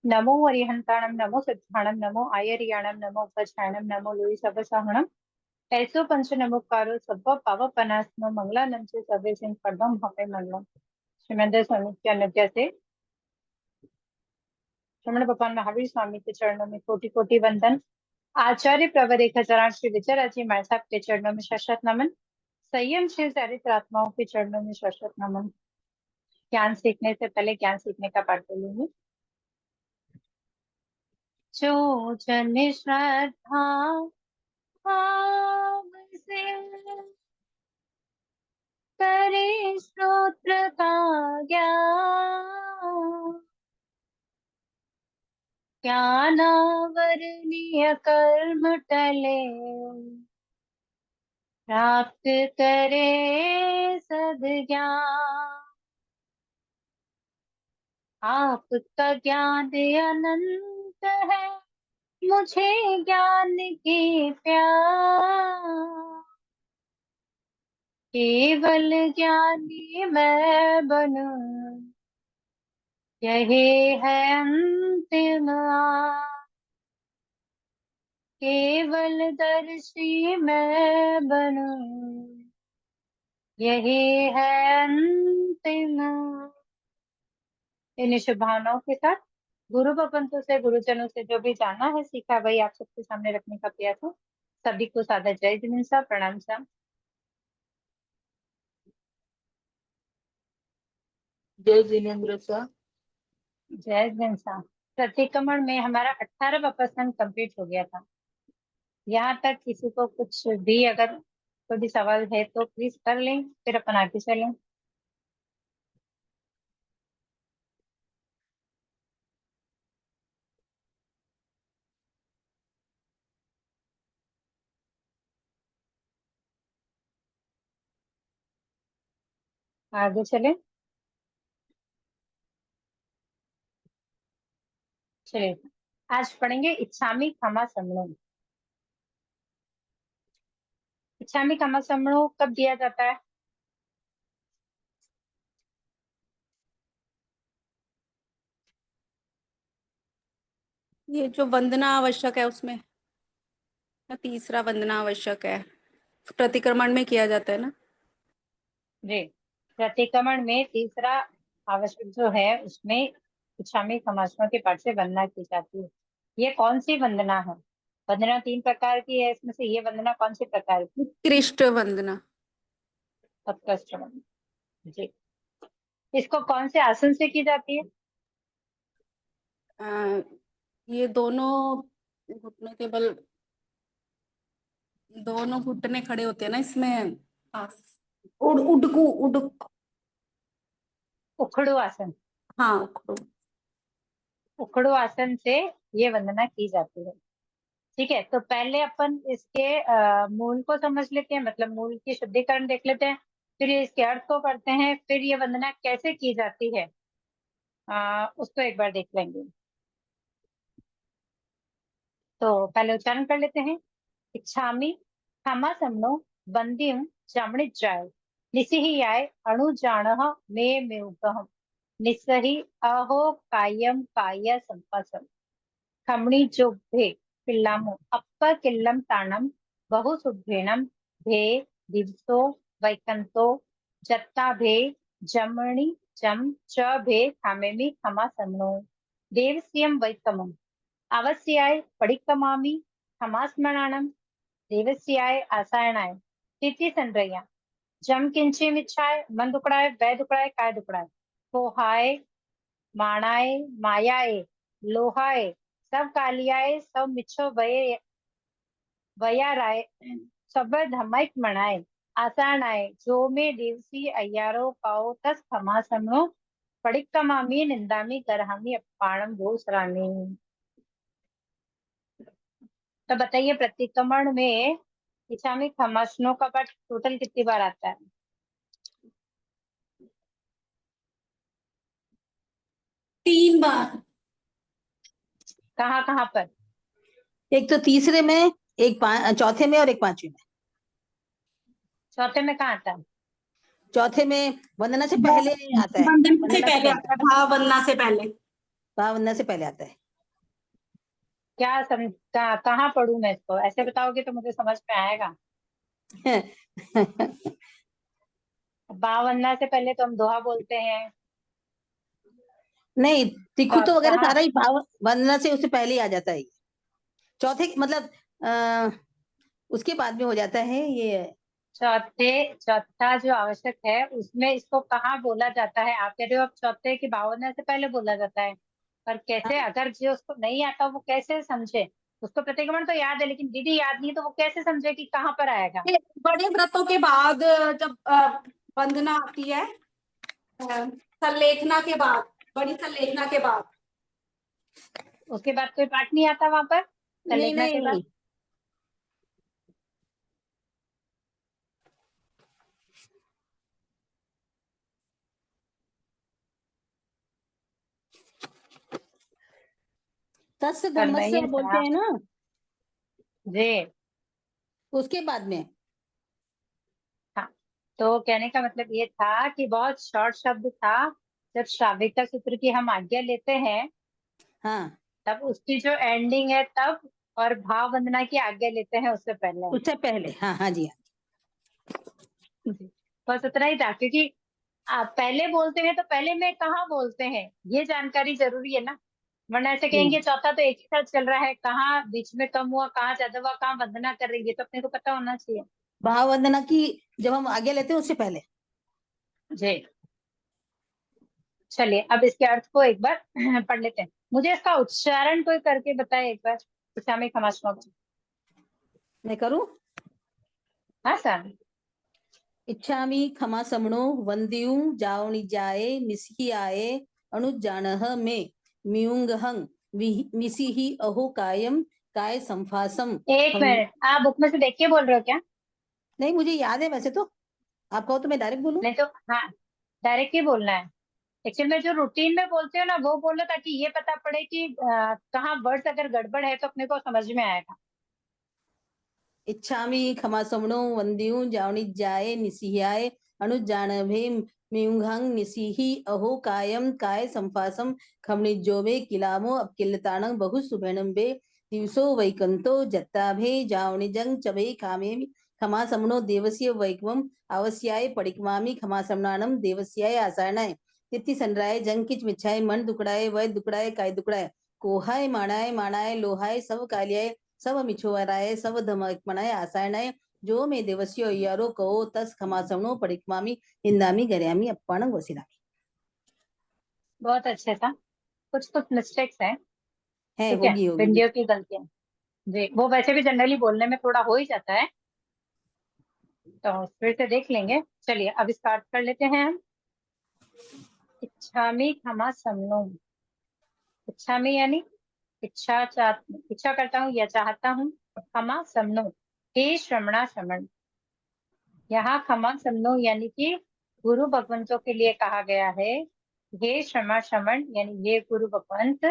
नमो अरिहंताणम नमो सिद्धाणम नमो आयर्याणम नमो उपछायणम नमो Louis सबसहणम ऐसो पंच नमोकारो सब पावपनास्म मंगलानम से सर्वे सिंह पद्म भवे मंगलम। श्रीमंदिर स्वामी की अनुज्ञा से श्रमण भगवान महावीर स्वामी के चरणों में कोटि कोटि वंदन। आचार्य प्रवर 1008 श्री विजय जी महाराज साहब के चरणों में शत नमन। संयम श्री चरित्र आत्माओं के चरणों में शत नमन। ज्ञान सीखने से पहले ज्ञान सीखने का पाठ बोलूंगी। जो जन श्रद्धा भाव से करे स्तोत्र का ज्ञान, ज्ञानावरणीय कर्म टले प्राप्त करे सद्ज्ञान। आपका ज्ञान अनंत है, मुझे ज्ञान की प्यास। केवल ज्ञानी मैं बनूं, यही है अंतिम आस। केवल दर्शी मैं बनूं, यही है अंतिम आस। इन शुभ भावनाओं के साथ गुरु भगवंतों से गुरुजनों से जो भी जाना है सीखा है, वही आप सबके सामने रखने का प्रयास हो। सभी को सादर जय जिनेन्द्र प्रणाम सा। जय जिनेन्द्र सा। जय जिनेन्द्र। प्रतिक्रमण में हमारा 18वां प्रश्न कंप्लीट हो गया था। यहाँ तक किसी को कुछ भी अगर कोई भी सवाल है तो प्लीज कर लें, फिर अपन आगे चलें। आगे चलें। चलिए आज पढ़ेंगे इच्छामि खमा समणो। इच्छामि खमा समणो कब दिया जाता है? ये जो वंदना आवश्यक है उसमें, या तीसरा वंदना आवश्यक है, प्रतिक्रमण में किया जाता है ना जी, प्रतिक्रमण में तीसरा आवश्यक जो है उसमें इच्छामि खमा समणो के पाठ से वंदना की जाती है। ये कौन सी वंदना है? वंदना 3 प्रकार की है, इसमें से ये वंदना कौन सी प्रकार की? उत्कृष्ट वंदना। उत्कृष्ट वंदना जी। इसको कौन से आसन से की जाती है? ये दोनों घुटनों के बल, दोनों घुटने खड़े होते हैं ना इसमें। उडक उखड़ू आसन। हाँ उखड़ू। उखड़ू आसन से ये वंदना की जाती है। ठीक है, तो पहले अपन इसके मूल को समझ लेते हैं, मतलब मूल की शुद्धिकरण देख लेते हैं, फिर इसके अर्थ को करते हैं, फिर ये वंदना कैसे की जाती है उसको एक बार देख लेंगे। तो पहले उच्चारण कर लेते हैं। इच्छामि खमा समनो वंद्यं जामणिज्जाय निसिहियाय अणुजाणः मे मेउगः निस्सहि अहो कायम काय संपसम् खमणी जोभे किल्लामो अप्प किल्लम ताणम बहु सुभ्रेणम भे दिवसो वैकंतो जत्ता भे जमणि जम च भे खामेमि खमा समनो देवस्यम वैकमम अवस्याय पडिक्कमामि खमास्मरणम देवस्याय आसायणाय तिथि संरया जम किंचिमिच्छाय मन दुकड़ाय वै दुकड़ाय काय दुकड़ाय पोहाय माणाय मायाए लोहाय सब कालियाए सब मिच्छो वये वयाराय सब धमाइक मणाय आसानाय जो में देवसी अय्यारो पाओ तस खमा समनो पडिक्कमामि निंदामि करहामि अपाणम भूसरामि। तो बताइए प्रतिक्रमण में इच्छामि खमासनों का पाठ टोटल कितनी बार आता है? 3 बार। कहाँ कहाँ पर? एक तो तीसरे में, एक चौथे में और एक पांचवे में। चौथे में कहाँ आता है? चौथे में वंदना से पहले आता है। वंदना से वंदना पहले आता है, भाव वंदना से पहले। भावना से पहले आता है। कहाँ पढ़ूं मैं इसको? ऐसे बताओगे तो मुझे समझ में आएगा। भावना से पहले तो हम दोहा बोलते हैं। नहीं, तो तिखुत अब वगैरह कहाँ? सारा ही भाव वंदना से उससे पहले ही आ जाता है। चौथे मतलब उसके बाद में हो जाता है ये। चौथा जो आवश्यक है उसमें इसको कहाँ बोला जाता है? आप कह रहे हो अब चौथे की भावना से पहले बोला जाता है, पर कैसे? अगर जो उसको नहीं आता वो कैसे समझे? उसको प्रतिक्रमण तो याद है लेकिन विधि याद नहीं, तो वो कैसे समझे कि कहाँ पर आएगा? ये बड़े व्रतों के बाद जब वंदना आती है, संलेखना के बाद, बड़ी संलेखना के बाद। उसके बाद कोई पाठ नहीं आता वहां पर नहीं संलेखना के बाद? नहीं, तस्य करना धम्मस्य ये बोलते था हैं ना, जी। उसके बाद में। हाँ, तो कहने का मतलब ये था कि बहुत शॉर्ट शब्द था। जब श्राविका सूत्र की हम आज्ञा लेते हैं हाँ, तब उसकी जो एंडिंग है तब, और भाव वंदना की आज्ञा लेते हैं उससे पहले। उससे पहले, हाँ हाँ जी हाँ। जी। बस उतना ही था, क्योंकि आप पहले बोलते हैं तो पहले में कहाँ बोलते हैं ये जानकारी जरूरी है ना। वरना ऐसे जी, कहेंगे चौथा तो एक ही साथ चल रहा है, कहाँ बीच में कम हुआ, कहाँ ज्यादा हुआ, कहाँ वंदना कर रही है, तो अपने को पता होना चाहिए। भाव वंदना की जब हम आगे लेते हैं उससे पहले। जी। चलिए अब इसके अर्थ को एक बार पढ़ लेते हैं। मुझे इसका उच्चारण कोई करके बताए एक बार, इस्लामिक समाज। मैं करूं? हाँ सर। इच्छामि खमा समणो वंदियु जावनी जाए निसी आए अनुजानह में मियुंग हंग मिसी ही अहो कायम काय संफासम एक हम। मिनट, आप बुक में से देख के बोल रहे हो क्या? नहीं, मुझे याद है वैसे तो। आप कहो तो मैं डायरेक्ट बोलूं? नहीं तो हाँ, डायरेक्ट ही बोलना है। एक्चुअली में जो रूटीन में बोलते हो ना वो बोलो, ताकि ये पता पड़े कि कहाँ वर्ड्स अगर गड़बड़ है तो अपने को समझ में आएगा। इच्छामि खमा समणो वंदियु जावनी जाए निसी आए अनुजानभे मियुंग निसी अहो कायम काय संफासम खमनिजोबे किलामो अपकिलताणं बहु सुभेणंबे दिवसो वैकंतो जत्ताभे जावनिजं चबे कामे खमा समणो देवस्य वैकवम आवस्याय पडिकमामि खमा समनानम देवस्याय आसानाय तिथि सनराय जंग किच मिच्छाय मन दुकड़ाए वय दुकड़ाए काय दुकड़ाए कोहाय माणाय माणाय लोहाय सब कालियाय सब मिछुवराय सब धमकमणाय आसायनाय जो मे देवस्यो यारो कहो तस खमा समनो पडिकमामि हिंदामी गर्यामी अप्पाणं वसिलामि। बहुत अच्छे था। कुछ कुछ मिस्टेक्स हैं, है, ठीक है, होगी होगी। बिंदियों की गलतियां। जी, वो वैसे भी जनरली बोलने में थोड़ा हो ही जाता है, तो फिर से देख लेंगे। चलिए अब स्टार्ट कर लेते हैं हम। इच्छामी क्षमा समनो। इच्छामी यानी इच्छा करता हूँ या चाहता हूँ। क्षमा समनो, हे श्रमणा शमन। यहाँ क्षमा समनो यानी कि गुरु भगवंतों के लिए कहा गया है। हे क्षमा शमन यानी ये गुरु भगवंत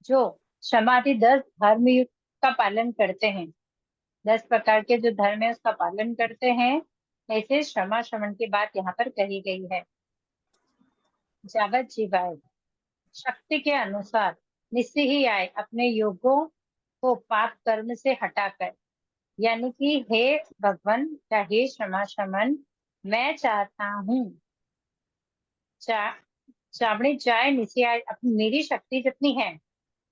जो क्षमादि 10 धर्म युक्त का पालन करते हैं, 10 प्रकार के जो धर्म है उसका पालन करते हैं, ऐसे क्षमा शमन की बात यहाँ पर कही गई है। जावत जीवाय, शक्ति के अनुसार, निश्चय ही आए, अपने योगों को पाप कर्म से हटाकर। यानी कि हे भगवान या हे क्षमा शमन, मैं चाहता हूँ चा, चावड़ी जाए नीचे आए, अपनी मेरी शक्ति जितनी है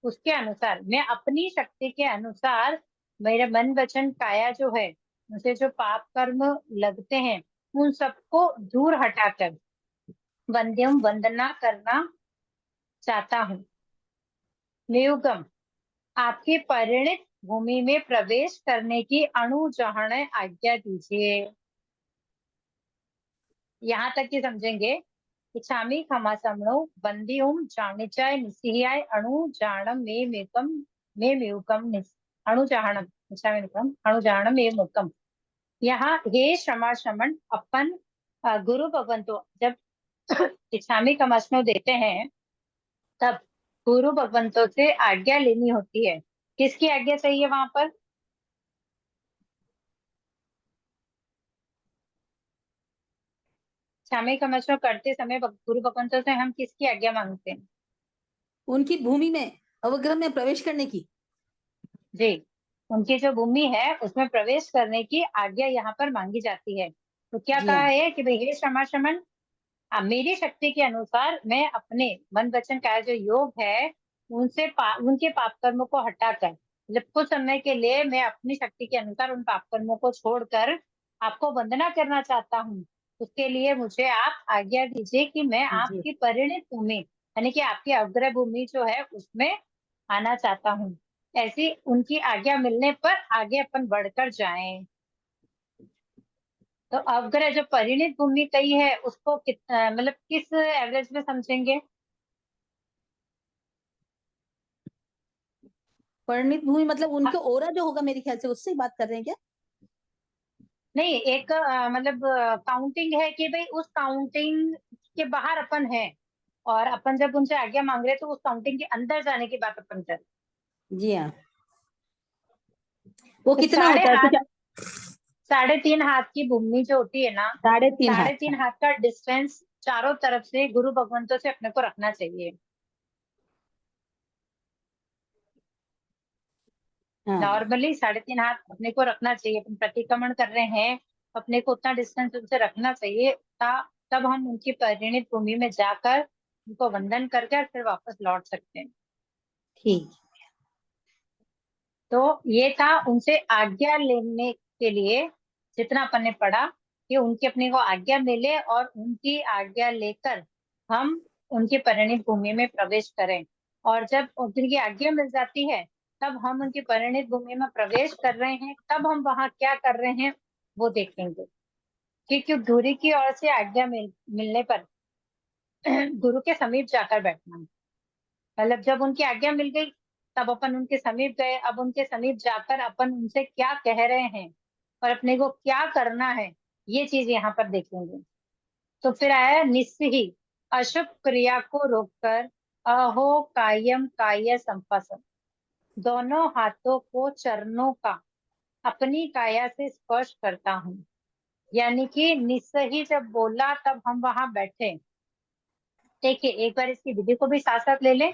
उसके अनुसार, मैं अपनी शक्ति के अनुसार मेरे मन वचन काया जो है उनसे जो पाप कर्म लगते हैं उन सबको दूर हटाकर वंद्यम वंदना करना चाहता हूँ। नियुगम, आपकी परिणित भूमि में प्रवेश करने की अणुजहण आज्ञा दीजिए। यहाँ तक ही समझेंगे। इच्छामि खमा समणो बंदी उम जानिचाय निसिहाय अणु जानम मे मेकम मे म्यूकम निस अणु जाहणम इच्छामि निकम अणु जाहणम मे मुकम। यहाँ हे क्षमा शमन अपन गुरु भगवंतों जब इच्छामि कमस्नो देते हैं तब गुरु भगवंतों से आज्ञा लेनी होती है। किसकी आज्ञा चाहिए वहां पर? इच्छामि कमस्नो करते समय गुरु भगवंतों से हम किसकी आज्ञा मांगते हैं? उनकी भूमि में अवग्रह में प्रवेश करने की। जी, उनकी जो भूमि है उसमें प्रवेश करने की आज्ञा यहाँ पर मांगी जाती है। तो क्या जी कहा हाँ। है कि भाई हे श्रमण, मेरी शक्ति के अनुसार मैं अपने मन वचन का जो योग है उनके पाप कर्मों को हटाकर, मतलब कुछ समय के लिए मैं अपनी शक्ति के अनुसार उन पाप कर्मों को छोड़कर आपको वंदना करना चाहता हूँ। उसके लिए मुझे आप आज्ञा दीजिए कि मैं जी आपकी परिणित भूमि यानी कि आपकी अग्र भूमि जो है उसमें आना चाहता हूँ। ऐसी उनकी आज्ञा मिलने पर आगे अपन बढ़कर जाएं। तो अवग्रह जो परिणित भूमि कही है उसको मतलब किस एवरेज में समझेंगे? परिणित भूमि मतलब हाँ, उनके ओरा जो होगा मेरे ख्याल से, उससे ही बात कर रहे हैं क्या? नहीं, एक मतलब काउंटिंग है कि भाई उस काउंटिंग के बाहर अपन है और अपन जब उनसे आज्ञा मांग रहे हैं तो उस काउंटिंग के अंदर जाने की बात अपन कर। जी हाँ। वो तो कितना होता है कुछ? 3.5 हाथ की भूमि जो होती है ना, 3.5 हाथ। 3.5 हाथ का डिस्टेंस चारों तरफ से गुरु भगवंतों से अपने को रखना चाहिए। हाँ नॉर्मली 3.5 हाथ अपने को रखना चाहिए। अपन प्रतिक्रमण कर रहे हैं, अपने को उतना डिस्टेंस उनसे रखना चाहिए तब हम उनकी परिणित भूमि में जाकर उनको वंदन करके और फिर वापस लौट सकते हैं। ठीक। तो ये था उनसे आज्ञा लेने के लिए, जितना अपन ने पढ़ा कि उनकी अपने को आज्ञा मिले और उनकी आज्ञा लेकर हम उनकी परिणित भूमि में प्रवेश करें। और जब उनकी आज्ञा मिल जाती है तब हम उनकी परिणित भूमि में प्रवेश कर रहे हैं, तब हम वहां क्या कर रहे हैं वो देखेंगे। क्योंकि गुरु की ओर से आज्ञा मिलने पर गुरु के समीप जाकर बैठना, मतलब जब उनकी आज्ञा मिल गई तब अपन उनके समीप गए। अब उनके समीप जाकर अपन उनसे क्या कह रहे हैं और अपने को क्या करना है ये चीज यहाँ पर देखेंगे। तो फिर आया निस्सी, अशुभ क्रिया को रोककर अहो कायम काय संपसन, दोनों हाथों को चरणों का अपनी काया से स्पर्श करता हूँ। यानी कि निस्सही जब बोला तब हम वहां बैठे। देखिए एक बार इसकी विधि को भी साथ साथ ले लें।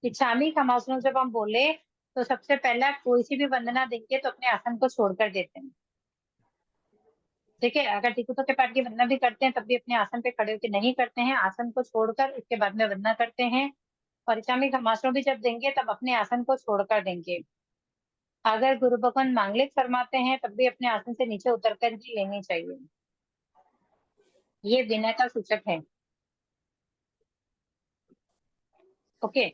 इच्छामी खमासनो जब हम बोले तो सबसे पहला कोई सी भी वंदना देंगे तो अपने आसन को छोड़कर देते हैं। ठीक है, अगर टिकुतो के पाठ की वंदना भी करते हैं तब भी अपने आसन पे खड़े होकर नहीं करते हैं, आसन को छोड़कर उसके बाद में वंदना करते हैं। और इच्छामी खमासनो भी जब देंगे तब अपने आसन को छोड़कर देंगे। अगर गुरु भगवान मांगलिक फरमाते हैं तब भी अपने आसन से नीचे उतरकर ही लेनी चाहिए। ये विनय का सूचक है। ओके।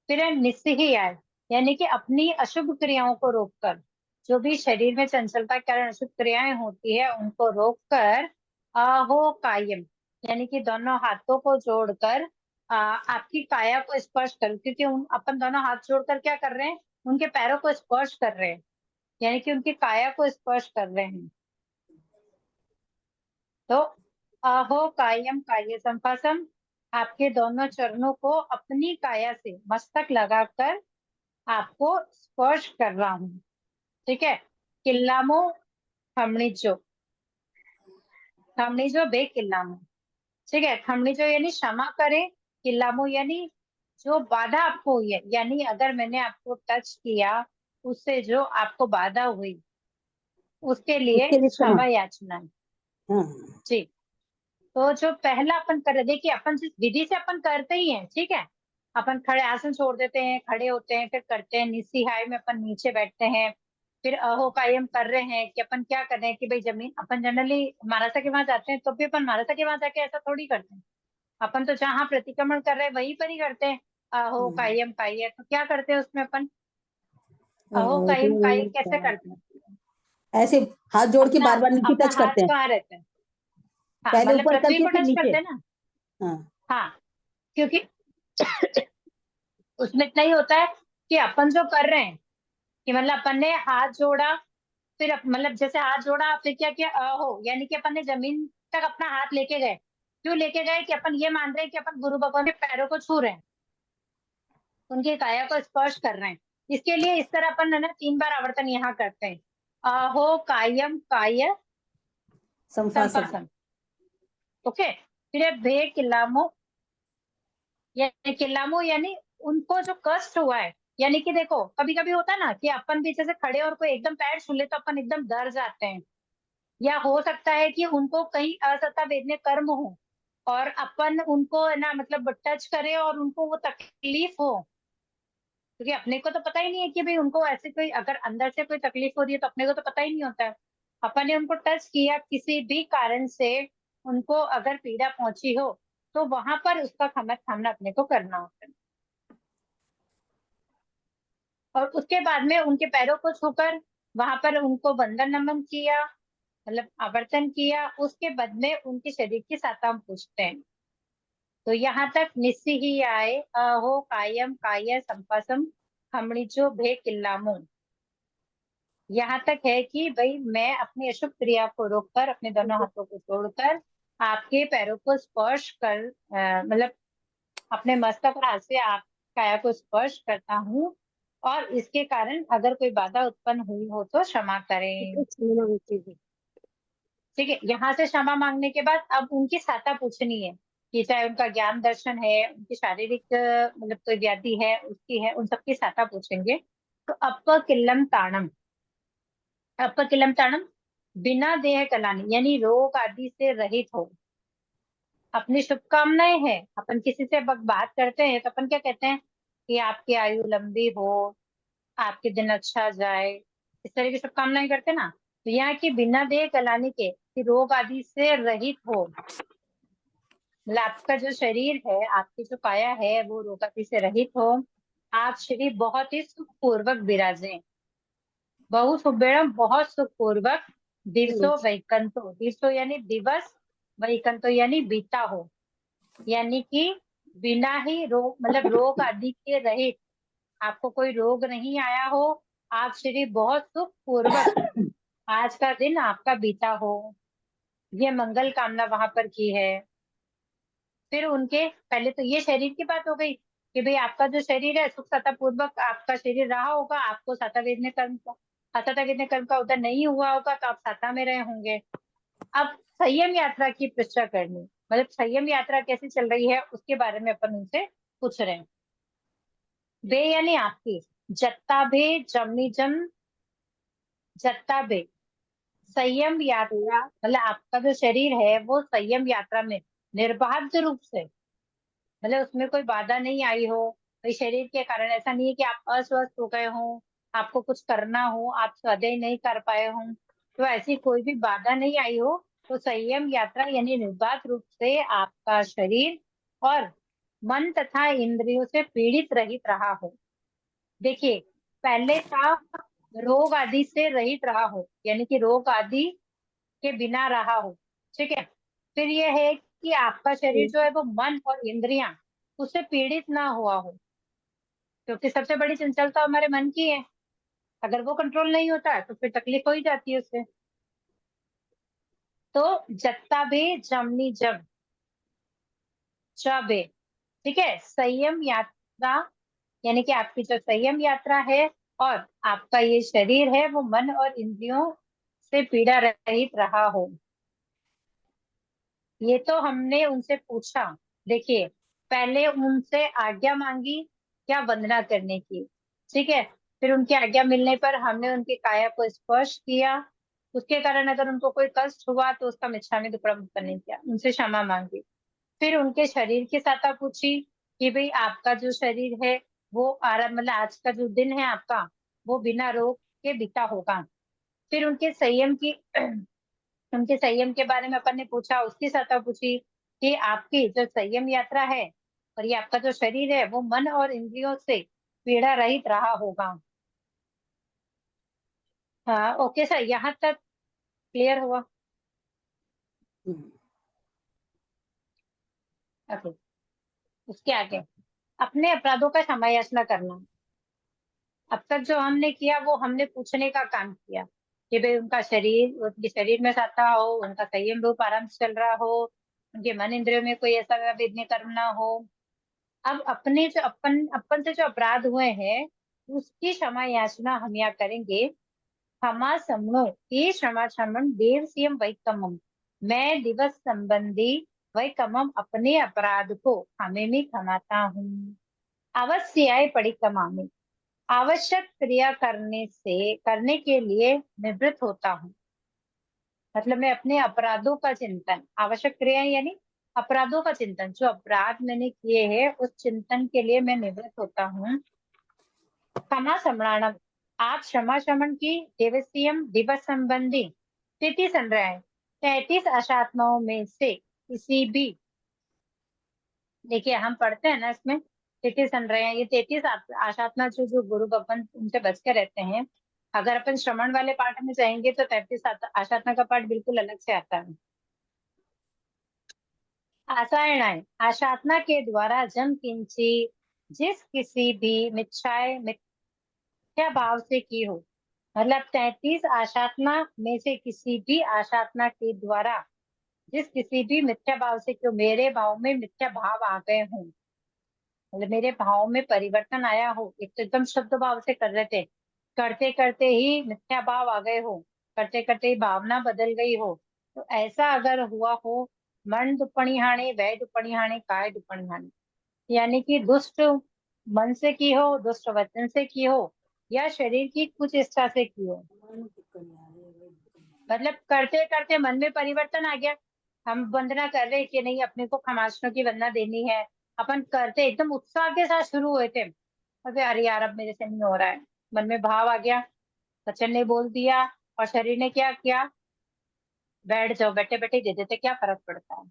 फिर है निस्सिही आय, यानी कि अपनी अशुभ क्रियाओं को रोककर, जो भी शरीर में चंचलता के कारण अशुभ क्रियाएं होती है उनको रोककर आहो कायम, यानी कि दोनों हाथों को जोड़कर आपकी काया को स्पर्श कर, क्योंकि अपन दोनों हाथ जोड़कर क्या कर रहे हैं, उनके पैरों को स्पर्श कर रहे हैं, यानी कि उनकी काया को स्पर्श कर रहे हैं। तो अहो कायम काय संपासम, आपके दोनों चरणों को अपनी काया से मस्तक लगाकर आपको स्पर्श कर रहा हूँ। ठीक है। किल्लामो थमणिजो, थमणिजो बे किल्लामो। ठीक है, थमणिजो यानी क्षमा करें, किल्लामो यानी जो बाधा आपको हुई है, यानी अगर मैंने आपको टच किया उससे जो आपको बाधा हुई उसके लिए उसके लिए क्षमा। क्षमा याचना है। हाँ। जी। तो जो पहला अपन कर रहे, देखिए अपन जिस विधि से अपन करते ही हैं, ठीक है, अपन खड़े आसन छोड़ देते हैं, खड़े होते हैं, फिर करते हैं निस्सिहाय में अपन नीचे बैठते हैं, फिर अहो कायम कर रहे हैं कि अपन क्या कर रहे हैं कि भाई जमीन, अपन जनरली महाराजा के वहां जाते हैं तो भी अपन महाराजा के वहां जाके ऐसा थोड़ी करते हैं। अपन तो जहाँ प्रतिक्रमण कर रहे हैं वहीं पर ही करते हैं। अहो कायम काय, तो क्या करते हैं उसमें अपन अहो कायम काय कैसे करते हैं? ऐसे हाथ जोड़ के अपना बार बार नीचे अपना टच हाथ करते हैं। कहाँ रहता है? हाँ, पहले मतलब ऊपर पृथ्वी करके को फिर टच नीचे। करते हैं ना। हाँ। हाँ, क्योंकि उसमें इतना ही होता है कि अपन जो कर रहे हैं कि मतलब अपन ने हाथ जोड़ा, फिर मतलब जैसे हाथ जोड़ा फिर क्या किया हो, यानी कि अपन ने जमीन तक अपना हाथ लेके गए। क्यों लेके गए कि अपन ये मान रहे हैं कि अपन गुरु भगवान के पैरों को छू रहे हैं, उनकी काया को स्पर्श कर रहे हैं। इसके लिए इस तरह अपन है ना 3 बार आवर्तन यहाँ करते हैं, अहो कायम काय संफासन। संपासन। ओके। फिर है भे किल्लामो, यानी किल्लामो यानी उनको जो कष्ट हुआ है, यानी कि देखो कभी कभी होता है ना कि अपन भी जैसे खड़े और कोई एकदम पैर छू ले तो अपन एकदम डर जाते हैं, या हो सकता है कि उनको कहीं असत्ता वेदने कर्म हो और अपन उनको है ना मतलब टच करे और उनको वो तकलीफ हो, क्योंकि अपने को तो पता ही नहीं है कि भाई उनको ऐसे कोई अगर अंदर से कोई तकलीफ हो रही है तो अपने को तो पता ही नहीं होता है। अपन ने उनको टच किया किसी भी कारण से, उनको अगर पीड़ा पहुंची हो तो वहां पर उसका सामना अपने को करना होता है। और उसके बाद में उनके पैरों को छूकर वहां पर उनको वंदन नमन किया, मतलब आवर्तन किया, उसके बाद में उनके शरीर की साता हम पूछते हैं। तो यहाँ तक निस्सी आए अहो कायम काय संपासम खमणिजो भे किल्लामो, यहाँ तक है कि भाई मैं अपनी अशुभ क्रिया को रोककर अपने दोनों हाथों को जोड़कर आपके पैरों को स्पर्श कर मतलब अपने मस्तक और हाथ से आप काया को स्पर्श करता हूँ, और इसके कारण अगर कोई बाधा उत्पन्न हुई हो तो क्षमा करें। ठीक है, यहाँ से क्षमा मांगने के बाद अब उनकी सहायता पूछनी है कि चाहे उनका ज्ञान दर्शन है, उनकी शारीरिक मतलब कोई व्याधि है उसकी है, उन सबकी सहायता पूछेंगे। तो अप किलम ताड़म बिना देह कलानी यानी रोग आदि से रहित हो। अपनी शुभकामनाएं हैं, अपन किसी से बात करते हैं तो अपन क्या कहते हैं कि आपकी आयु लंबी हो, आपके दिन अच्छा जाए, इस तरह की शुभकामनाएं करते हैं ना। तो यहाँ की बिना देह कलानी के कि रोग आदि से रहित हो, मतलब आपका जो शरीर है, आपकी जो काया है वो रोग आदि से रहित हो, आप श्री बहुत ही सुखपूर्वक विराजे, बहुत सुबेड़म बहुत सुखपूर्वक, दिवसो वैकंतो, दिवसो यानी दिवस, वैकंतो यानी बीता हो, यानी कि बिना ही रोग मतलब रोग आदि के रहित, आपको कोई रोग नहीं आया हो, आप श्री बहुत सुख पूर्वक आज का दिन आपका बीता हो, ये मंगल कामना वहां पर की है। फिर उनके पहले तो ये शरीर की बात हो गई कि भाई आपका जो शरीर है सुख सता पूर्वक आपका शरीर रहा होगा, आपको साता वेदने कर्म का साता वेदने कर्म का उदय नहीं हुआ होगा तो आप साता में रहे होंगे। अब संयम यात्रा की पृष्ठा करनी, मतलब संयम यात्रा कैसी चल रही है उसके बारे में अपन उनसे पूछ रहे हैं। बे यानी आपकी, जत्ता भे जमनी जम, जत्ता बे संयम यात्रा, मतलब आपका जो शरीर है वो संयम यात्रा में निर्बाध रूप से, मतलब उसमें कोई बाधा नहीं आई हो, कोई शरीर के कारण ऐसा नहीं है कि आप अस्वस्थ हो गए हो, आपको कुछ करना हो आप स्वाध्याय नहीं कर पाए हो, तो ऐसी कोई भी बाधा नहीं आई हो, तो संयम यात्रा यानी निर्बाध रूप से आपका शरीर और मन तथा इंद्रियों से पीड़ित रहित रहा हो। देखिए, पहले था रोग आदि से रहित रहा हो, यानी कि रोग आदि के बिना रहा हो। ठीक है, फिर यह है कि आपका शरीर जो है वो मन और इंद्रियां उससे पीड़ित ना हुआ हो, क्योंकि सबसे बड़ी चंचलता हमारे मन की है, अगर वो कंट्रोल नहीं होता है तो फिर तकलीफ हो ही जाती है उससे। तो जत्ता बे जमनी जम चबे, ठीक है, संयम यात्रा यानी कि आपकी जो संयम यात्रा है और आपका ये शरीर है वो मन और इंद्रियों से पीड़ा रहित रहा हो, ये तो हमने उनसे पूछा। देखिए, पहले उनसे आज्ञा मांगी क्या वंदना करने की, ठीक है, फिर उनकी आज्ञा मिलने पर हमने उनकी काया को स्पर्श किया, उसके कारण अगर उनको कोई कष्ट हुआ तो उसका मिच्छामी दुक्कड़म नहीं किया, उनसे क्षमा मांगी। फिर उनके शरीर की सत्ता पूछी कि भाई आपका जो शरीर है वो आराम, मतलब आज का जो दिन है आपका वो बिना रोग के बीता होगा। फिर उनके संयम के बारे में अपन ने पूछा, उसकी सत्ता पूछी कि आपकी जो संयम यात्रा है और ये आपका जो शरीर है वो मन और इंद्रियों से पीड़ा रहित रहा होगा। हाँ ओके सर, यहाँ तक क्लियर हुआ? ओके, उसके आगे अपने अपराधों का क्षमा याचना करना। अब तक जो हमने किया वो हमने पूछने का काम किया कि भाई उनके शरीर में सत्ता हो, उनका संयम रूप आराम से चल रहा हो, उनके मन इंद्रियों में कोई ऐसा वेदनीय कर्म ना हो। अब अपने जो अपन अपन से जो अपराध हुए हैं उसकी क्षमा याचना हम यहाँ करेंगे। क्षमा समणो ये क्षमा क्षमण देव सीएम वैकमम, मैं दिवस संबंधी वैकमम अपने अपराध को हमें में क्षमाता हूँ। अवश्याय परिक्रमामि, आवश्यक क्रिया करने के लिए निवृत्त होता हूँ। मतलब मैं अपने अपराधों का चिंतन, आवश्यक क्रिया यानी अपराधों का चिंतन, जो अपराध मैंने किए हैं उस चिंतन के लिए मैं निवृत्त होता हूँ। क्षमा समराणम, आप क्षमा शमन की देवस्यम दिवस संबंधी तिथि संग्रह है 33 अशात्माओं में से किसी भी, देखिए हम पढ़ते हैं ना इसमें 33 संग्रह हैं, ये 33 आशात्मा जो गुरु भगवान उनसे बच के रहते हैं। अगर अपन श्रवण वाले पाठ में जाएंगे तो 33 आशात्मा का पाठ बिल्कुल अलग से आता है। आसायणाएं, आशात्मा के द्वारा जम किंची जिस किसी भी मिथ्या भाव से की हो, मतलब 33 आशात्मा में से किसी भी आशात्मा के द्वारा जिस किसी भी मिथ्या भाव से क्यों, मेरे भाव में मिथ्या भाव आ गए हों, मतलब मेरे भाव में परिवर्तन आया हो, एक तो एकदम शुद्ध भाव से कर रहे थे, करते करते ही मिथ्या भाव आ गए हो, करते करते ही भावना बदल गई हो, तो ऐसा अगर हुआ हो, मन दुपणी हाणे वह दुपणी हाणे काय दुपणी हाणे, यानी कि दुष्ट मन से की हो, दुष्ट वचन से की हो, या शरीर की कुछ इच्छा से की हो, मतलब करते करते मन में परिवर्तन आ गया। हम वंदना कर रहे कि नहीं अपने को खमासनों की वंदना देनी है, अपन करते एकदम उत्साह के साथ शुरू हुए थे, अरे अरे यार अब मेरे से नहीं हो रहा है, मन में भाव आ गया, वचन ने बोल दिया और शरीर ने क्या किया, बैठ जाओ, बैठे बैठे दे देते, क्या फर्क पड़ता है,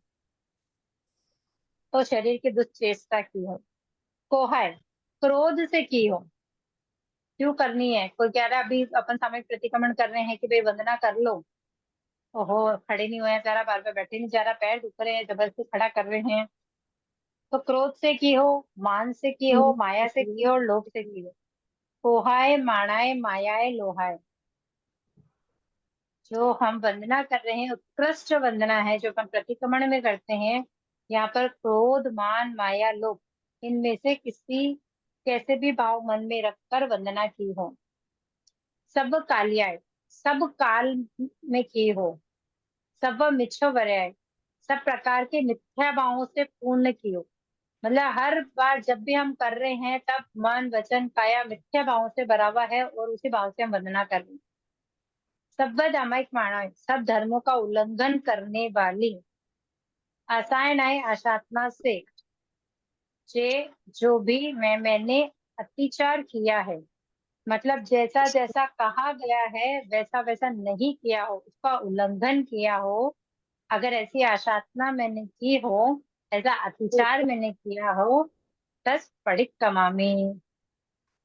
तो शरीर की दुष्चेष्टा की हो। को है क्रोध से की हो, क्यों करनी है, कोई कह रहा है अभी अपन सामूहिक प्रतिक्रमण कर रहे हैं कि भाई वंदना कर लो, ओहो खड़े नहीं हुए हैं, जरा बार बार बैठे नहीं जा रहा, पैर दुख रहे हैं, जबरदस्ती खड़ा कर रहे हैं, तो क्रोध से की हो, मान से की हो, माया से की हो, लोभ से की हो। कोहाय माणाय मायाय लोहाय, जो हम वंदना कर रहे हैं उत्कृष्ट वंदना है जो अपन प्रतिक्रमण में करते हैं, यहाँ पर क्रोध मान माया लोभ इनमें से किसी कैसे भी भाव मन में रखकर वंदना की हो। सब कालियाय, सब काल में की हो, सब मिच्छो वरय, सब प्रकार के मिथ्या भावों से पूर्ण की हो, मतलब हर बार जब भी हम कर रहे हैं तब मन वचन काया मिथ्या भावों से भरा हुआ है और उसी भाव से हम वंदना कर रहे हैं। सब अमायिक मानव, सब धर्मों का उल्लंघन करने वाली आसायनाएं आशात्मा से जे जो भी मैंने अत्याचार किया है, मतलब जैसा जैसा कहा गया है वैसा वैसा नहीं किया हो, उसका उल्लंघन किया हो, अगर ऐसी आशात्मा मैंने की हो, ऐसा अत्याचार मैंने किया हो, तस पढ़ित कमामी,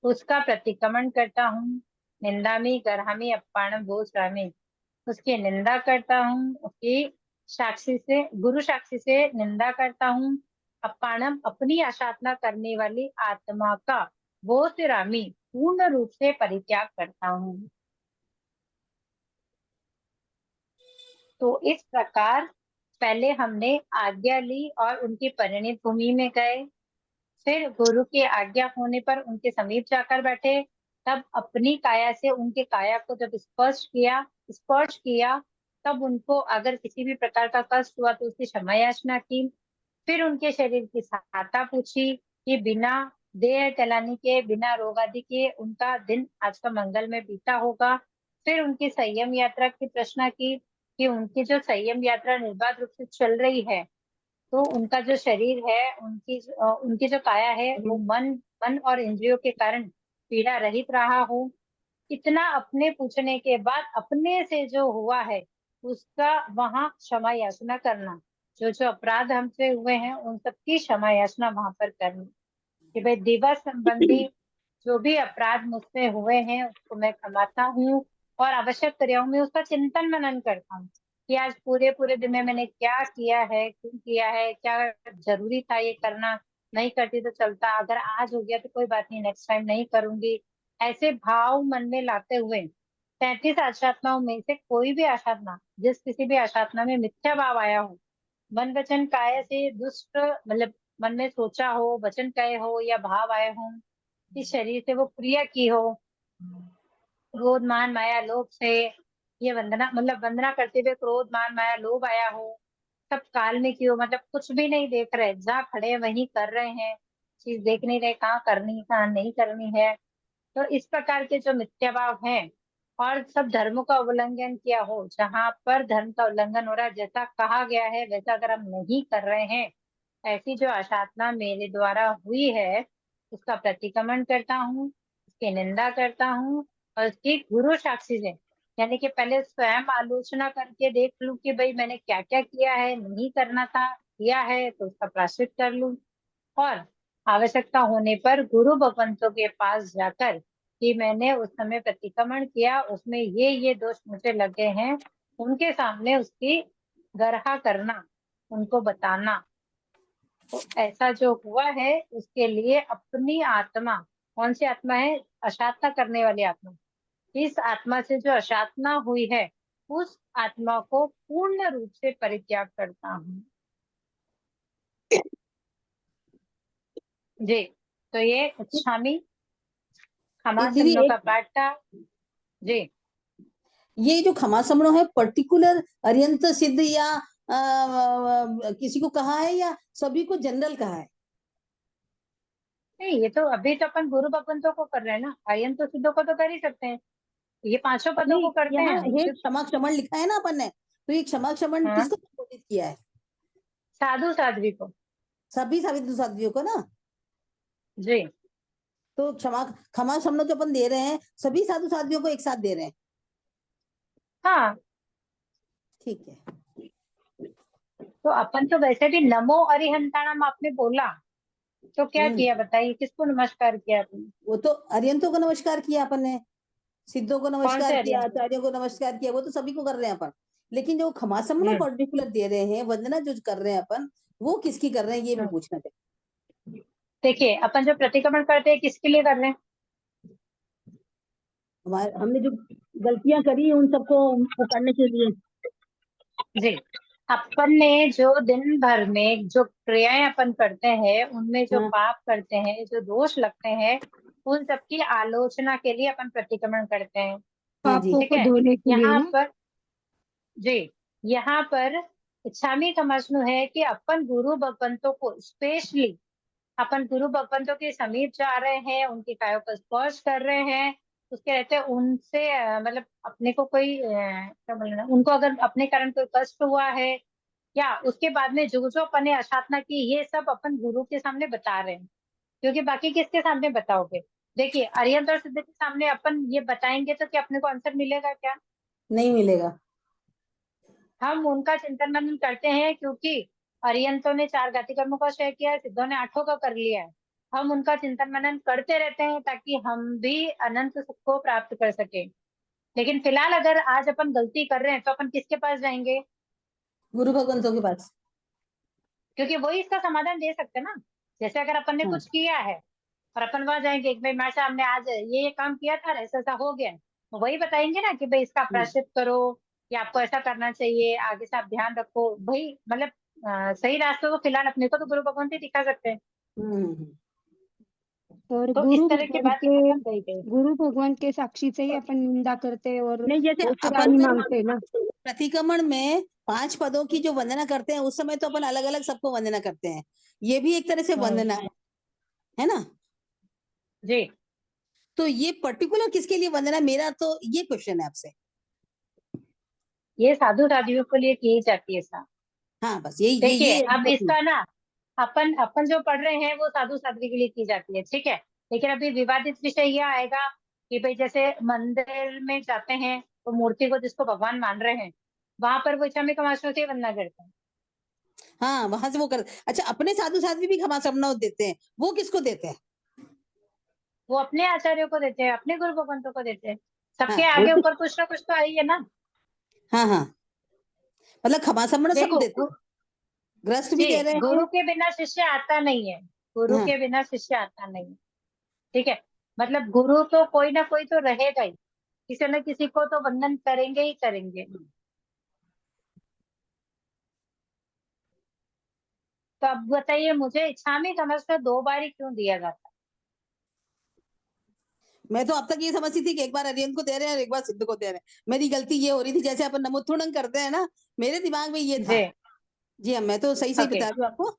उसका प्रतिक्रमण करता हूँ। निंदामी गरहामी अप्पाणम भूस्वामी, उसकी निंदा करता हूँ, उसकी साक्षी से गुरु साक्षी से निंदा करता हूँ। अप्पाणम अपनी आशात्मा करने वाली आत्मा का वो सिरामी पूर्ण रूप से परित्याग करता हूँ। तो इस प्रकार पहले हमने आज्ञा ली और उनकी परिणित भूमि में गए, फिर गुरु की आज्ञा होने पर उनके समीप जाकर बैठे, तब अपनी काया से उनके काया को जब स्पर्श किया तब उनको अगर किसी भी प्रकार का कष्ट हुआ तो उसकी क्षमा याचना की। फिर उनके शरीर की सहायता पूछी कि बिना देह टलाने के, बिना रोग आदि के उनका दिन आज का मंगल में बीता होगा। फिर उनकी संयम यात्रा की प्रश्न की कि उनकी जो संयम यात्रा निर्बाध रूप से चल रही है, तो उनका जो शरीर है, उनकी जो काया है वो मन और इंद्रियों के कारण पीड़ा रहित रहा हो। इतना अपने पूछने के बाद अपने से जो हुआ है उसका वहां क्षमा याचना करना, जो जो अपराध हमसे हुए हैं उन सबकी क्षमा याचना वहां पर करनी, कि भाई दिवस संबंधी जो भी अपराध मुझसे हुए हैं उसको मैं क्षमाता हूँ, और आवश्यक क्रियाओं में उसका चिंतन मनन करता हूँ कि आज पूरे पूरे दिन में मैंने क्या किया है, क्यों किया है, क्या जरूरी था ये करना, नहीं करती तो चलता, अगर आज हो गया तो कोई बात नहीं, नेक्स्ट टाइम नहीं करूंगी, ऐसे भाव मन में लाते हुए 33 आशात्माओं में से कोई भी आशात्मा, जिस किसी भी आशात्मा में मिथ्या भाव आया हो, मन वचन काय से दुष्ट, मतलब मन में सोचा हो, वचन कहे हो या भाव आए हो, इस शरीर से वो क्रिया की हो, क्रोध मान माया लोभ से ये वंदना, मतलब वंदना करते हुए क्रोध मान माया लोभ आया हो, सब काल में की हो, मतलब कुछ भी नहीं देख रहे, जहाँ खड़े हैं वहीं कर रहे हैं, चीज देख नहीं रहे, कहाँ करनी है कहाँ नहीं करनी है। तो इस प्रकार के जो मिथ्या भाव हैं, और सब धर्मों का उल्लंघन किया हो, जहाँ पर धर्म का उल्लंघन हो रहा है, जैसा कहा गया है वैसा अगर हम नहीं कर रहे हैं, ऐसी जो आशाधना मेरे द्वारा हुई है, उसका प्रतिक्रमण करता हूँ, उसकी निंदा करता हूँ, और उसकी गुरु साक्षी से, यानी कि पहले स्वयं आलोचना करके देख लूं कि भाई मैंने क्या क्या किया है, नहीं करना था, किया है तो उसका प्रायश्चित कर लूं, और आवश्यकता होने पर गुरु भगवंतों के पास जाकर कि मैंने उस समय प्रतिक्रमण किया, उसमें ये दोष मुझे लगे हैं, उनके सामने उसकी गरहा करना, उनको बताना। तो ऐसा जो हुआ है उसके लिए अपनी आत्मा, कौन सी आत्मा है, अशातना करने वाली आत्मा, इस आत्मा से जो अशातना हुई है, उस आत्मा को पूर्ण रूप से परित्याग करता हूँ। जी, तो ये इच्छामी क्षमा दीदी चिन्हों का एक पाठ था। जी, ये जो क्षमा समनो है पर्टिकुलर अर्यंत सिद्ध या किसी को कहा है या सभी को जनरल कहा है? नहीं, ये तो अभी तो अपन गुरु भगवंतों को कर रहे हैं ना, आर्यन तो सिद्धों को तो कर ही सकते हैं, ये पांचों पदों नहीं, को करते यहाँ हैं हे जो। क्षमा क्षमण लिखा है ना अपन ने, तो ये क्षमा क्षमण हाँ, किसको संबोधित किया है? साधु साध्वी को। सभी सावित्री साध्वियों को ना। जी, तो क्षमा क्षमा समनो जो अपन दे रहे हैं सभी साधु साध्वियों को एक साथ दे रहे हैं। हाँ, ठीक है। तो अपन तो वैसे भी नमो अरिहंताणम आपने बोला, तो क्या किया बताइए, किसको नमस्कार किया आपने? वो तो अर्यंतों को नमस्कार किया अपन ने, सिद्धों को कौन नमस्कार से किया, अरिहंत? आचार्यों को नमस्कार किया, वो तो सभी को कर रहे हैं अपन। लेकिन जो क्षमा समनो हम्म पर्टिकुलर दे रहे हैं, वंदना जो कर रहे हैं अपन, वो किसकी कर रहे हैं ये मैं हम्म। पूछना चाहती देखिए, अपन जो प्रतिक्रमण करते हैं किसके लिए कर रहे हैं? हूँ। हमारे हमने जो गलतियां करी उन सबको करने के लिए। जी, अपन ने जो दिन भर में जो क्रियाएं अपन करते हैं, उनमें जो हाँ पाप करते हैं, जो दोष लगते हैं, उन सबकी आलोचना के लिए अपन प्रतिक्रमण करते हैं। हाँ जी। पापों ठीक को है, धोने के लिए यहाँ ना। पर, जी, यहाँ पर इच्छामी समझनु है कि अपन गुरु भगवंतों को स्पेशली, अपन गुरु भगवंतों के समीप जा रहे हैं, उनके कायों का स्पर्श कर रहे हैं, उसके रहते उनसे मतलब अपने को कोई क्या बोलना, उनको अगर अपने कारण कोई कष्ट हुआ है, या उसके बाद में जो जो अपन ने अशाधना की, ये सब अपन गुरु के सामने बता रहे हैं, क्योंकि बाकी किसके सामने बताओगे? देखिए, अरिहंत और सिद्ध के सामने अपन ये बताएंगे तो क्या अपने को आंसर मिलेगा क्या? नहीं मिलेगा। हम उनका चिंतन मनन करते हैं, क्योंकि अरिहंतों ने 4 घाती कर्मों का क्षय किया है, सिद्धों ने 8 का कर लिया है। हम उनका चिंतन मनन करते रहते हैं ताकि हम भी अनंत सुख को प्राप्त कर सके। लेकिन फिलहाल अगर आज अपन गलती कर रहे हैं तो अपन किसके पास जाएंगे? गुरु भगवंतों के पास। क्योंकि वही इसका समाधान दे सकते हैं ना। जैसे अगर अपन ने हाँ कुछ किया है और अपन वहां जाएंगे कि भाई मैं सामने आज ये काम किया था, ऐसा ऐसा हो गया, तो वही बताएंगे ना कि भाई इसका प्रायश्चित करो, या आपको ऐसा करना चाहिए, आगे से आप ध्यान रखो भाई, मतलब सही रास्ते को फिलहाल अपने को तो गुरु भगवान ही दिखा सकते हैं। हम्म। और तो इस तरह की बात अपन कही गई। गुरु भगवान के साक्षी से ही अपन निंदा करते हैं और नहीं, जैसे औषधानी अपन मांगते हैं ना। प्रतिक्रमण में 5 पदों की जो वंदना करते हैं उस समय तो अपन अलग अलग सबको वंदना करते हैं, ये भी एक तरह से वंदना है ना? जी, तो ये पर्टिकुलर किसके लिए वंदना, मेरा तो ये क्वेश्चन है आपसे। ये साधु साधियों के लिए की जाती है साहब। हाँ बस यही देखिए, ये अब इसका ना, अपन अपन जो पढ़ रहे हैं वो साधु साध्वी के लिए की जाती है, ठीक है। लेकिन अभी विवादित विषय यह आएगा कि भाई जैसे मंदिर में जाते हैं तो मूर्ति को जिसको भगवान मान रहे हैं, वहां पर वो इच्छा में कमाशों से वंदना करते हैं। हाँ वहां से वो कर। अच्छा, अपने साधु साध्वी भी क्षमा समनौ देते हैं, वो किसको देते हैं? वो अपने आचार्यों को देते हैं, अपने गुरु भगवंतों को देते हैं। हाँ सबके आगे ऊपर कुछ ना कुछ तो आई है ना। हाँ हाँ, मतलब क्षमा समन सब देखो देते हैं, ग्रस्त भी जी, दे रहे हैं। गुरु के बिना शिष्य आता नहीं है, गुरु हाँ के बिना शिष्य आता नहीं है, ठीक है। मतलब गुरु तो कोई ना कोई तो रहेगा ही, किसी न किसी को तो वंदन करेंगे ही करेंगे। तो अब बताइए मुझे, इच्छामी समझकर 2 बार ही क्यों दिया जाता है? मैं तो अब तक ये समझती थी कि एक बार अरियन को दे रहे हैं और एक बार सिद्ध को दे रहे हैं। मेरी गलती ये हो रही थी, जैसे अपन नमोत्थुणं करते हैं ना, मेरे दिमाग में ये था। जी, जी हाँ, मैं तो सही सही ओके, बता रही हूँ आपको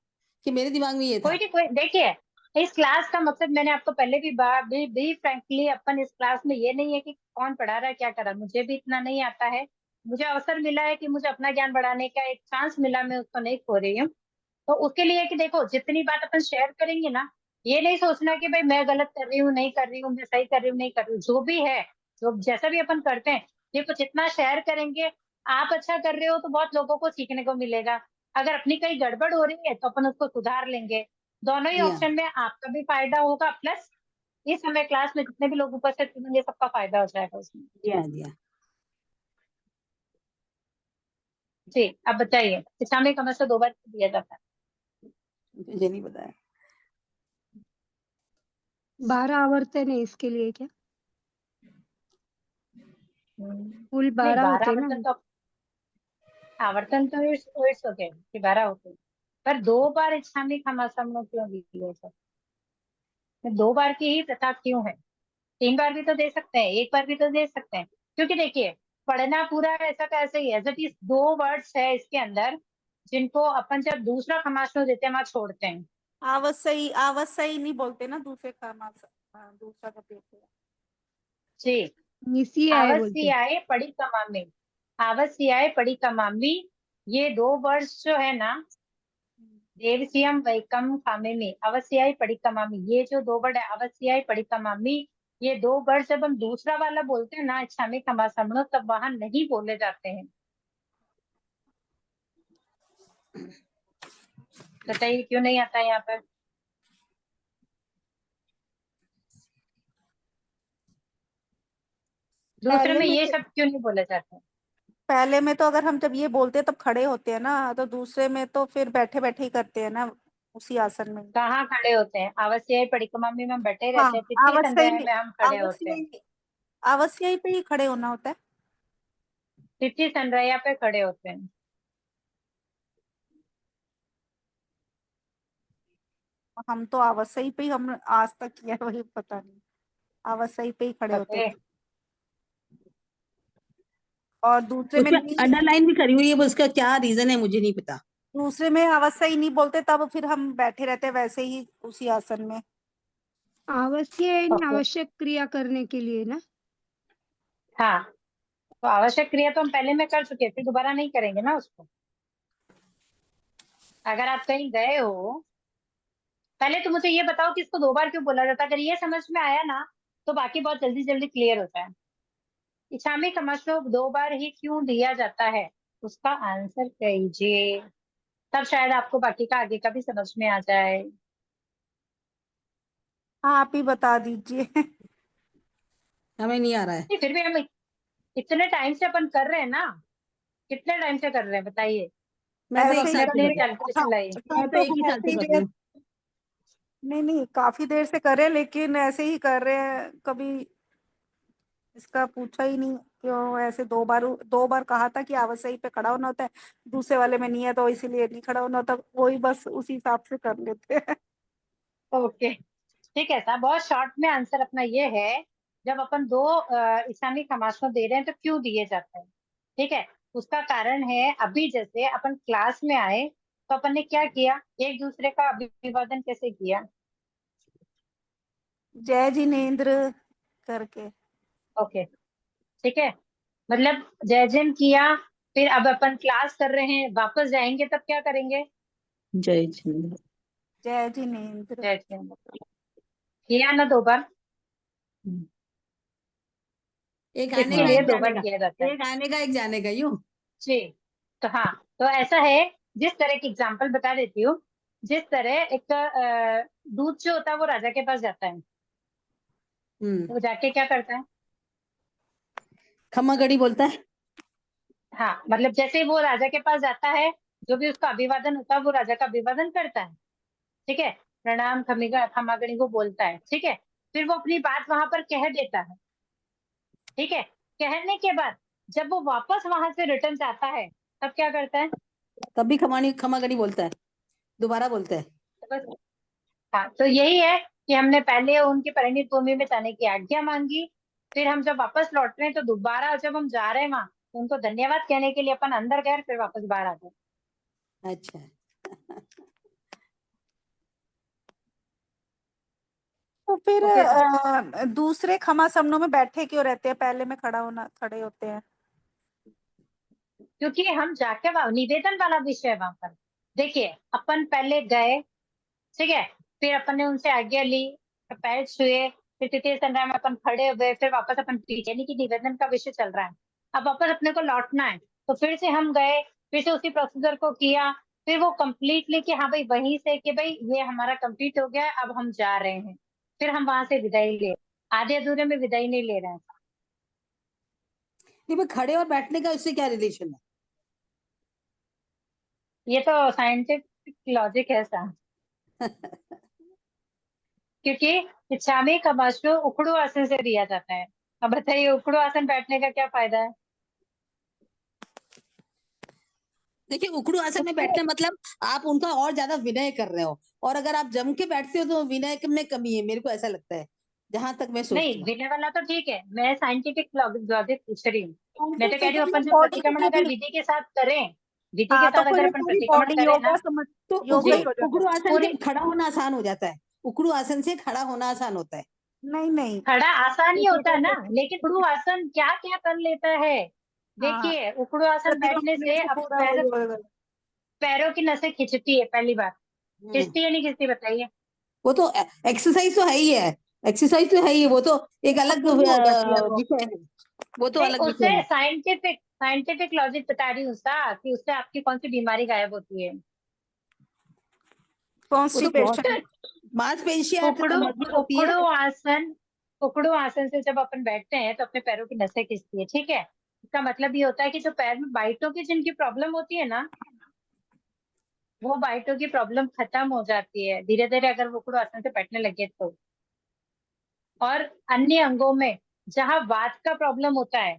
कि मेरे दिमाग में ये कोई था। नहीं, कोई देखिए, इस क्लास का मकसद मैंने आपको पहले भी फ्रैंकली, अपन इस क्लास में ये नहीं है कि कौन पढ़ा रहा है क्या कर रहा है, मुझे भी इतना नहीं आता है। मुझे अवसर मिला है कि मुझे अपना ज्ञान बढ़ाने का एक चांस मिला, मैं उसको नहीं खो रही हूँ। तो उसके लिए कि देखो, जितनी बात अपन शेयर करेंगे ना, ये नहीं सोचना कि भाई मैं गलत कर रही हूँ, नहीं कर रही हूँ, मैं सही कर रही हूँ, नहीं कर रही हूँ, जो भी है, जो जैसा भी अपन करते हैं, देखो जितना शेयर करेंगे, आप अच्छा कर रहे हो तो बहुत लोगों को सीखने को मिलेगा। अगर अपनी कहीं गड़बड़ हो रही है तो अपन उसको सुधार लेंगे। दोनों ही जी हाँ, ऑप्शन में आपका भी फायदा होगा, प्लस इस समय क्लास में जितने भी लोग उपस्थित होंगे सबका फायदा हो जाएगा उसमें। जी हाँ, जी हाँ। जी, अब बताइए, इस्लामिक कमर से 2 बार दिया जाता है? मुझे नहीं पता है। 12 आवर्तन है इसके लिए क्या? कुल नहीं, 12 12 होते ना? आवर्तन तो आवर्तन तो इट्स ओके कि 12 होते हैं। पर 2 बार इस्लामिक हम क्यों दिए सर? 2 बार की ही प्रथा क्यों है? 3 बार भी तो दे सकते हैं, 1 बार भी तो दे सकते हैं। क्योंकि देखिए, पढ़ना पूरा ऐसा कैसे ही है, जब इस 2 वर्ड्स है इसके अंदर, जिनको अपन जब दूसरा खमासनो देते हैं वहां छोड़ते हैं। आवश्यक नहीं बोलते ना दूसरे समास। हाँ, दूसरा का देते हैं। जी, निसियाए बोलते हैं। आवस्याए पड़ी कमामी, आवस्याए पड़ी कमामी, ये 2 वर्ड्स जो है ना, देवसियम वैकम खामेमी, अवश्याई पडिक्कमामी, ये जो 2 वर्ड है अवश्याई पडिक्कमामी, ये 2 वर्ड जब हम दूसरा वाला बोलते हैं ना इस्लामिक समासमनो, तब वहां नहीं बोले जाते हैं। बताइए क्यों नहीं आता है यहाँ पर? दूसरे पहले में में ये शब्द क्यों नहीं बोले जाते? पहले में तो अगर हम जब ये बोलते हैं तब खड़े होते हैं ना, तो दूसरे में तो फिर बैठे बैठे ही करते हैं ना, उसी आसन में। कहाँ खड़े होते हैं? अवश्याई पडिक्कमामी में हम बैठे हाँ, रहते हैं, तिथि संध्याय आवश्यक में हम खड़े होते हैं। आवश्यक आवश्यक पे ही खड़े होना होता है। तिथि संध्याय पे खड़े होते हैं। हम तो आवश्यक पे ही हम आज तक किया है, वही पता नहीं। आवश्यक पे ही खड़े होते ओके, थे। और दूसरे में उसमें नहीं, अंडरलाइन भी करी हुई है, वो उसका क्या रीजन है मुझे नहीं पता। दूसरे में आवश्यक ही नहीं बोलते, तब फिर हम बैठे रहते हैं वैसे ही उसी आसन में। आवश्यक यानी ओके, आवश्यक क्रिया करने के लिए ना? हाँ, तो आवश्यक क्रिया तो हम पहले में कर चुके थे, दोबारा नहीं करेंगे ना उसको। अगर आप कहीं गए हो, पहले तो मुझे ये बताओ कि इसको 2 बार क्यों बोला जाता है? अगर ये समझ में आया ना, तो बाकी बहुत जल्दी जल्दी क्लियर होता है। इच्छामी कमशो 2 बार ही क्यों दिया जाता है, उसका आंसर कीजिए, तब शायद आपको बाकी का आगे का भी समझ में आ जाए। हाँ, आप ही बता दीजिए। हमें नहीं आ रहा है। नहीं, फिर भी हम इतने टाइम से अपन कर रहे हैं ना, कितने टाइम से कर रहे हैं बताइए? मैं तो एक ऐसे ही अपने साल से अपने कर रही हाँ, कैलकुलेशन लाइए। हूँ, मैं हम तो तो एक ही साल ऐसे से ही कर रही हूँ। नहीं नहीं, काफी देर से कर रहे हैं, लेकिन ऐसे ही कर रहे हैं, कभी इसका पूछा ही नहीं क्यों। ऐसे 2 बार कहा था कि आवश्यक पे खड़ा होना होता है, दूसरे वाले में नहीं है तो इसीलिए नहीं खड़ा होना होता, वही बस उसी हिसाब से कर लेते हैं। ओके, ठीक है साहब, बहुत शॉर्ट में आंसर अपना ये है, जब अपन 2 इस्लामिक नमाज़ दे रहे हैं तो क्यों दिए जाते हैं? ठीक है, उसका कारण है, अभी जैसे अपन क्लास में आए तो अपन ने क्या किया, एक दूसरे का अभिवादन कैसे किया? जय जिनेन्द्र करके। ओके, ठीक है, मतलब जय जैन किया, फिर अब अपन क्लास कर रहे हैं, वापस जाएंगे तब क्या करेंगे? जय जिनेन्द्र। जय जिनेन्द्र। जय जैन किया ना 2 बार, एक आने का इसीलिए एक 2 जाने बार का, किया जाता है। एक आने का एक जाने का, यूं। जी, तो हाँ, तो ऐसा है, जिस तरह की एग्जांपल बता देती हूँ, जिस तरह एक दूध जो होता है वो राजा के पास जाता है, हम्म। वो जाके क्या करता है? खम्मा गड़ी बोलता है। हाँ, मतलब जैसे ही वो राजा के पास जाता है, जो भी उसका अभिवादन होता है वो राजा का अभिवादन करता है, ठीक है, प्रणाम खमीगा खमागणी को बोलता है, ठीक है, फिर वो अपनी बात वहां पर कह देता है, ठीक है, कहने के बाद जब वो वापस वहां से रिटर्न जाता है, तब क्या करता है? तब भी खम्मा गड़ी बोलता है, दोबारा बोलता है। तो बस, हाँ, तो यही है कि हमने पहले उनकी परिणित भूमि में जाने की आज्ञा मांगी, फिर हम जब वापस लौट रहे हैं तो दोबारा जब हम जा रहे हैं वहां, तो उनको धन्यवाद कहने के लिए अपन अंदर गए, फिर वापस बाहर आ गए। अच्छा। तो फिर ओके दूसरे खमासमनों में बैठे क्यों रहते हैं, पहले में खड़े होते हैं? क्योंकि हम जाके निवेदन वाला विषय है वहां पर। देखिए अपन पहले गए, ठीक है, फिर अपन ने उनसे आज्ञा ली, पैर छुए, फिर तृतीय संध्या में अपन खड़े हुए, फिर वापस अपन पीछे, यानी कि निवेदन का विषय चल रहा है। अब वापस अपने को लौटना है, तो फिर से हम गए, फिर से उसी प्रोसीजर को किया, फिर वो कंप्लीटली कि हाँ भाई वहीं से कि भाई ये हमारा कंप्लीट हो गया है, अब हम जा रहे हैं, फिर हम वहां से विदाई ले, आधे अधूरे में विदाई नहीं ले रहे हैं। नहीं, मैं खड़े और बैठने का इससे क्या रिलेशन है? ये तो साइंटिफिक लॉजिक है सर। क्योंकि इच्छामी कमाशु उखड़ू आसन से दिया जाता है। अब बताइए उखड़ू आसन बैठने का क्या फायदा है? देखिए, उखड़ू आसन में बैठने मतलब आप उनका और ज्यादा विनय कर रहे हो, और अगर आप जम के बैठते हो तो विनय में कमी है, मेरे को ऐसा लगता है, जहां तक मैं सोचती नहीं, हूँ। विनय वाला तो ठीक है, मैं साइंटिफिक लॉजिक पूछ रही हूँ। मैं तो कह रही हूँ अपन जो बॉडी प्रतिक्रमण की अगर भी। विधि के साथ करें, विधि के हाँ, तो साथ फिर अगर ये अपन पूरी प्रतिक्रमण बॉडी करें ना, तो योगा जी, ही हो जाता उखड़ू है। आसन पूरी से खड़ा होना आसान हो जाता है, उखड़ू आसन से खड़ा होना आसान होता है। नहीं नहीं। खड़ा आसान ही होता है ना, हाँ, लेकिन उखड़ू आसन क्या क्या कर लेता है। देखिए उखड़ू आसन बैठने प्रतिरोध से से अब पूरा वो जो है। पैरों की नसें खिंचती है, पहली बात। हम्म, खिंचती है नहीं खिंचती बताइए? वो तो एक्सरसाइज तो है ही है, एक्सरसाइज तो है ही है, वो तो एक अलग शुरू हो जाती है वो। विषय है, वो तो नहीं, अलग उससे विषय है। साइंटिफिक लॉजिक बता रही हूँ सा कि उससे आपकी कौन सी बीमारी गायब होती है। वो तो बहुत कॉन्स्टिपेशन। मांसपेशियां उखड़ू मजबूत होती है। उखड़ू आसन से जब अपन बैठते हैं तो अपने पैरों की नसें खिंचती है, ठीक है। इसका मतलब ये होता है कि जो पैर में बाइटों की जिनकी प्रॉब्लम होती है ना, वो बाइटों की प्रॉब्लम खत्म हो जाती है धीरे धीरे अगर वो उखड़ू आसन से बैठने लगे तो। और अन्य अंगों में जहाँ वात का प्रॉब्लम होता है,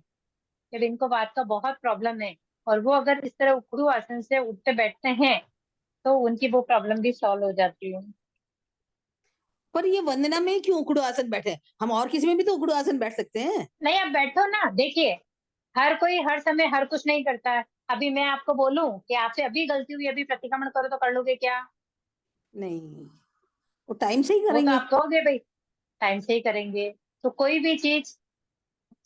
जब इनको वात का बहुत प्रॉब्लम है और वो अगर इस तरह उखड़ू आसन से उठते बैठते हैं तो उनकी वो प्रॉब्लम भी सॉल्व हो जाती है। पर ये वंदना में क्यों उखड़ू आसन बैठे? हम और किसी में भी तो उखड़ू आसन बैठ सकते हैं। नहीं, आप बैठो ना, देखिए हर कोई हर समय हर कुछ नहीं करता है। अभी मैं आपको बोलूं कि आपसे अभी गलती हुई, अभी प्रतिक्रमण करो, तो कर लोगे क्या? नहीं, वो टाइम से ही वो तो करेंगे। आप कहोगे भाई टाइम से ही करेंगे। तो कोई भी चीज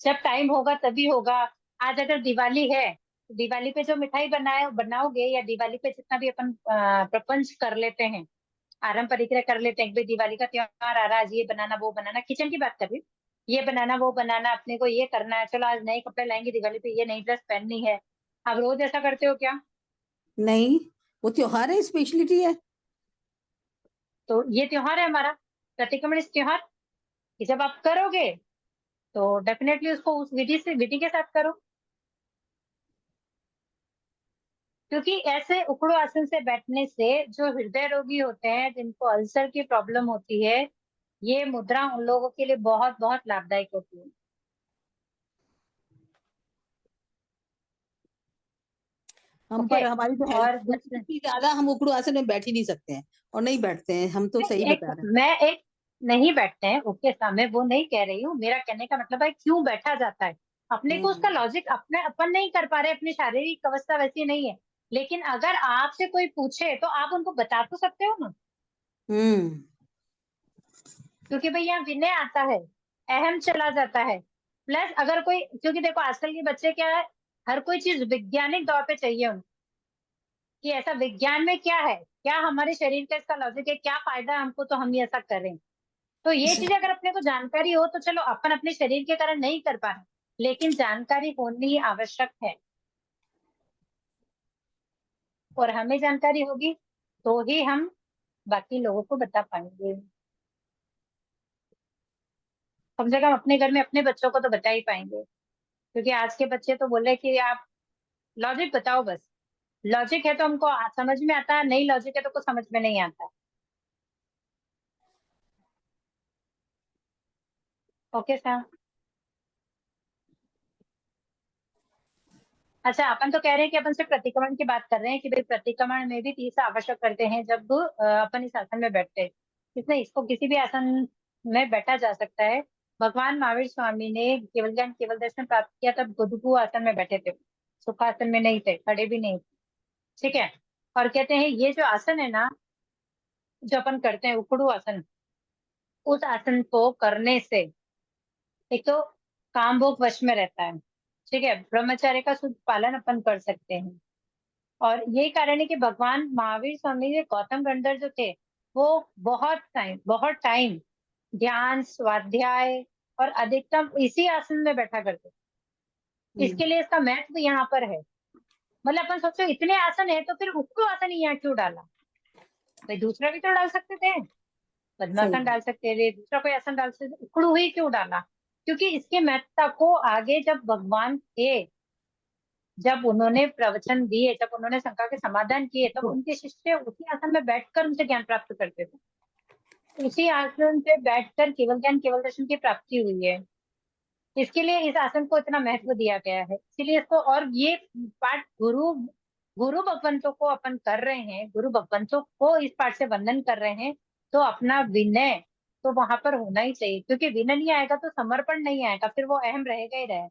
जब टाइम होगा तभी होगा। आज अगर दिवाली है तो दिवाली पे जो मिठाई बनाओगे, या दिवाली पे जितना भी अपन प्रपंच कर लेते हैं, आरंभ परिक्रिया कर लेते हैं कि भाई दिवाली का त्योहार आ रहा है, आज ये बनाना वो बनाना, किचन की बात कर रही हूँ, ये बनाना वो बनाना, अपने को ये करना है, चलो आज नए कपड़े लाएंगे दिवाली पे, ये नई ड्रेस पहननी है। आप रोज ऐसा करते हो क्या? नहीं, वो त्योहार है, स्पेशलिटी है। तो ये त्योहार है हमारा, प्रतिक्रमण इस त्योहार कि जब आप करोगे तो डेफिनेटली उसको उस विधि के साथ करो। क्योंकि ऐसे उखड़ू आसन से बैठने से जो हृदय रोगी होते हैं, जिनको अल्सर की प्रॉब्लम होती है, ये मुद्रा उन लोगों के लिए बहुत बहुत लाभदायक होती है। हम ओके। पर हमारी तो हेल्थ और दूसरे इतनी ज्यादा, हम उखड़ू आसन में बैठ ही नहीं सकते हैं और नहीं बैठते हैं, हम तो सही एक बता रहे हैं। मैं एक नहीं बैठते हैं, ओके सामने वो नहीं कह रही हूँ, मेरा कहने का मतलब है क्यों बैठा जाता है। अपने को उसका हम्म लॉजिक अपने अपन नहीं कर पा रहे, अपनी शारीरिक अवस्था वैसी नहीं है। लेकिन अगर आपसे कोई पूछे तो आप उनको बता तो सकते हो ना। हम्म क्योंकि भाई यहाँ विनय आता है, अहम चला जाता है। प्लस अगर कोई, क्योंकि देखो आजकल के बच्चे क्या है, हर कोई चीज वैज्ञानिक तौर पे चाहिए उनको, कि ऐसा विज्ञान में क्या है, क्या हमारे शरीर का इसका लॉजिक है, क्या फायदा है हमको, तो हम ये ऐसा करें। तो ये चीज अगर अपने को जानकारी हो तो चलो, अपन अपने शरीर के कारण नहीं कर पा रहे, लेकिन जानकारी होनी आवश्यक है। और हमें जानकारी होगी तो ही हम बाकी लोगों को बता पाएंगे। कम से कम अपने घर में अपने बच्चों को तो बता ही पाएंगे। क्योंकि आज के बच्चे तो बोले कि आप लॉजिक बताओ बस। लॉजिक है तो हमको समझ में आता है, नहीं लॉजिक है तो कुछ समझ में नहीं आता। Okay sir. अच्छा, अपन तो कह रहे हैं कि अपन सिर्फ प्रतिक्रमण की बात कर रहे हैं कि भाई प्रतिक्रमण में भी 30 आवश्यक करते हैं जब अपन इस आसन में बैठते हैं। इसमें इसको किसी भी आसन में बैठा जा सकता है। भगवान महावीर स्वामी ने केवल ज्ञान केवल दर्शन प्राप्त किया तब गुदगु आसन में बैठे थे, सुखासन में नहीं थे, खड़े भी नहीं थे, ठीक है। और कहते हैं ये जो आसन है ना, जो अपन करते हैं उखड़ू आसन, उस आसन को करने से एक तो काम भोग वश में रहता है, ठीक है, ब्रह्मचर्य का शुद्ध पालन अपन कर सकते हैं। और यही कारण है कि भगवान महावीर स्वामी जी गौतम गंधर जो थे वो बहुत टाइम ध्यान स्वाध्याय और अधिकतम इसी आसन में बैठा करते थे। इसके लिए इसका महत्व यहाँ पर है। मतलब अपन सोचो इतने आसन है तो फिर उसको आसन यहाँ क्यों डाला? भाई दूसरा भी तो डाल सकते थे, पद्मासन डाल सकते थे, दूसरा कोई आसन डाल सकते थे, उखड़ू ही क्यों डाला? क्योंकि इसके महत्ता को आगे जब भगवान थे, जब उन्होंने प्रवचन दिए, जब उन्होंने शंका के समाधान किए, तब उनके शिष्य उसी आसन में बैठकर उनसे ज्ञान प्राप्त करते थे। उसी आसन पे बैठकर केवल ज्ञान केवल दर्शन की प्राप्ति हुई है। इसके लिए इस आसन को इतना महत्व दिया गया है। इसीलिए इसको, और ये पाठ गुरु गुरु भगवंतों को अपन कर रहे हैं, गुरु भगवंतों को इस पाठ से वंदन कर रहे हैं, तो अपना विनय तो वहां पर होना ही चाहिए, क्योंकि विनय नहीं आएगा तो समर्पण नहीं आएगा, फिर वो अहम रहेगा ही रहेगा।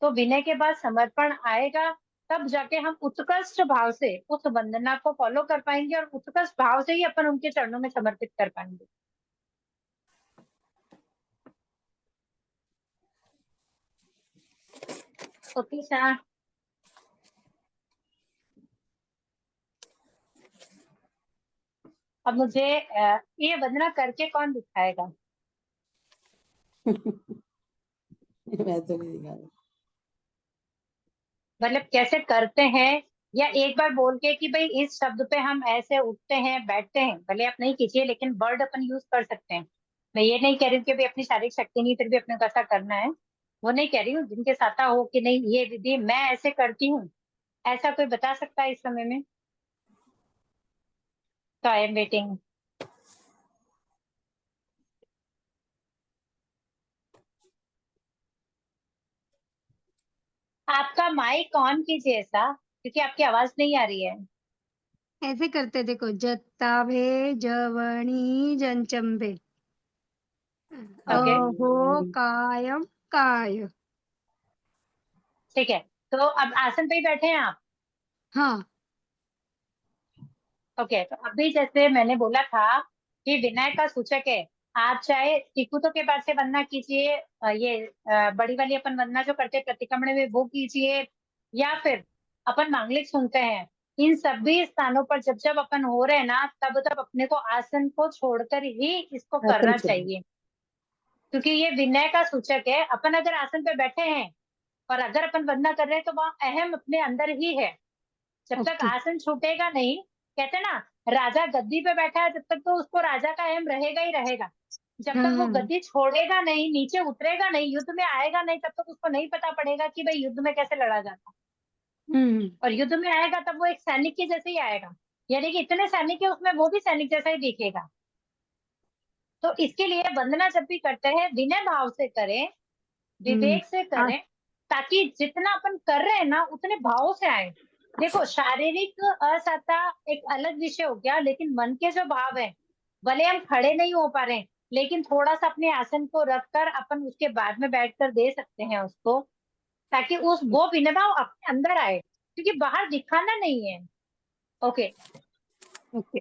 तो विनय के बाद समर्पण आएगा, तब जाके हम उत्कृष्ट भाव से उस वंदना को फॉलो कर पाएंगे और उत्कृष्ट भाव से ही अपन उनके चरणों में समर्पित कर पाएंगे। ओके सर, अब मुझे ये वंदना करके कौन दिखाएगा? मैं तो नहीं दिखा रहा। मतलब कैसे करते हैं, या एक बार बोल के कि भाई इस शब्द पे हम ऐसे उठते हैं बैठते हैं, भले आप नहीं कीजिए लेकिन वर्ड अपन यूज कर सकते हैं। मैं ये नहीं कह रही हूँ कि भाई अपनी शारीरिक शक्ति नहीं फिर भी अपने को ऐसा करना है, वो नहीं कह रही हूँ। जिनके साथ हो कि नहीं ये विधि मैं ऐसे करती हूँ, ऐसा कोई बता सकता है इस समय में? तो आई एम वेटिंग। आपका माइक ऑन कीजिए ऐसा, क्योंकि आपकी आवाज नहीं आ रही है। ऐसे करते देखो, जत्ताभे जवणी जनचंबे ओके अहो कायम काय। ठीक है, तो अब आसन पे ही बैठे हैं आप? हाँ ओके, तो अभी जैसे मैंने बोला था कि विनय का सूचक है, आप चाहे टिकुतों के बाद से वंदना कीजिए, ये बड़ी वाली अपन वंदना जो करते हैं प्रतिक्रमण में वो कीजिए, या फिर अपन मांगलिक सुनते हैं, इन सभी स्थानों पर जब जब अपन हो रहे हैं ना, तब तब अपने को आसन को छोड़कर ही इसको आसन करना छोड़। चाहिए, क्योंकि ये विनय का सूचक है। अपन अगर आसन पे बैठे हैं और अगर अपन वंदना कर रहे हैं तो वहाँ अहम अपने अंदर ही है। जब तक ओके। आसन छूटेगा नहीं, कहते ना राजा गद्दी पे बैठा है, जब तक तो उसको राजा का अहम रहेगा ही रहेगा। जब तक वो हाँ गद्दी छोड़ेगा नहीं, नीचे उतरेगा नहीं, युद्ध में आएगा नहीं, तब तक उसको नहीं पता पड़ेगा कि भाई युद्ध में कैसे लड़ा जाता। हम्म और युद्ध में आएगा तब वो एक सैनिक के जैसे ही आएगा, यानी कि इतने सैनिक है उसमें वो भी सैनिक जैसा ही दिखेगा। तो इसके लिए वंदना जब भी करते हैं विनय भाव से करें, हम्म विवेक से आ- करें, ताकि जितना अपन कर रहे हैं ना उतने भाव से आए। देखो शारीरिक असहता एक अलग विषय हो गया, लेकिन मन के जो भाव है, भले हम खड़े नहीं हो पा रहे हैं, लेकिन थोड़ा सा अपने आसन को रखकर अपन उसके बाद में बैठकर दे सकते हैं उसको, ताकि उस वो विनय भाव अपने अंदर आए, क्योंकि बाहर दिखाना नहीं है। Okay, okay.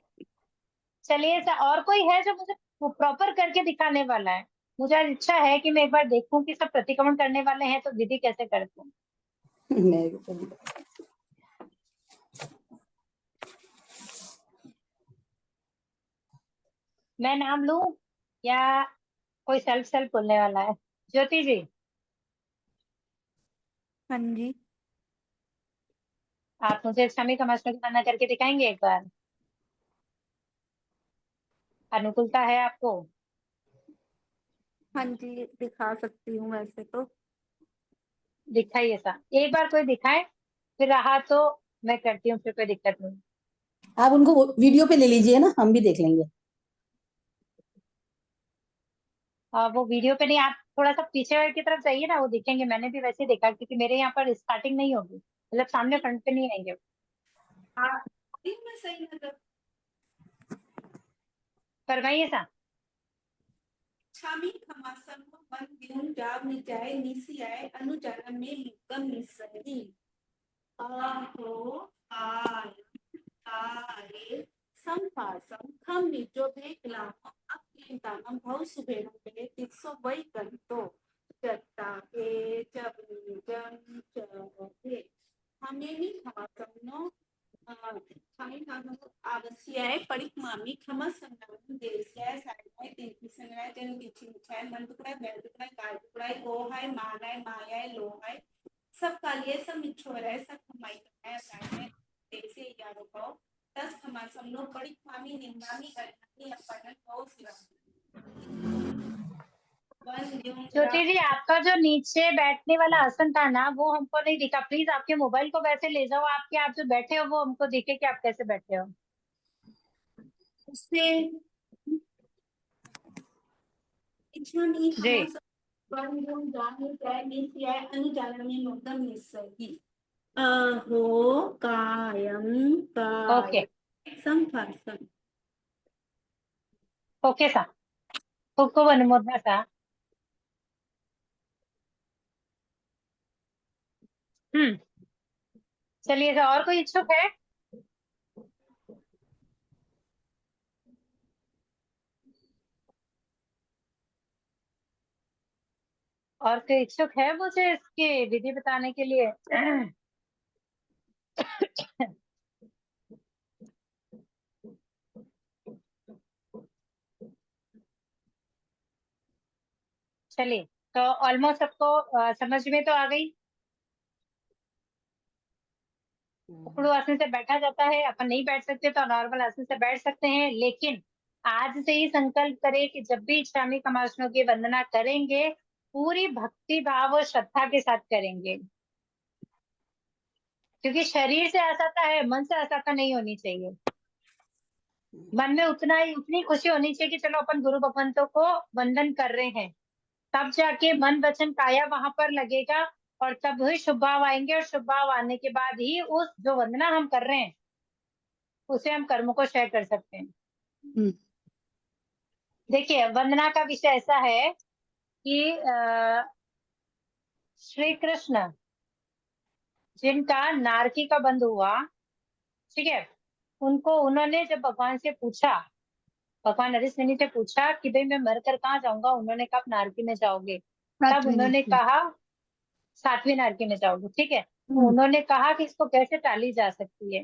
चलिए और कोई है जो मुझे प्रॉपर करके दिखाने वाला है? मुझे आज इच्छा है कि मैं एक बार देखूं कि सब प्रतिक्रमण करने वाले हैं तो विधि कैसे करते हैं। मैं तो नहीं। मैं नाम लूं या कोई सेल्फ सेल्फ बोलने वाला है? ज्योति जी, हाँ जी। आप मुझे स्वामी कमास्टर की वंदना करके दिखाएंगे एक बार? अनुकूलता है आपको? हाँ जी, दिखा सकती हूँ वैसे तो। दिखाइए सा, एक बार कोई दिखाए, फिर रहा तो मैं करती हूँ, फिर कोई दिक्कत नहीं। आप उनको वीडियो पे ले लीजिए ना, हम भी देख लेंगे। वो वीडियो पे नहीं, आप थोड़ा सा पीछे की तरफ जाइए ना, वो दिखेंगे। मैंने भी वैसे ही देखा, क्योंकि मेरे यहाँ पर स्टार्टिंग नहीं होगी, मतलब सामने फ्रंट पे नहीं आएंगे। हाँ, मैं सही मतलब करवाइए सा। छामी खमासन मन दिउन जाब निजाय निसियाय अनुजान में मुक्कम निसही आहो आय आये संपासम खम निजो भेकलाम दानम भाव सुबेरे तित्सो वै कंतो जत्ताके जबनीजं चरते हमेनी खमासमनो kami namu आवश्यक परिक्मामी खमा संगम देशय साइड तीन संगम जन किचिन छाय मन टुकड़ा बेल टुकड़ा काल टुकड़ा गो है मान है माया है लो है सब कालिए सब मिछोर है सब कमाई है साइड देशे यारो को 10 खमा समनो परिक्मामी निम्नामी करनी अपन को सिवा ज्योति जी, आपका जो नीचे बैठने वाला आसन था ना, वो हमको नहीं दिखा। प्लीज आपके मोबाइल को वैसे ले जाओ आपके, आप जो बैठे हो वो हमको दिखे कि आप कैसे बैठे हो। उससे इच्छा नहीं जी, हम जाने काय नित्य अनुजानने मुक्तम निस्सही अहो कायम ओके काय संभाषण ओके सा, खूप खूप अनुमोदना सा। हम्म, चलिए सा, और कोई इच्छुक है? और कोई इच्छुक है मुझे इसकी विधि बताने के लिए? चलिए, तो ऑलमोस्ट सबको समझ में तो आ गई। उखड़ू आसन से बैठा जाता है, अपन नहीं बैठ सकते तो नॉर्मल आसन से बैठ सकते हैं, लेकिन आज से ही संकल्प करें कि जब भी इच्छामी कमासनों की वंदना करेंगे, पूरी भक्ति भाव और श्रद्धा के साथ करेंगे, क्योंकि शरीर से असहता है, मन से असहता नहीं होनी चाहिए। मन में उतनी खुशी होनी चाहिए कि चलो अपन गुरु भगवंतों को वंदन कर रहे हैं, तब जाके मन वचन काया वहां पर लगेगा, और तब ही शुभ भाव आएंगे, और शुभ भाव आने के बाद ही उस जो वंदना हम कर रहे हैं उसे हम कर्म को शेयर कर सकते हैं। देखिए, वंदना का विषय ऐसा है कि श्री कृष्ण जिनका नारकी का बंध हुआ, ठीक है, उन्होंने जब भगवान से पूछा, भगवान हरिश्चंद्र से पूछा कि भाई मैं मरकर कहाँ जाऊंगा, उन्होंने कहा आप नारकी में जाओगे। तब उन्होंने कहा 7वीं नारकी में जाओगे, ठीक है। तो उन्होंने कहा कि इसको कैसे टाली जा सकती है।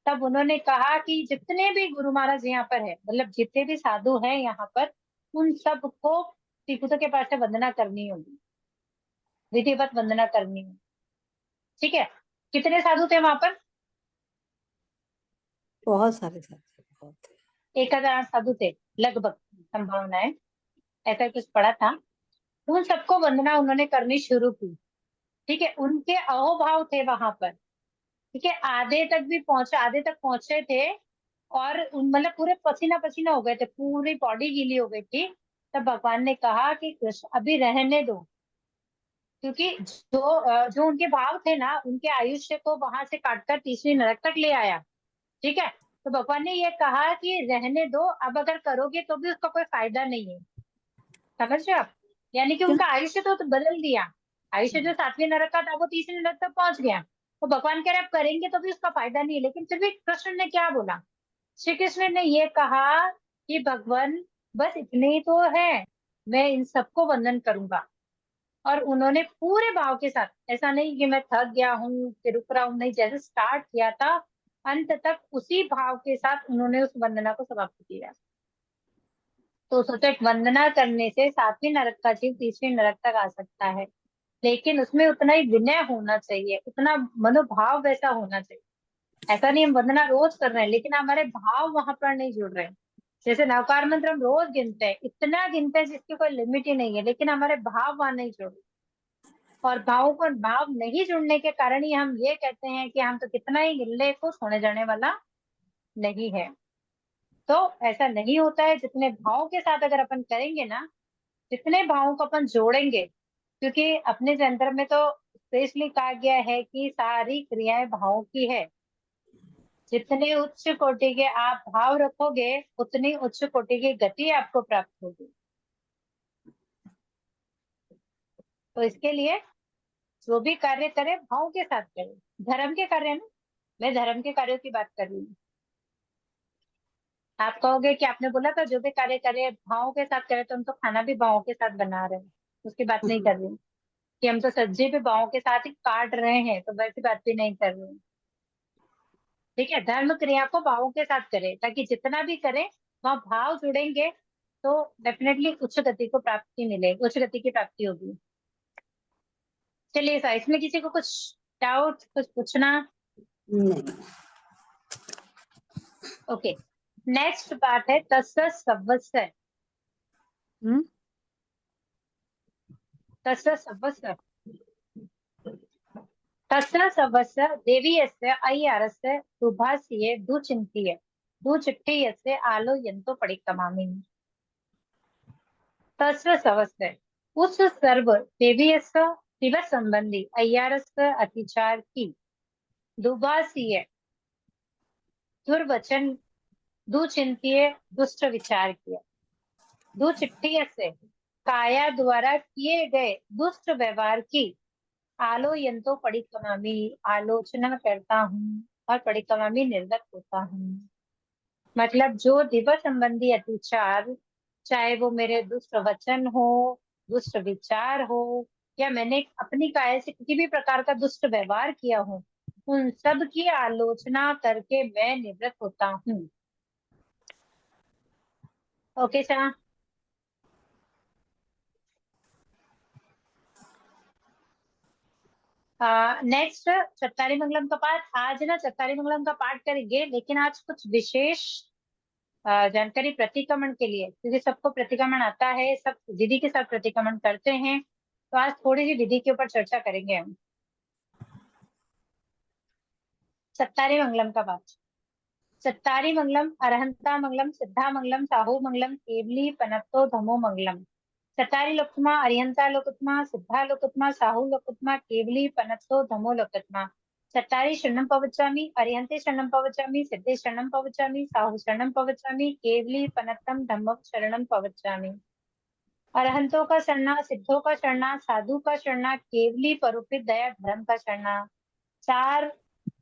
तब उन्होंने कहा कि जितने भी गुरु महाराज यहाँ पर है, मतलब जितने भी साधु हैं यहाँ पर, उन सबको श्रीपुत्र के पास से वंदना करनी होगी, विधिवत वंदना करनी होगी, ठीक है। कितने साधु थे वहां पर? बहुत सारे साथी, बहुत 1000 साधु थे लगभग, संभावना है, ऐसा कुछ पढ़ा था। उन सबको वंदना उन्होंने करनी शुरू की, ठीक है। उनके अहोभाव थे वहां पर, ठीक है, आधे तक पहुंचे थे, और मतलब पूरे पसीना पसीना हो गए थे, पूरी बॉडी गीली हो गई थी। तब भगवान ने कहा कि कृष्ण अभी रहने दो, क्योंकि जो उनके भाव थे ना, उनके आयुष्य को वहां से काटकर तीसरी नरक तक ले आया, ठीक है। तो भगवान ने ये कहा कि रहने दो, अब अगर करोगे तो भी उसका कोई फायदा नहीं है, समझ रहे हो आप? यानी कि उनका आयुष्य तो बदल दिया, आयुष्य जो 7वीं नरक का था वो तीसरी नरक तक पहुंच गया। तो भगवान कह रहे अब करेंगे तो भी उसका फायदा नहीं है। लेकिन फिर भी कृष्ण ने क्या बोला? श्री कृष्ण ने ये कहा कि भगवान बस इतने ही तो है, मैं इन सबको वंदन करूंगा। और उन्होंने पूरे भाव के साथ, ऐसा नहीं कि मैं थक गया हूँ फिर रुक रहा हूँ, नहीं, जैसे स्टार्ट किया था अंत तक उसी भाव के साथ उन्होंने उस वंदना को समाप्त किया। तो सोचो, एक वंदना करने से 7वीं नरक का जीव तीसरी नरक तक आ सकता है, लेकिन उसमें उतना ही विनय होना चाहिए, उतना मनोभाव वैसा होना चाहिए। ऐसा नहीं हम वंदना रोज कर रहे हैं लेकिन हमारे भाव वहां पर नहीं जुड़ रहे हैं। जैसे नवकार मंत्र हम रोज गिनते हैं, इतना गिनते हैं जिसकी कोई लिमिट ही नहीं है, लेकिन हमारे भाव वहां नहीं जुड़ रहे। और भाव नहीं जुड़ने के कारण ही हम ये कहते हैं कि हम तो कितना ही गिन ले, कुछ होने जाने वाला नहीं है। तो ऐसा नहीं होता है। जितने भाव के साथ अगर अपन करेंगे ना, जितने भावों को अपन जोड़ेंगे, क्योंकि अपने जंतर में तो स्पेशली कहा गया है कि सारी क्रियाएं भावों की है। जितने उच्च कोटि के आप भाव रखोगे, उतनी उच्च कोटि की गति आपको प्राप्त होगी। तो इसके लिए जो भी कार्य करें भाव के साथ करें। धर्म के कार्य ना, मैं धर्म के कार्यों की बात कर रही हूँ। आप कहोगे कि आपने बोला था जो भी कार्य करे भावों के साथ करे, तो हम तो खाना भी भावों के साथ बना रहे हैं, उसकी बात नहीं कर रही हूँ। कि हम तो सब्जी भी भावों के साथ ही काट रहे हैं, तो वैसी बात भी नहीं कर रही हूँ। ठीक है, धर्म क्रिया को भावों के साथ करें, ताकि जितना भी करें वहाँ भाव जुड़ेंगे तो डेफिनेटली उच्च गति को प्राप्ति मिलेगी, उच्च गति की प्राप्ति होगी। चलिए सर, इसमें किसी को कुछ डाउट, कुछ पूछना? नहीं। ओके, नेक्स्ट पार्ट है तस्य सवस्य। हम्म तस्य सवस्य, तस्य सवस्य देवी यस्य अय्यारस्य दुभासीये दुचिन्तीय दुचिट्ठे यस्य आलोयन्तो परिक्रमामि। तस्य सवस्य, उस सर्व देवीयस्य शिव संबंधी अय्यारस्य अतिचार की दुभासीय दुर्वचन दुचिंतीय दुष्ट विचार किया दुचिट्ठीय से काया द्वारा किए गए दुष्ट व्यवहार की आलोयंतो परिक्रमामी, आलोचना करता हूँ और परिक्रमामी निर्गत होता हूँ। मतलब जो दिव्य संबंधी अत्याचार, चाहे वो मेरे दुष्ट वचन हो, दुष्ट विचार हो, या मैंने अपनी काया से किसी भी प्रकार का दुष्ट व्यवहार किया हो, उन सब की आलोचना करके मैं निवृत्त होता हूँ। Okay sir. नेक्स्ट चत्तारी मंगलम का पाठ। आज ना चत्तारी मंगलम का पाठ करेंगे, लेकिन आज कुछ विशेष जानकारी प्रतिक्रमण के लिए, क्योंकि सबको प्रतिक्रमण आता है, सब विधि के साथ प्रतिक्रमण करते हैं, तो आज थोड़ी सी विधि के ऊपर चर्चा करेंगे हम। चत्तारी मंगलम का पाठ। चत्तारी मंगलम अरहंता मंगलम सिद्धा मंगलम साहू मंगलम केवली पनत्तो धमो मंगलम। चत्तारी लोकुत्मा अरिहंता लोकुत्मा सिद्धा लोकुत्मा साहू लोकुत्मा केवली पनत्तो धमो लोकुत्मा। चत्तारी शरणं पवचामि अरिहंते शरणं पवचामि सिद्धे शरणं पवचामि साहू शरणं पवचामि केवली पनत्तम धम्मं शरणं पवचामि। अरहंतों का शरणा, सिद्धों का शरणा, साधु का शरणा, केवली परोपित दया धर्म का शरणा। चार,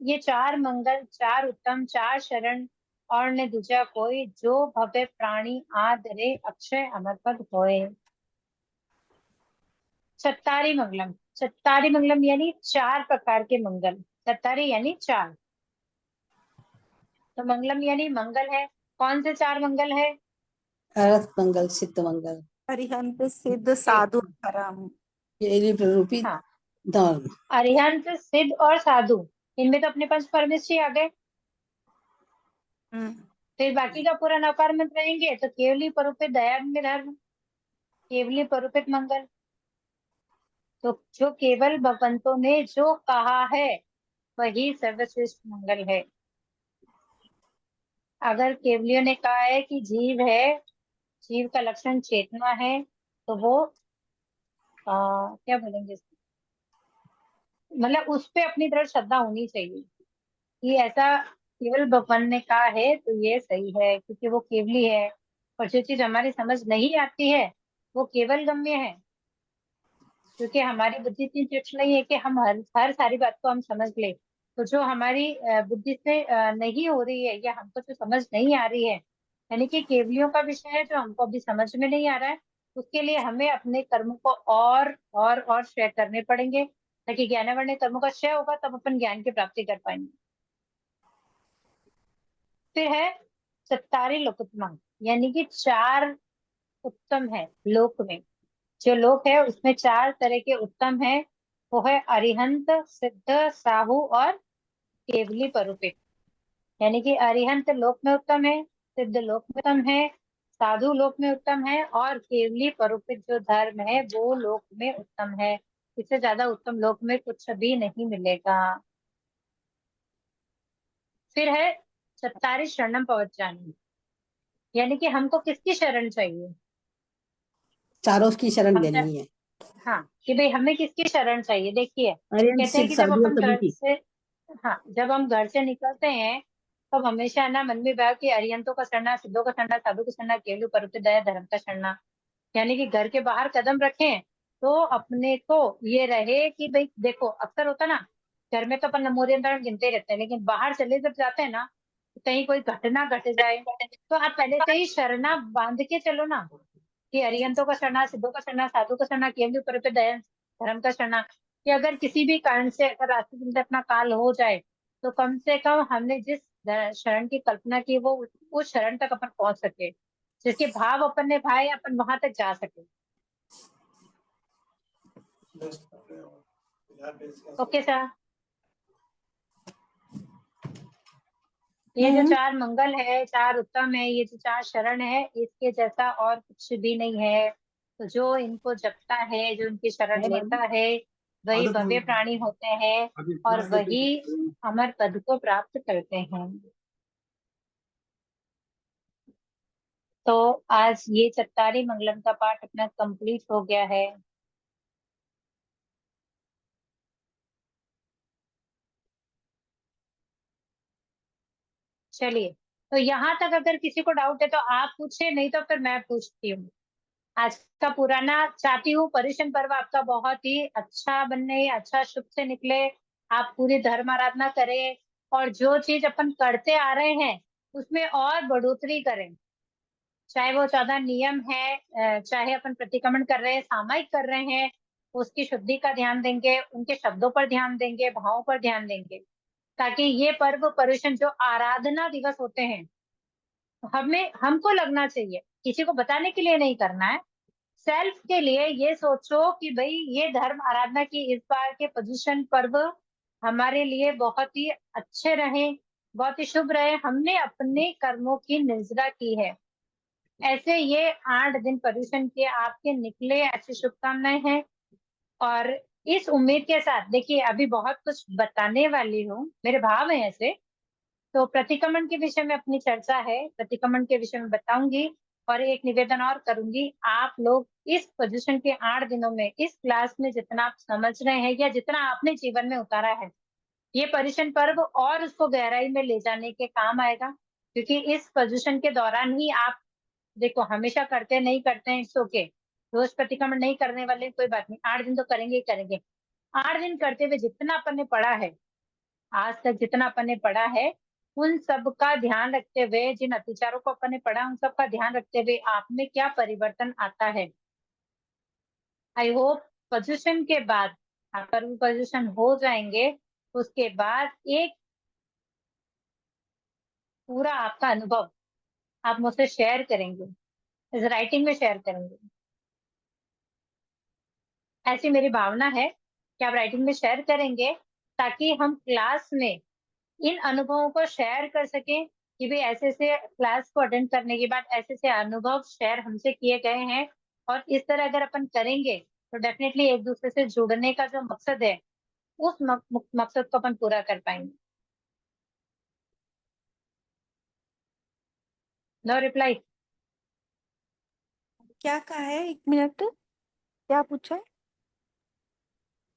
ये चार मंगल, चार उत्तम, चार शरण और ने दूजा कोई, जो भव्य प्राणी आदरे अक्षय अमर पद होए। चत्तारी मंगलम, चत्तारी मंगलम यानी चार प्रकार के मंगल। चत्तारी यानी चार, तो मंगलम यानी मंगल है। कौन से चार मंगल है? अर्थ मंगल, सिद्ध मंगल, अरिहंत सिद्ध साधु धर्म। केवली प्ररूपित हाँ, धर्म। अरिहंत सिद्ध और साधु, इनमें तो अपने पास परमेश्वरी आ गए। फिर बाकी का पूरा नकार मंत्र रहेंगे, तो केवली परोपित दयान्य धर्म, केवली परोपित मंगल। तो जो केवल भगवंतों ने जो कहा है वही सर्वश्रेष्ठ मंगल है। अगर केवलियों ने कहा है कि जीव है, जीव का लक्षण चेतना है, तो वो क्या बोलेंगे इसको? मतलब उस पे अपनी दृढ़ श्रद्धा होनी चाहिए कि ऐसा केवल भगवान ने कहा है तो ये सही है, क्योंकि वो केवली है। और जो चीज हमारी समझ नहीं आती है वो केवल गम्य है, क्योंकि हमारी बुद्धि इतनी तीक्ष्ण नहीं है कि हम हर सारी बात को हम समझ ले। तो जो हमारी बुद्धि से नहीं हो रही है, या हमको जो समझ नहीं आ रही है, यानी कि केवलियों का विषय है जो हमको अभी समझ में नहीं आ रहा है, उसके लिए हमें अपने कर्म को और क्षय करने पड़ेंगे, ताकि ज्ञानावर्ण कर्मों का क्षय होगा, तब अपन ज्ञान की प्राप्ति कर पाएंगे। फिर है चत्तारी लोकुत्मा, यानी कि चार उत्तम है लोक में। जो लोक है उसमें चार तरह के उत्तम है, वो है अरिहंत, सिद्ध, साहू और केवली परुपित। यानी कि अरिहंत लोक में उत्तम है, सिद्ध लोक में उत्तम है, साधु लोक में उत्तम है, और केवली परुपित जो धर्म है वो लोक में उत्तम है। इससे ज्यादा उत्तम लोक में कुछ भी नहीं मिलेगा। फिर है चत्तारी शरणम पवचानी, यानी कि हमको किसकी शरण चाहिए? चारों की शरण हम लेनी है। हाँ, कि भाई हमें किसकी शरण चाहिए। देखिए, अरिहंत कहते हैं सिद्ध कि जब साधु और अपन सभी घर की। से, हाँ, जब हम घर से निकलते हैं तब हमेशा ना मन में भाव कि अरिहंतों का शरणा, सिद्धों का शरणा, साधु का शरणा, केवल परुत दया धर्म का शरणा। यानी कि घर के बाहर कदम रखें तो अपने को ये रहे कि भाई देखो, अक्सर होता ना, घर में तो अपन नमोरियंत्रण गिनते रहते हैं, लेकिन बाहर चले जब जाते हैं ना, कहीं कोई घटना घट जाए, तो आप पहले से ही शरणा बांध के चलो ना, कि अरिहंतों का शरणा, सिद्धों का शरणा, साधु का शरणा, केवल ऊपर पे दया धर्म का शरणा, कि अगर किसी भी कारण से अगर रास्ते में अपना काल हो जाए, तो कम से कम हमने जिस शरण की कल्पना की वो उस शरण तक अपन पहुंच सके, जिसके भाव अपन ने भाए अपन वहां तक जा सके। ओके सर, ये जो चार मंगल है, चार उत्तम है, ये जो चार शरण है, इसके जैसा और कुछ भी नहीं है। तो जो इनको जपता है, जो इनकी शरण लेता है, वही भव्य प्राणी होते हैं और वही अमर पद को प्राप्त करते हैं। तो आज ये चत्तारी मंगलम का पाठ अपना कंप्लीट हो गया है। चलिए, तो यहाँ तक अगर किसी को डाउट है तो आप पूछे, नहीं तो फिर मैं पूछती हूँ। आज का पुराना चाहती हूँ पर्युषण पर्व आपका बहुत ही अच्छा बनने, अच्छा शुभ से निकले, आप पूरी धर्म आराधना करें और जो चीज अपन करते आ रहे हैं उसमें और बढ़ोतरी करें। चाहे वो 14 नियम है, चाहे अपन प्रतिक्रमण कर रहे हैं, सामायिक कर रहे हैं, उसकी शुद्धि का ध्यान देंगे, उनके शब्दों पर ध्यान देंगे, भावों पर ध्यान देंगे, ताकि ये पर्व पर्युषण जो आराधना दिवस होते हैं हमें हमको लगना चाहिए, किसी को बताने के लिए नहीं करना है, सेल्फ के लिए ये सोचो कि भाई ये धर्म आराधना की इस बार के पर्युषण पर्व हमारे लिए बहुत ही अच्छे रहे, बहुत ही शुभ रहे, हमने अपने कर्मों की निर्जरा की है। ऐसे ये 8 दिन पर्युषण के आपके निकले, ऐसी शुभकामनाएं हैं। और इस उम्मीद के साथ देखिए, अभी बहुत कुछ बताने वाली हूँ, मेरे भाव हैं ऐसे। तो प्रतिक्रमण के विषय में अपनी चर्चा है, प्रतिक्रमण के विषय में बताऊंगी। और एक निवेदन और करूंगी, आप लोग इस पोजीशन के 8 दिनों में इस क्लास में जितना आप समझ रहे हैं या जितना आपने जीवन में उतारा है, ये पर्युषण पर्व और उसको गहराई में ले जाने के काम आएगा। क्योंकि इस पोजीशन के दौरान ही आप देखो, हमेशा करते नहीं करते हैं, इट्स ओके, रोज प्रतिक्रमण नहीं करने वाले कोई बात नहीं, 8 दिन तो करेंगे ही करेंगे। 8 दिन करते हुए जितना अपन ने पढ़ा है आज तक, जितना अपन ने पढ़ा है, उन सब का ध्यान रखते हुए, जिन अतिचारों को अपन ने पढ़ा उन सब का ध्यान रखते हुए आप में क्या परिवर्तन आता है। आई होप पोजीशन के बाद आप पोजीशन हो जाएंगे, उसके बाद एक पूरा आपका अनुभव आप मुझसे शेयर करेंगे, इस राइटिंग में शेयर करेंगे। ऐसी मेरी भावना है कि आप राइटिंग में शेयर करेंगे, ताकि हम क्लास में इन अनुभवों को शेयर कर सकें कि भाई ऐसे ऐसे क्लास को अटेंड करने के बाद ऐसे ऐसे अनुभव शेयर हमसे किए गए हैं। और इस तरह अगर अपन करेंगे तो डेफिनेटली एक दूसरे से जुड़ने का जो मकसद है, उस मकसद को अपन पूरा कर पाएंगे। No reply. क्या कहा है, 1 मिनट, क्या पूछा है?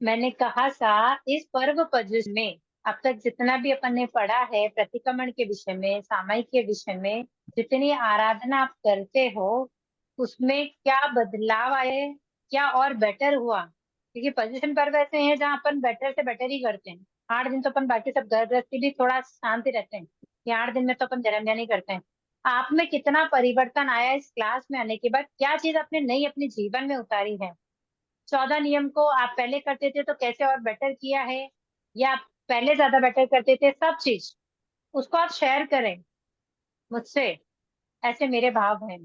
मैंने कहा सा, इस पर्व पर्युष में अब तक जितना भी अपन ने पढ़ा है प्रतिक्रमण के विषय में, सामायिक के विषय में, जितनी आराधना आप करते हो उसमें क्या बदलाव आए, क्या और बेटर हुआ। क्योंकि पर्युषण पर्व ऐसे हैं जहाँ अपन बेटर से बेटर ही करते हैं। 8 दिन तो अपन बाकी सब घर गृहस्थी भी थोड़ा शांति रहते हैं, ये 8 दिन में तो अपन जन्म नहीं करते हैं। आप में कितना परिवर्तन आया इस क्लास में आने के बाद, क्या चीज आपने नई अपने जीवन में उतारी है। 14 नियम को आप पहले करते थे तो कैसे और बेटर किया है, या आप पहले ज्यादा बेटर करते थे, सब चीज उसको आप शेयर करें मुझसे, ऐसे मेरे भाव हैं।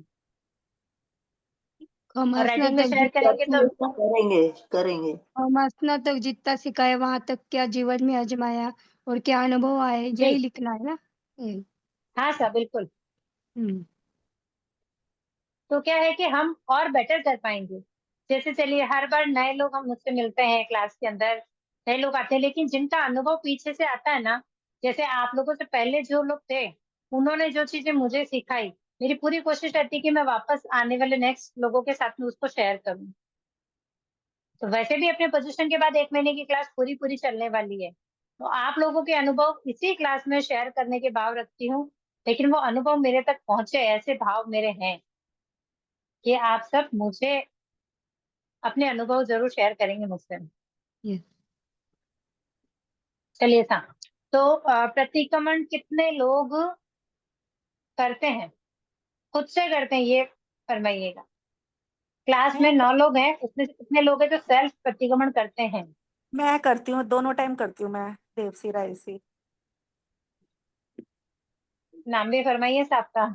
हम और राइटिंग में शेयर करेंगे तो करेंगे करेंगे। हंसना तक जितना सिखाया वहां तक क्या जीवन में आजमाया और क्या अनुभव आए, यही जी लिखना है ना। हाँ सर, बिल्कुल। हम्म। तो क्या है कि हम और बेटर कर पाएंगे। जैसे चलिए, हर बार नए लोग हम मुझसे मिलते हैं क्लास के अंदर, नए लोग आते हैं, लेकिन जिनका अनुभव पीछे से आता है ना, जैसे आप लोगों से पहले जो लोग थे उन्होंने जो चीजें मुझे सिखाई, मेरी पूरी कोशिश रहती है कि मैं वापस आने वाले नेक्स्ट लोगों के साथ में उसको शेयर करूं। तो वैसे भी अपने पोजीशन के बाद 1 महीने की क्लास पूरी पूरी चलने वाली है, तो आप लोगों के अनुभव इसी क्लास में शेयर करने के भाव रखती हूँ। लेकिन वो अनुभव मेरे तक पहुंचे, ऐसे भाव मेरे हैं कि आप सब मुझे अपने अनुभव जरूर शेयर करेंगे मुझसे। Yes. चलिए सा, तो प्रतिक्रमण कितने लोग करते हैं, खुद से करते हैं, ये फरमाइएगा। क्लास में मैं 9 लोग हैं, उसमें से कितने लोग हैं जो सेल्फ प्रतिक्रमण करते हैं? मैं करती हूँ, दोनों टाइम करती हूँ मैं, देवसी रायसी। नाम भी फरमाइए साहब का।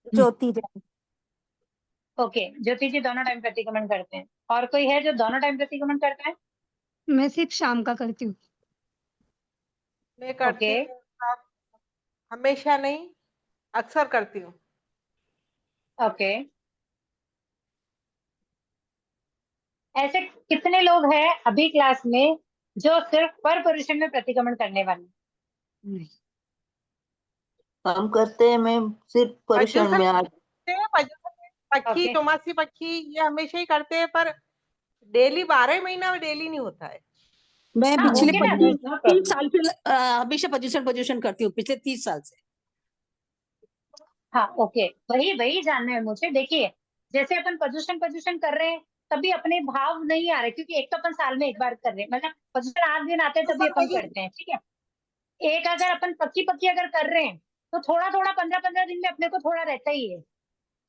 ज्योति जैन। ओके, ज्योति जी दोनों टाइम प्रतिक्रमण करते हैं। और कोई है जो दोनों टाइम प्रतिक्रमण करता है? मैं सिर्फ शाम का करती हूँ। मैं करती ओके, हूँ साहब, हमेशा नहीं, अक्सर करती हूँ। ओके। ऐसे कितने लोग हैं अभी क्लास में जो सिर्फ पर पुरुषन में प्रतिक्रमण करने वाले? नहीं, हम करते हैं मैम, सिर्फ पर्यूषण पर्यूषण में आज। करते हैं, पर्यूषण में पक्षी, ओके, चौमासी पक्षी ये हमेशा ही करते हैं, पर डेली 12 महीना में डेली नहीं होता है। मैं हाँ पिछले ओके ना, 30 नो 30 प्रॉब्लम। साल से हमेशा पोजीशन करती हूँ, पिछले 30 साल से। हाँ ओके, वही वही जानना है मुझे। देखिए, जैसे अपन पोजीशन कर रहे हैं, तभी अपने भाव नहीं आ रहे, क्योंकि एक तो अपन साल में एक बार कर रहे हैं, मतलब पोजीशन 8 दिन आते हैं तो तभी सर अपन वही करते हैं, ठीक है। एक अगर अपन पक्की पक्की अगर कर रहे हैं, तो थोड़ा थोड़ा 15-15 दिन में अपने को थोड़ा रहता ही है,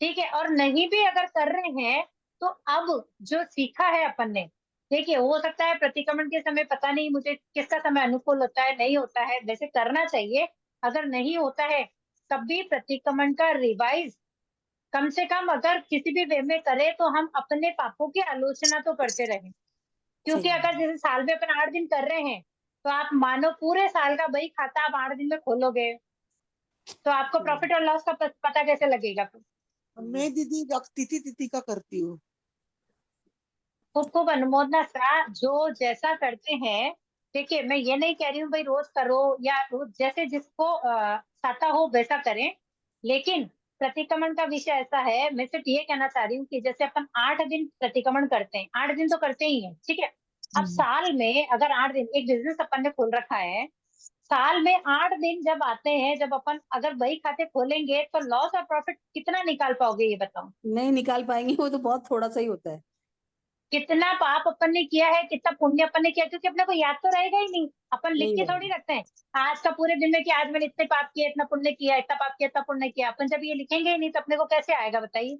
ठीक है। और नहीं भी अगर कर रहे हैं, तो अब जो सीखा है अपन ने, देखिए हो सकता है प्रतिक्रमण के समय पता नहीं मुझे किसका समय अनुकूल होता है, नहीं होता है, वैसे करना चाहिए। अगर नहीं होता है, तब भी प्रतिक्रमण का रिवाइज कम से कम अगर किसी भी वे में करे, तो हम अपने पापों की आलोचना तो करते रहे। क्योंकि सही अगर जैसे साल में अपन 8 दिन कर रहे हैं, तो आप मानो पूरे साल का बही खाता आप 8 दिन में खोलोगे, तो आपको प्रॉफिट और लॉस का पता कैसे लगेगा? मैं दीदी तिथि तिथि का करती हूँ। खूब खूब अनुमोदना सा, जो जैसा करते हैं। देखिए, मैं ये नहीं कह रही हूँ भाई रोज करो, या रोज जैसे जिसको साता हो वैसा करें, लेकिन प्रतिक्रमण का विषय ऐसा है, मैं सिर्फ ये कहना चाह रही हूँ कि जैसे अपन 8 दिन प्रतिक्रमण करते हैं, 8 दिन तो करते ही हैं, ठीक है। अब साल में अगर 8 दिन, एक बिजनेस अपन ने खोल रखा है, साल में 8 दिन जब आते हैं, जब अपन अगर वही खाते खोलेंगे, तो लॉस और प्रॉफिट कितना निकाल पाओगे, ये बताओ। नहीं निकाल पाएंगे, वो तो बहुत थोड़ा सा ही होता है। कितना पाप अपन ने किया है, कितना पुण्य अपन ने किया, क्योंकि अपने को याद तो रहेगा ही नहीं, अपन लिख नहीं के थोड़ी रहेगा। रखते हैं आज का पूरे दिन में कि आज मैंने इतने पाप किए, इतना पुण्य किया, इतना पाप किया, इतना पुण्य किया। अपन जब ये लिखेंगे ही नहीं, तो अपने को कैसे आएगा बताइए।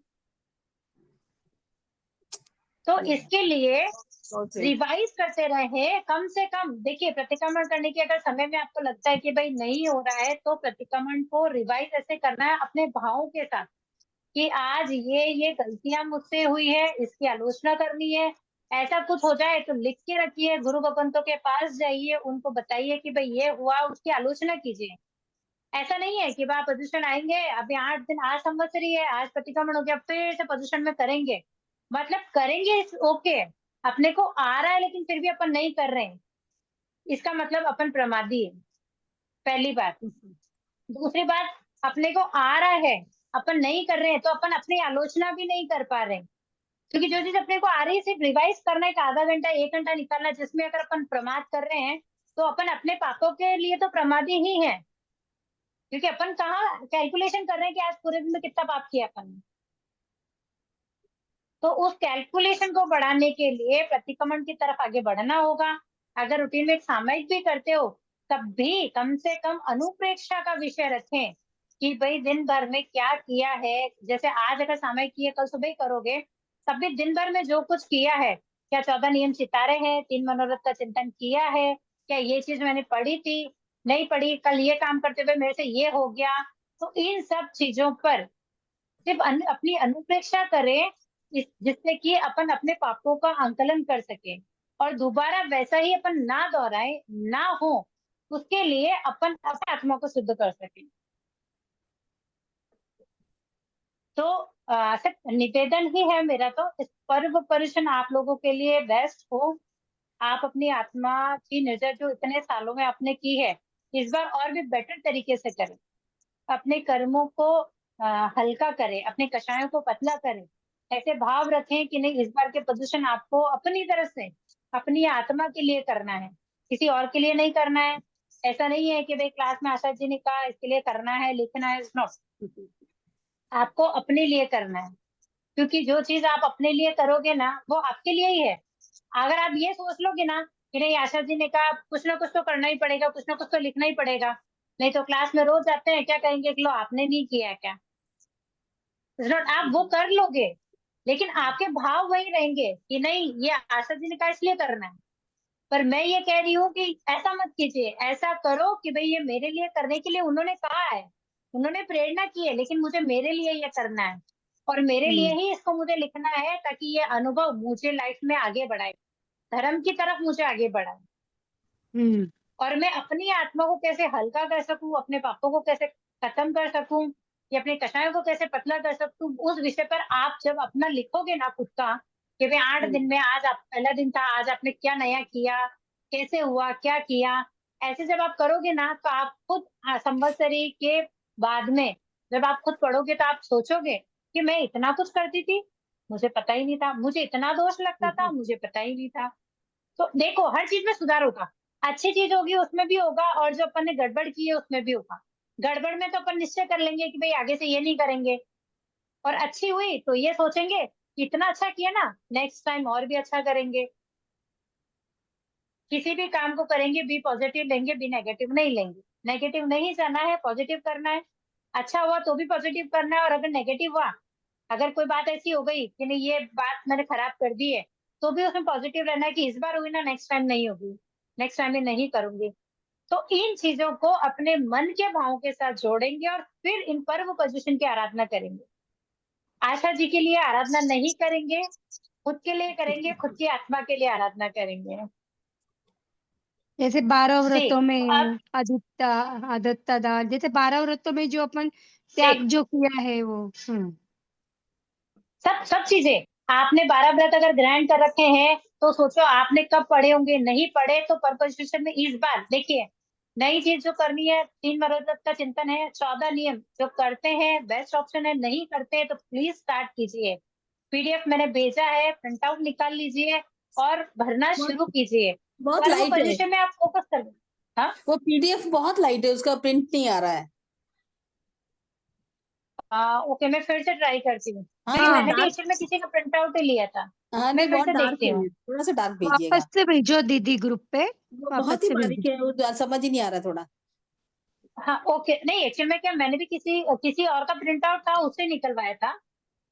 तो इसके लिए बहुत सही। रिवाइज करते रहे कम से कम। देखिए, प्रतिक्रमण करने के अगर समय में आपको लगता है कि भाई नहीं हो रहा है, तो प्रतिक्रमण को रिवाइज ऐसे करना है अपने भावों के साथ, कि आज ये गलतियां मुझसे हुई है, इसकी आलोचना करनी है। ऐसा कुछ हो जाए तो लिख के रखिए, गुरु भगवंतों के पास जाइए, उनको बताइए कि भाई ये हुआ, उसकी आलोचना कीजिए। ऐसा नहीं है कि भाई प्रदूषण आएंगे, अभी 8 दिन, आज संवत्सरी है, आज प्रतिक्रमण हो गया, फिर से प्रदूषण में करेंगे, मतलब करेंगे ओके, अपने को आ रहा है लेकिन फिर भी अपन नहीं कर रहे हैं, इसका मतलब अपन प्रमादी है, पहली बात। दूसरी बात, अपने को आ रहा है, अपन नहीं कर रहे हैं, तो अपन अपनी आलोचना भी नहीं कर पा रहे हैं। क्योंकि जो चीज अपने को आ रही है, सिर्फ रिवाइज करना है, आधा घंटा 1 घंटा निकालना, जिसमें अगर अपन प्रमाद कर रहे हैं, तो अपन अपने पापों के लिए तो प्रमादी ही है। क्योंकि अपन कहाँ कैलकुलेशन कर रहे हैं कि आज पूरे दिन में कितना पाप किया अपन ने। तो उस कैलकुलेशन को बढ़ाने के लिए प्रतिक्रमण की तरफ आगे बढ़ना होगा। अगर रूटीन में एक सामयिक भी करते हो, तब भी कम से कम अनुप्रेक्षा का विषय रखें, कि भाई दिन भर में क्या किया है। जैसे आज अगर सामयिक किए, कल सुबह ही करोगे, तब भी दिन भर में जो कुछ किया है, क्या 14 नियम सितारे हैं, 3 मनोरथ का चिंतन किया है, क्या ये चीज मैंने पढ़ी थी, नहीं पढ़ी, कल ये काम करते हुए मेरे से ये हो गया। तो इन सब चीजों पर सिर्फ अपनी अनुप्रेक्षा करें, जिससे कि अपन अपने पापों का आंकलन कर सके, और दोबारा वैसा ही अपन ना दोहराए, ना हो, उसके लिए अपन अपने आत्मा को शुद्ध कर सके। तो सिर्फ निवेदन ही है मेरा, तो इस पर्व पर्युषण आप लोगों के लिए बेस्ट हो। आप अपनी आत्मा की नजर जो इतने सालों में आपने की है, इस बार और भी बेटर तरीके से करें। अपने कर्मों को हल्का करें, अपने कषायों को पतला करें। ऐसे भाव रखें कि नहीं, इस बार के प्रदूषण आपको अपनी तरफ से, अपनी आत्मा के लिए करना है, किसी और के लिए नहीं करना है। ऐसा नहीं है कि भाई क्लास में आशा जी ने कहा इसके लिए करना है, लिखना है, नॉट, आपको अपने लिए करना है। क्योंकि जो चीज आप अपने लिए करोगे ना, वो आपके लिए ही है। अगर आप ये सोच लोगे ना कि नहीं, आशा जी ने कहा कुछ ना कुछ तो करना ही पड़ेगा, कुछ ना कुछ तो लिखना ही पड़ेगा, नहीं तो क्लास में रोज आते हैं, क्या कहेंगे कि लो आपने नहीं किया है क्या? आप वो कर लोगे, लेकिन आपके भाव वही रहेंगे कि नहीं ये आशा जी ने कहा इसलिए करना है। पर मैं ये कह रही हूँ कि ऐसा मत कीजिए, ऐसा करो कि भाई ये मेरे लिए करने के लिए उन्होंने कहा है, उन्होंने प्रेरणा की है, लेकिन मुझे मेरे लिए ये करना है और मेरे लिए ही इसको मुझे लिखना है, ताकि ये अनुभव मुझे लाइफ में आगे बढ़ाए, धर्म की तरफ मुझे आगे बढ़ाए, हम्म और मैं अपनी आत्मा को कैसे हल्का कर सकूं, अपने पापों को कैसे खत्म कर सकूं, या अपने कषायों को कैसे पतला कर सकूं, उस विषय पर आप जब अपना लिखोगे ना खुद का, कि भाई 8 दिन में आज आप पहला दिन था, आज आपने क्या नया किया, कैसे हुआ, क्या किया, ऐसे जब आप करोगे ना तो आप खुद संवत्सरी के बाद में जब आप खुद पढ़ोगे तो आप सोचोगे कि मैं इतना कुछ करती थी, मुझे पता ही नहीं था, मुझे इतना दोष लगता था, मुझे पता ही नहीं था। तो देखो हर चीज में सुधार होगा, अच्छी चीज होगी उसमें भी होगा, और जो अपन ने गड़बड़ की है उसमें भी होगा। गड़बड़ में तो अपन निश्चय कर लेंगे कि भाई आगे से ये नहीं करेंगे, और अच्छी हुई तो ये सोचेंगे कि इतना अच्छा किया ना, नेक्स्ट टाइम और भी अच्छा करेंगे। किसी भी काम को करेंगे बी पॉजिटिव लेंगे, बी नेगेटिव नहीं लेंगे। नेगेटिव नहीं जाना है, पॉजिटिव करना है। अच्छा हुआ तो भी पॉजिटिव करना है, और अगर नेगेटिव हुआ, अगर कोई बात ऐसी हो गई कि नहीं ये बात मैंने खराब कर दी है, तो भी उसमें पॉजिटिव रहना है कि इस बार हुई ना, नेक्स्ट टाइम नहीं होगी, नेक्स्ट टाइम में नहीं करूंगी। तो इन चीजों को अपने मन के भावों के साथ जोड़ेंगे और फिर इन पर्व पोजिशन की आराधना करेंगे। आशा जी के लिए आराधना नहीं करेंगे, खुद के लिए करेंगे, खुद की आत्मा के लिए आराधना करेंगे। जैसे 12 व्रतों ठीक, में अब आदित्य आदित्य दान, जैसे 12 व्रतों में जो अपन त्याग ठीक, जो किया है वो सब सब चीजें आपने 12 व्रत अगर ग्रहण कर रखे हैं, तो सोचो आपने कब पढ़े होंगे, नहीं पढ़े तो परपोजिशन में इस बार देखिए, नई चीज जो करनी है, 3 मनोरथ का चिंतन है, 14 नियम जो करते हैं बेस्ट ऑप्शन है, नहीं करते हैं तो प्लीज स्टार्ट कीजिए। पीडीएफ मैंने भेजा है, प्रिंट आउट निकाल लीजिए और भरना बहुत शुरू कीजिए। बहुत पर वो लाइट है। पोजिशन में आप फोकस कर, हाँ, वो पीडीएफ बहुत लाइट है, उसका प्रिंट नहीं आ रहा है। ओके मैं फिर से ट्राई करती हूँ, हाँ क्योंकि थोड़ा हाँ मैंने भी डार्क। एक्चुअल में किसी का प्रिंट आउट ही लिया था। हाँ मैं नहीं, फिर बहुत से डार्क देखती है, हूँ। थोड़ा सा डार्क वापस भेजिएगा। से भेजो दीदी ग्रुप पे, वो बहुत वापस ही से भेजो। बारीक है, वो समझ ही नहीं आ रहा थोड़ा। हाँ ओके, नहीं एक्चुअल में क्या, मैंने भी किसी किसी और का प्रिंट आउट था उससे निकलवाया था,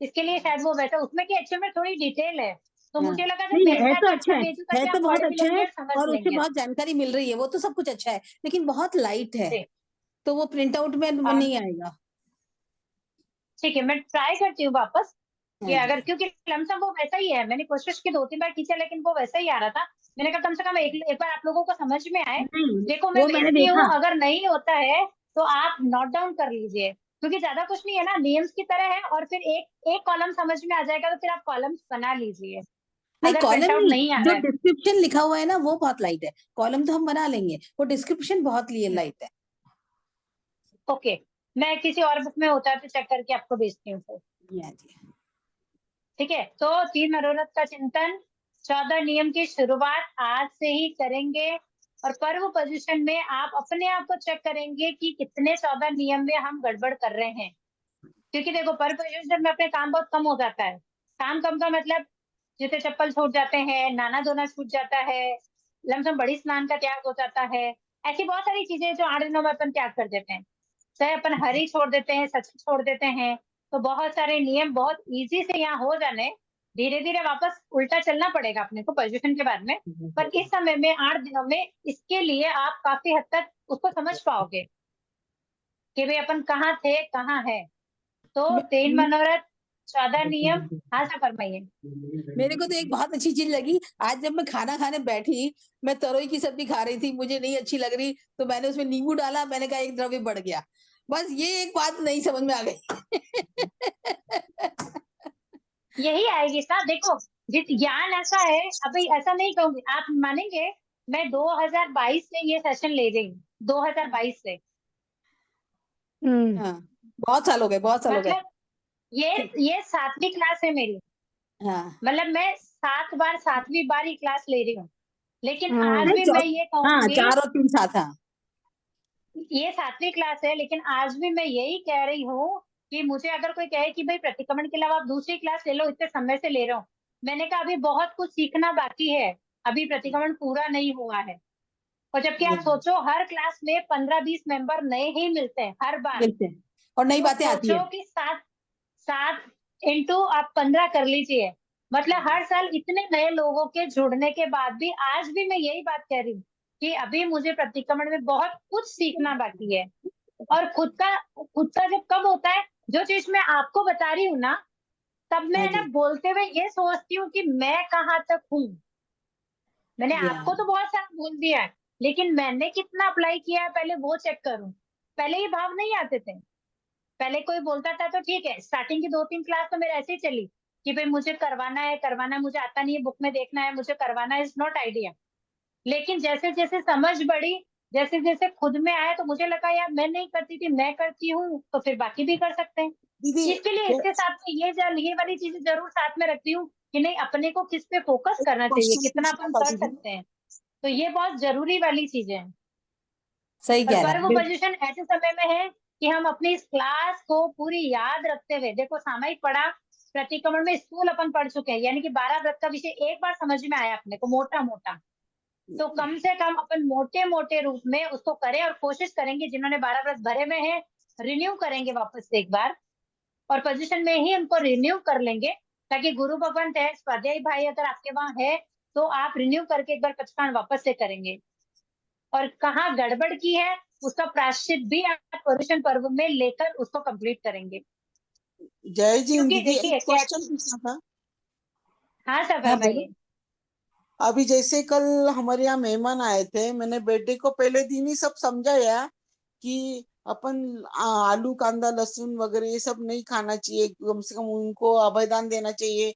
इसके लिए शायद वो वैसा, उसमें क्या एक्चुअल में थोड़ी डिटेल है, तो हाँ मुझे लगा जब नहीं, भेजना है है तो तो अच्छा अच्छा है। भेजू, है ताकि तो आप बहुत पढ़ भी अच्छा लेंगे है, और समझ और उससे लेंगे। बहुत जानकारी मिल रही है, वो तो सब कुछ अच्छा है, लेकिन बहुत लाइट है, ठीक, तो वो प्रिंट आउट में हाँ, नहीं आएगा। ठीक है, मैं ट्राई करती हूँ वापस, कि हाँ जी। अगर, क्योंकि लमसम वो वैसा ही है, मैंने कोशिश की 2-3 बार खींचा, लेकिन वो वैसा ही आ रहा था। मैंने कहा कम से कम एक बार आप लोगों को समझ में आए। नहीं, देखो मैं वो मैंने भेजती हूँ, देखा। अगर नहीं होता है तो आप नोट डाउन कर लीजिए, क्योंकि ज्यादा कुछ नहीं है ना, नेम्स की तरह है, और फिर एक एक कॉलम समझ में आ जाएगा, तो फिर आप कॉलम्स बना लीजिए नहीं, अगर प्रिंट कॉलम आउट नहीं, नहीं आ जो रहा है। डिस्क्रिप्शन लिखा हुआ है ना वो बहुत लाइट है। कॉलम तो हम बना लेंगे, वो डिस्क्रिप्शन बहुत लिए लाइट है। ओके, मैं किसी और बुक में होता है तो चेक करके आपको भेजती हूँ फिर। हाँ जी। ठीक है, तो 3 मनोरथ का चिंतन, 14 नियम की शुरुआत आज से ही करेंगे, और पर्व पोजीशन में आप अपने आप को चेक करेंगे कि कितने 14 नियम में हम गड़बड़ कर रहे हैं। क्योंकि देखो पर्व पोजीशन में अपने काम बहुत कम हो जाता है। काम कम का मतलब जूते चप्पल छूट जाते हैं, नहाना धोना छूट जाता है, लमसम बड़ी स्नान का त्याग हो जाता है, ऐसी बहुत सारी चीजें जो 8 दिनों में अपन त्याग कर देते हैं। चाहे अपन हरी छोड़ देते हैं, सच छोड़ देते हैं, तो बहुत सारे नियम बहुत इजी से यहाँ हो जाने, धीरे धीरे वापस उल्टा चलना पड़ेगा अपने को पोजिशन के बाद में। पर इस समय में 8 दिनों में इसके लिए आप काफी हद तक उसको समझ पाओगे कि भाई अपन कहाँ थे कहाँ है। तो 3 मनोरथ, 14 नियम, हाँ सा फरमाइए। मेरे को तो एक बहुत अच्छी चीज लगी, आज जब मैं खाना खाने बैठी, मैं तरोई की सब्जी खा रही थी, मुझे नहीं अच्छी लग रही, तो मैंने उसमें नींबू डाला, मैंने कहा एक द्रव्य बढ़ गया। बस ये एक बात नहीं समझ में आ गई। यही आएगी साहब, देखो जिस ज्ञान ऐसा है, अभी ऐसा नहीं कहूंगी, आप मानेंगे, मैं 2022 से ये सेशन ले रही हूँ, 2022 से, हाँ, बहुत साल हो गए, बहुत साल हो गए। मतलब ये 7वीं क्लास है मेरी, हाँ मतलब मैं 7 बार ही क्लास ले रही हूँ, लेकिन आज हम्म भी मैं ये हाँ, कहूंगी, 4 और 3 साथ। हाँ ये 7वीं क्लास है, लेकिन आज भी मैं यही कह रही हूँ कि मुझे अगर कोई कहे कि भाई प्रतिक्रमण के अलावा आप दूसरी क्लास ले लो, इतने समय से ले रहा हूँ, मैंने कहा अभी बहुत कुछ सीखना बाकी है, अभी प्रतिक्रमण पूरा नहीं हुआ है। और जबकि आप सोचो हर क्लास में 15-20 मेंबर नए ही मिलते हैं हर बार। मिलते हैं और नई तो बातें आती है। सोचो कि 7 इंटू आप 15 कर लीजिए, मतलब हर साल इतने नए लोगों के जुड़ने के बाद भी आज भी मैं यही बात कह रही हूँ कि अभी मुझे प्रतिक्रमण में बहुत कुछ सीखना बाकी है। और खुद का जब कब होता है, जो चीज मैं आपको बता रही हूँ ना, तब मैं हाँ ना जी। बोलते हुए ये सोचती हूँ कि मैं कहाँ तक हूँ। मैंने या आपको तो बहुत सारा बोल दिया है, लेकिन मैंने कितना अप्लाई किया है पहले वो चेक करूं। पहले ये भाव नहीं आते थे। पहले कोई बोलता था तो ठीक है, स्टार्टिंग की 2-3 क्लास तो मेरे ऐसे ही चली कि भाई मुझे करवाना है, मुझे आता नहीं है, बुक में देखना है, मुझे करवाना है, इज नॉट आइडिया। लेकिन जैसे जैसे समझ बढ़ी, जैसे जैसे खुद में आया, तो मुझे लगा यार मैं नहीं करती थी, मैं करती हूँ, तो फिर बाकी भी कर सकते हैं। दीदी इसके लिए इसके साथ में ये वाली चीजें जरूर साथ में रखती हूँ कि नहीं, अपने को किस पे फोकस करना चाहिए, क्वेश्चन कितना पूछना अपन था कर दीदी। सकते हैं। तो ये बहुत जरूरी वाली चीजें हैं। सही और कह रहा पर है, वो बिल्कुल पोजीशन ऐसे समय में है कि हम अपनी इस क्लास को पूरी याद रखते हुए, देखो सामयिक पढ़ा, प्रतिक्रमण में स्थूल अपन पढ़ चुके हैं, यानी कि 12 व्रत का विषय एक बार समझ में आया अपने को मोटा मोटा। तो कम से कम अपन मोटे मोटे रूप में उसको करें और कोशिश करेंगे, जिन्होंने 12 व्रत भरे में है रिन्यू करेंगे वापस से एक बार, और पोजीशन में ही उनको रिन्यू कर लेंगे, ताकि गुरु भवन है, स्वाध्यायी भाई अगर आपके वहां है तो आप रिन्यू करके एक बार पचकान वापस से करेंगे। और कहाँ गड़बड़ की है उसका प्रायश्चित भी आप पोजीशन पर्व में लेकर उसको कंप्लीट करेंगे। जय जी क्योंकि दीदी, एक देखिए क्या, क्वेश्चन पूछना था। हाँ सर हाँ बोलो। फरमाइए। अभी जैसे कल हमारे यहाँ मेहमान आए थे, मैंने बेटे को पहले दिन ही सब समझाया कि अपन आलू कांदा लहसुन वगैरह ये सब नहीं खाना चाहिए, कम से कम उनको अभयदान देना चाहिए।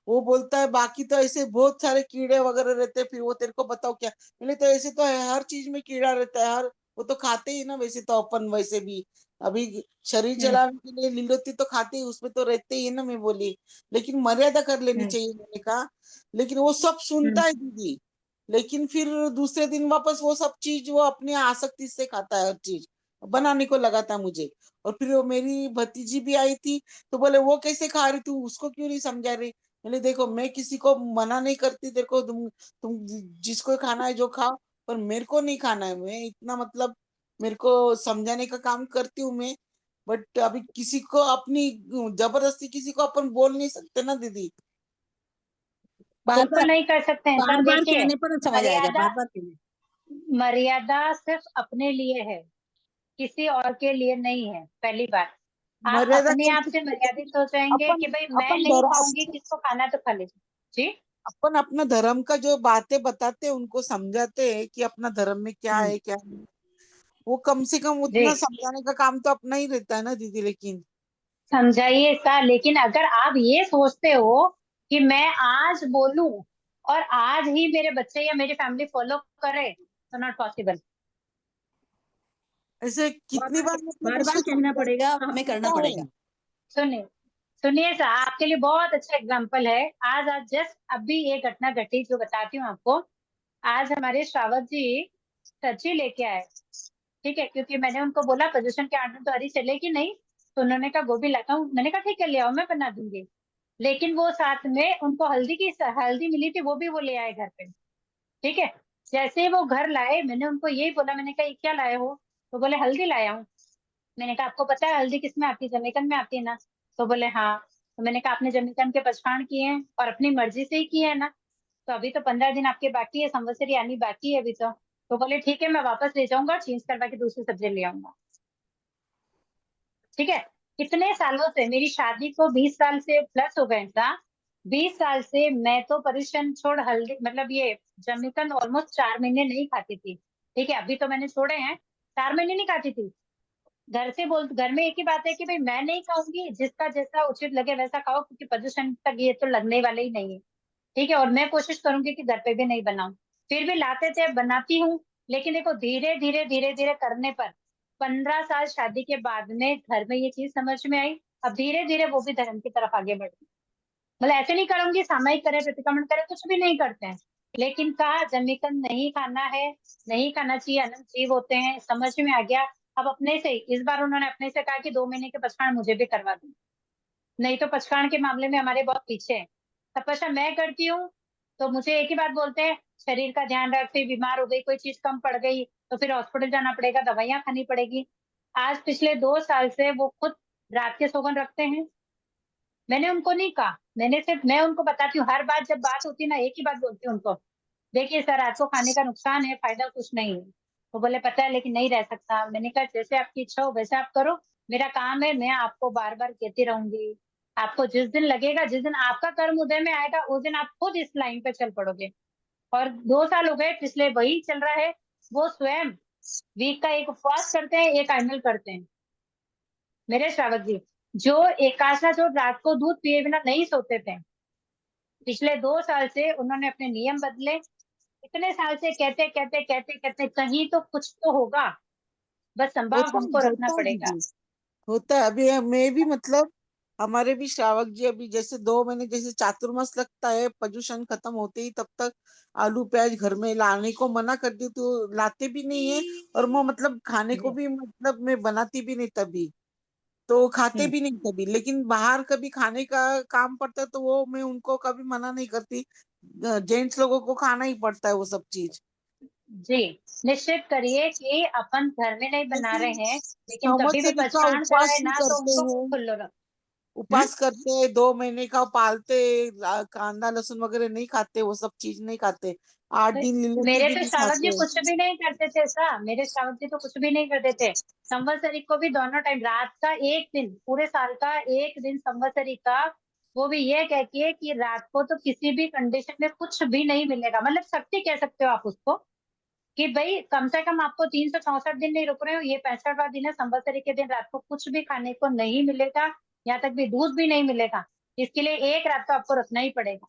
वो बोलता है बाकी तो ऐसे बहुत सारे कीड़े वगैरह रहते हैं, फिर वो तेरे को बताओ क्या। मैंने तो ऐसे तो है, हर चीज में कीड़ा रहता है, हर वो तो खाते ही ना, वैसे तो अपन वैसे भी अभी शरीर हम्म चलाने के लिए लीलोती तो खाते ही, उसमें तो रहते ही ना, मैं बोली। लेकिन मर्यादा कर लेनी हम्म चाहिए, मैंने कहा। लेकिन वो सब सुनता हम्म है दीदी, लेकिन फिर दूसरे दिन वापस वो सब चीज वो अपनी आसक्ति से खाता है, हर चीज बनाने को लगाता है मुझे। और फिर वो मेरी भतीजी भी आई थी, तो बोले वो कैसे खा रही तू, उसको क्यों नहीं समझा रही। मैंने देखो, मैं किसी को मना नहीं करती, देखो तुम जिसको खाना है जो खाओ, पर मेरे को नहीं खाना है। मैं इतना मतलब मेरे को समझाने का काम करती हूँ मैं। बट अभी किसी को अपनी जबरदस्ती किसी को अपन बोल नहीं सकते ना दीदी। बार बिल्कुल बार नहीं कर सकते हैं बार सर। बार देखिए, कहने पर समझ आएगा, मर्यादा बार बार कहने। मर्यादा सिर्फ अपने लिए है, किसी और के लिए नहीं है। पहली बात, आप मर्यादा अपने आप कैसे से करें? मर्यादित हो जाएंगे अपन कि भाई मैं अपन नहीं खाऊंगी, धर्म किसको खाना है तो खा लीजिए। जी। अपन अपना धर्म का जो बातें बताते हैं, उनको समझाते हैं कि अपना धर्म में क्या हम्म, है क्या नहीं। वो कम से कम जी, उतना समझाने का काम तो अपना ही रहता है ना दीदी। लेकिन समझाइए सर। लेकिन अगर आप ये सोचते हो कि मैं आज बोलूं और आज ही मेरे बच्चे या मेरी फैमिली फॉलो करे, तो नॉट पॉसिबल। ऐसे बार कितनी बार बार मतलब बार बार उसको कहना पड़ेगा और हमें करना समझाता है। पड़ेगा। सुनिए, सुनिए सर, आपके लिए बहुत अच्छा एग्जाम्पल है। आज जस्ट अभी एक घटना घटी जो बताती हूँ आपको। आज हमारे श्रावक जी सब्जी लेके आए, ठीक है, क्योंकि मैंने उनको बोला पोजीशन के आर्डर तो हरी चलेगी नहीं, तो उन्होंने कहा गोभी लाता हूँ। मैंने कहा ठीक है, ले आओ, मैं बना दूंगी। लेकिन वो साथ में उनको हल्दी मिली थी, वो भी वो ले आए घर पे, ठीक है। जैसे ही वो घर लाए, मैंने उनको यही बोला, मैंने कहा ये क्या लाए हो, तो बोले हल्दी लाया हूँ। मैंने कहा आपको पता है हल्दी किस में आती है, जमैकन में आती है ना। तो बोले हाँ। तो मैंने कहा आपने जमैकन के पचकान किए हैं और अपनी मर्जी से ही किए हैं ना, तो अभी तो 15 दिन आपके बाकी है, संवत्सरी आनी बाकी है अभी तो बोले ठीक है, मैं वापस ले जाऊंगा, चेंज करवा के दूसरी सब्जी ले आऊंगा। ठीक है। कितने सालों से, मेरी शादी को 20 साल से प्लस हो गए था। 20 साल से मैं तो परिश्रम छोड़ हल्दी, मतलब ये जमैकन ऑलमोस्ट 4 महीने नहीं खाती थी। ठीक है, अभी तो मैंने छोड़े हैं। 4 महीने नहीं खाती थी। घर में एक ही बात है कि भाई मैं नहीं खाऊंगी, जिसका जैसा उचित लगे वैसा खाओ, क्योंकि पोजीशन तक ये तो लगने वाले ही नहीं है। ठीक है, और मैं कोशिश करूंगी कि घर पे भी नहीं बनाऊं। फिर भी लाते थे, बनाती हूँ। लेकिन देखो, धीरे धीरे करने पर 15 साल शादी के बाद में घर में ये चीज समझ में आई। अब धीरे धीरे वो भी धर्म की तरफ आगे बढ़, मतलब ऐसे नहीं करूंगी सामयिक करे प्रतिक्रमण करे, कुछ भी नहीं करते हैं। लेकिन कहा जमीकन नहीं खाना है, नहीं खाना चाहिए, अनंत जीव होते हैं, समझ में आ गया। अब अपने से ही इस बार उन्होंने अपने से कहा कि 2 महीने के पचकान मुझे भी करवा दो, नहीं तो पचकान के मामले में हमारे बहुत पीछे है। तपस्या मैं करती हूँ तो मुझे एक ही बात बोलते हैं, शरीर का ध्यान रख, फिर बीमार हो गई, कोई चीज कम पड़ गई तो फिर हॉस्पिटल जाना पड़ेगा, दवाइयां खानी पड़ेगी। आज पिछले 2 साल से वो खुद रात के सौगन रखते हैं। मैंने उनको नहीं कहा, मैंने सिर्फ मैं उनको बताती हूँ, हर बात जब बात होती है ना एक ही बात बोलती हूँ उनको, देखिए सर रात को खाने का नुकसान है, फायदा कुछ नहीं है। वो बोले पता है लेकिन नहीं रह सकता। मैंने कहा जैसे आपकी इच्छा हो वैसे आप करो, मेरा काम है, मैं आपको बार बार कहती रहूंगी। आपको जिस दिन लगेगा, जिस दिन आपका कर्म उदय में आएगा, उस दिन आप खुद इस लाइन पे चल पड़ोगे। और 2 साल हो गए पिछले वही चल रहा है। वो स्वयं वीक का एक उपवास करते हैं, एक आइमल करते हैं। मेरे श्रावक जी, जो एकादशा, जो रात को दूध पिए बिना नहीं सोते थे, पिछले 2 साल से उन्होंने अपने नियम बदले। इतने साल से कहते कहते कहते कहते कहीं तो कुछ तो होगा, बस संभाव हमको रखना होता है पड़ेगा। दीदी, होता है। अभी मैं भी मतलब हमारे भी श्रावक जी अभी जैसे 2 महीने जैसे चातुर्मास लगता है, पर्यूषण खत्म होते ही तब तक आलू प्याज घर में लाने को मना कर दी तो लाते भी नहीं है। और वो मतलब खाने को भी मतलब मैं बनाती भी नहीं तभी, तो खाते भी नहीं कभी। लेकिन बाहर कभी खाने का काम पड़ता है तो वो मैं उनको कभी मना नहीं करती। जेंट्स लोगों को खाना ही पड़ता है वो सब चीज। जी, निश्चित करिए कि अपन घर में नहीं बना लेकिन रहे हैं, लेकिन कभी भी संवत्सरी का परेशान उपवास कराए भी ना तो करते उनको हैं, खुल्लो रख। हम्म? उपवास करते हैं, 2 महीने का पालते, कांदा लहसुन वगैरह नहीं खाते, वो सब चीज नहीं खाते, 8 दिन लीलती मेरे भी तो नहीं श्रावक जी खाते। कुछ भी नहीं करते थे ऐसा, मेरे श्रावक जी तो कुछ भी नहीं करते थे। संवत्सरी को भी दोनों टाइम, रात का एक दिन, पूरे साल का एक दिन संवत्सरी का, वो भी ये कह के कि रात को तो किसी भी कंडीशन में कुछ भी नहीं मिलेगा, मतलब शक्ति कह सकते हो आप उसको, कि भाई कम से कम आपको 364 दिन नहीं रुक रहे हो, ये 65वां दिन है, संवत्सरी के दिन रात को कुछ भी खाने को नहीं मिलेगा, यहाँ तक भी दूध भी नहीं मिलेगा। इसके लिए एक रात तो आपको रखना ही पड़ेगा।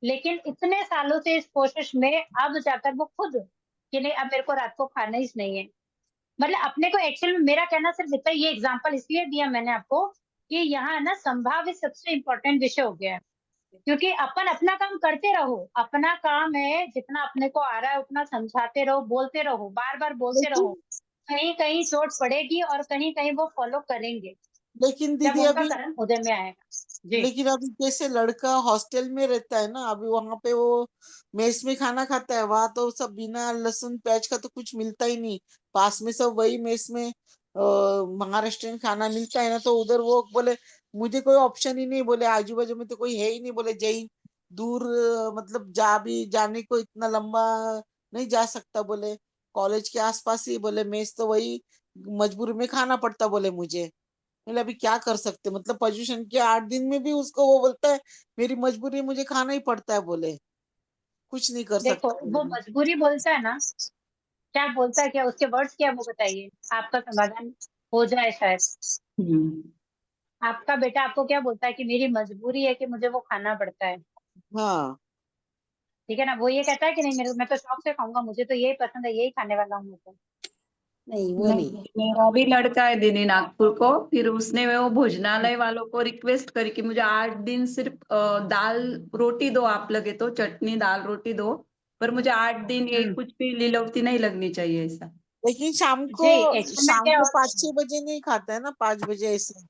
लेकिन इतने सालों से इस कोशिश में अब जाकर वो खुद कि नहीं अब मेरे को रात को खाना ही नहीं है। मतलब अपने को एक्चुअल में मेरा कहना सिर्फ इतना, ये एग्जांपल इसलिए दिया मैंने आपको कि यहाँ ना संभावित सबसे इम्पोर्टेंट विषय हो गया है। क्योंकि अपन अपना काम करते रहो, अपना काम है, जितना अपने को आ रहा है उतना समझाते रहो, बोलते रहो, बार बार बोलते रहो। लेकिन कहीं कहीं चोट पड़ेगी और कहीं कहीं वो फॉलो करेंगे लेकिन जब दीदी उनका अभी, कर्म उदय में आएगा। जी लेकिन अभी जैसे लड़का हॉस्टल में रहता है ना, अभी वहां पे वो मेस में खाना खाता है, वहां तो सब बिना लहसुन प्याज का तो कुछ मिलता ही नहीं। पास में सब वही मेस में महाराष्ट्रियन खाना मिलता है ना, तो उधर वो बोले मुझे कोई ऑप्शन ही नहीं, बोले आजू बाजू में तो कोई है ही नहीं, बोले जैन दूर मतलब जा भी जाने को इतना लंबा नहीं जा सकता, बोले कॉलेज के आसपास ही, बोले मेस तो वही मजबूरी में खाना पड़ता, बोले मुझे। बोले अभी क्या कर सकते, मतलब पोजीशन के 8 दिन में भी उसको वो बोलता है मेरी मजबूरी है, मुझे खाना ही पड़ता है, बोले कुछ नहीं कर देखो, सकता वो बोले। मजबूरी बोलता है ना, क्या बोलता है, क्या उसके वर्ड्स क्या है वो बताइए, आपका समाधान हो जाए शायद। हम्म। आपका बेटा आपको क्या बोलता है कि मेरी मजबूरी है कि मुझे वो खाना पड़ता है, हाँ, ठीक है ना? वो ये कहता है कि नहीं मेरे, मैं तो शौक से खाऊंगा, मुझे तो यही पसंद है, यही खाने वाला हूँ मैं तो। नहीं वो नहीं, नहीं। मेरा भी लड़का है दीदी नागपुर को, फिर उसने वो भोजनालय वालों को रिक्वेस्ट करी कि मुझे 8 दिन सिर्फ दाल रोटी दो, आप लगे तो चटनी दाल रोटी दो, पर मुझे 8 दिन ये हम्म। कुछ भी लीलवती नहीं लगनी चाहिए ऐसा। लेकिन शाम को, जी, एक्चुअल में शाम क्या को 5-6 बजे नहीं खाता है ना, 5 बजे ऐसे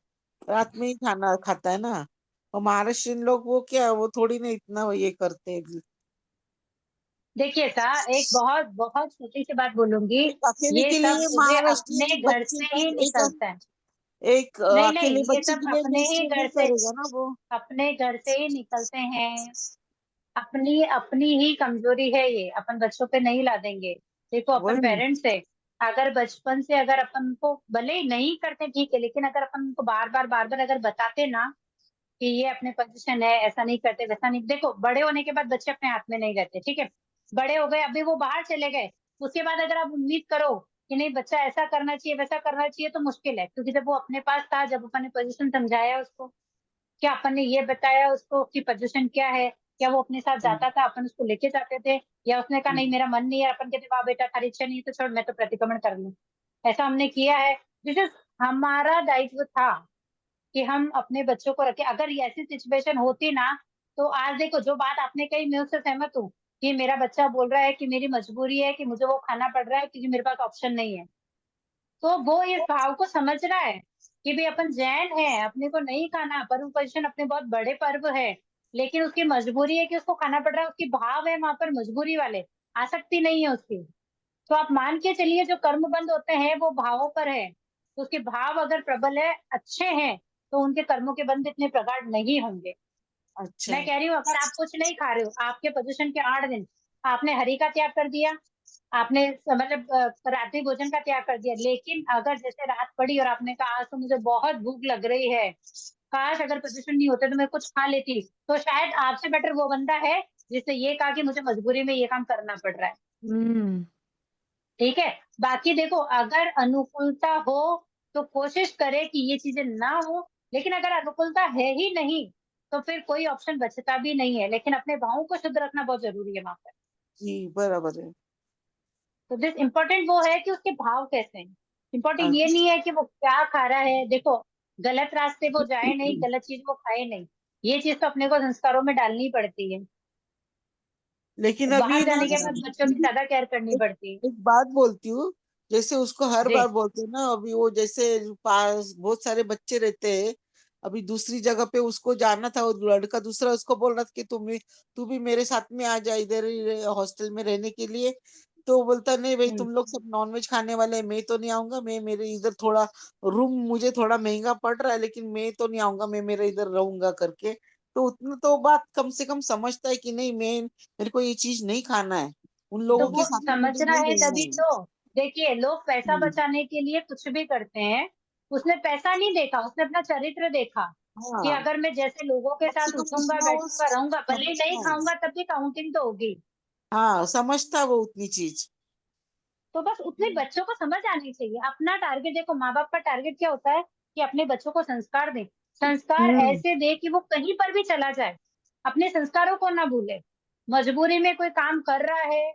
रात में ही खाना खाता है ना। और महाराष्ट्रियन लोग वो क्या, वो थोड़ी ना इतना वो ये करते हैं। देखिए सा, एक बहुत बहुत छोटी सी बात बोलूंगी, एक अकेले ये के सब लिए सुबह अपने महाराष्ट्रियन घर बच्चे से का ही एक निकलता है। एक नहीं अकेले नहीं, ये बच्चे सब के लिए अपने मेस ही में घर नहीं से, करेगा ना वो। अपने घर से ही निकलते हैं। अपनी अपनी ही कमजोरी है ये, अपन बच्चों पे नहीं ला देंगे। देखो अपन वही, पेरेंट्स है, अगर बचपन से अगर अपन को भले ही नहीं करते ठीक है, लेकिन अगर अपन उनको बार बार अगर बताते ना कि ये अपने पोजीशन है, ऐसा नहीं करते वैसा नहीं, देखो बड़े होने के बाद बच्चे अपने हाथ में नहीं रहते, ठीक है? बड़े हो गए, अभी वो बाहर चले गए, उसके बाद अगर आप उम्मीद करो कि नहीं बच्चा ऐसा करना चाहिए वैसा करना चाहिए, तो मुश्किल है, क्योंकि जब वो अपने पास था, जब अपन ने पोजीशन समझाया उसको, क्या अपन ने ये बताया उसको कि पोजीशन क्या है, क्या वो अपने साथ जाता था, अपन उसको लेके जाते थे, या उसने कहा नहीं मेरा मन नहीं है, अपन कहते वाह बेटा थारी इच्छा नहीं है तो छोड़ मैं तो प्रतिक्रमण कर लूं, ऐसा हमने किया है। दिस इज हमारा दायित्व था कि हम अपने बच्चों को रखें। अगर ये ऐसी सिचुएशन होती ना, तो आज देखो जो बात आपने कही मैं उससे सहमत हूँ कि मेरा बच्चा बोल रहा है कि मेरी मजबूरी है कि मुझे वो खाना पड़ रहा है क्योंकि मेरे पास ऑप्शन नहीं है, तो वो इस भाव को समझ रहा है कि भाई अपन जैन है, अपने को नहीं खाना, पर्व पोषण अपने बहुत बड़े पर्व है, लेकिन उसकी मजबूरी है कि उसको खाना पड़ रहा है, उसकी भाव है वहां पर मजबूरी वाले, आसक्ति नहीं है उसकी। तो आप मान के चलिए जो कर्म बंध होते हैं वो भावों पर है, तो उसके भाव अगर प्रबल है, अच्छे हैं, तो उनके कर्मों के बंध इतने प्रगाढ़ नहीं होंगे। अच्छा। मैं कह रही हूँ अगर आप कुछ नहीं खा रहे हो, आपके पोजीशन के 8 दिन आपने हरि का त्याग कर दिया, आपने मतलब रात्रि भोजन का त्याग कर दिया, लेकिन अगर जैसे रात पड़ी और आपने कहा आज तो मुझे बहुत भूख लग रही है, काश अगर पोजीशन नहीं होते तो मैं कुछ खा लेती, तो शायद आपसे बेटर वो बंदा है जिसने ये कहा कि मुझे मजबूरी में ये काम करना पड़ रहा है। ठीक है, बाकी देखो अगर अनुकूलता हो तो कोशिश करे कि ये चीजें ना हो, लेकिन अगर अनुकूलता है ही नहीं तो फिर कोई ऑप्शन बचता भी नहीं है, लेकिन अपने भावों को शुद्ध रखना बहुत जरूरी है वहां पर। जी बराबर है। तो दिस इम्पोर्टेंट वो है कि उसके भाव कैसे हैं, इम्पोर्टेंट ये अच्छा। नहीं है कि वो क्या खा रहा है। देखो गलत रास्ते वो जाए नहीं, गलत चीज वो खाए नहीं, ये चीज तो अपने को संस्कारों में डालनी पड़ती है। लेकिन बाहर अभी ना जाने के बाद बच्चों की ज्यादा केयर करनी एक, पड़ती है। एक बात बोलती हूँ, जैसे उसको हर जी बार बोलते हैं ना, अभी वो जैसे पास बहुत सारे बच्चे रहते हैं, अभी दूसरी जगह पे उसको जाना था, वो लड़का दूसरा उसको बोल रहा था कि तू भी मेरे साथ में आ जा इधर ही हॉस्टल में रहने के लिए। तो वो बोलता नहीं भाई, हम्म। तुम लोग सब नॉनवेज खाने वाले हैं, मैं तो नहीं आऊंगा, मैं मेरे इधर थोड़ा रूम मुझे थोड़ा महंगा पड़ रहा है, लेकिन मैं तो नहीं आऊंगा, मैं मेरे इधर रहूंगा करके। तो उतना तो बात कम से कम समझता है कि नहीं, मेरे को ये चीज नहीं खाना है, उन तो लोगों के वो साथ में मुझे समझना नहीं है रहना तभी है। तो। देखिए लोग पैसा हम्म। बचाने के लिए कुछ भी करते हैं, उसने पैसा नहीं देखा, उसने अपना चरित्र देखा कि हाँ, अगर मैं जैसे लोगों के कम से साथ कम उठूंगा उतना वो बैठूंगा रहूंगा, भले ही नहीं समझता है। खाऊंगा तब भी काउंटिंग तो होगी। हाँ, समझता है वो उतनी चीज। तो बस उतने बच्चों को समझ आनी चाहिए। अपना टारगेट देखो, माँ बाप का टारगेट क्या होता है कि अपने बच्चों को संस्कार दे, संस्कार हम्म ऐसे दे कि वो कहीं पर भी चला जाए अपने संस्कारों को ना भूले। मजबूरी में कोई काम कर रहा है,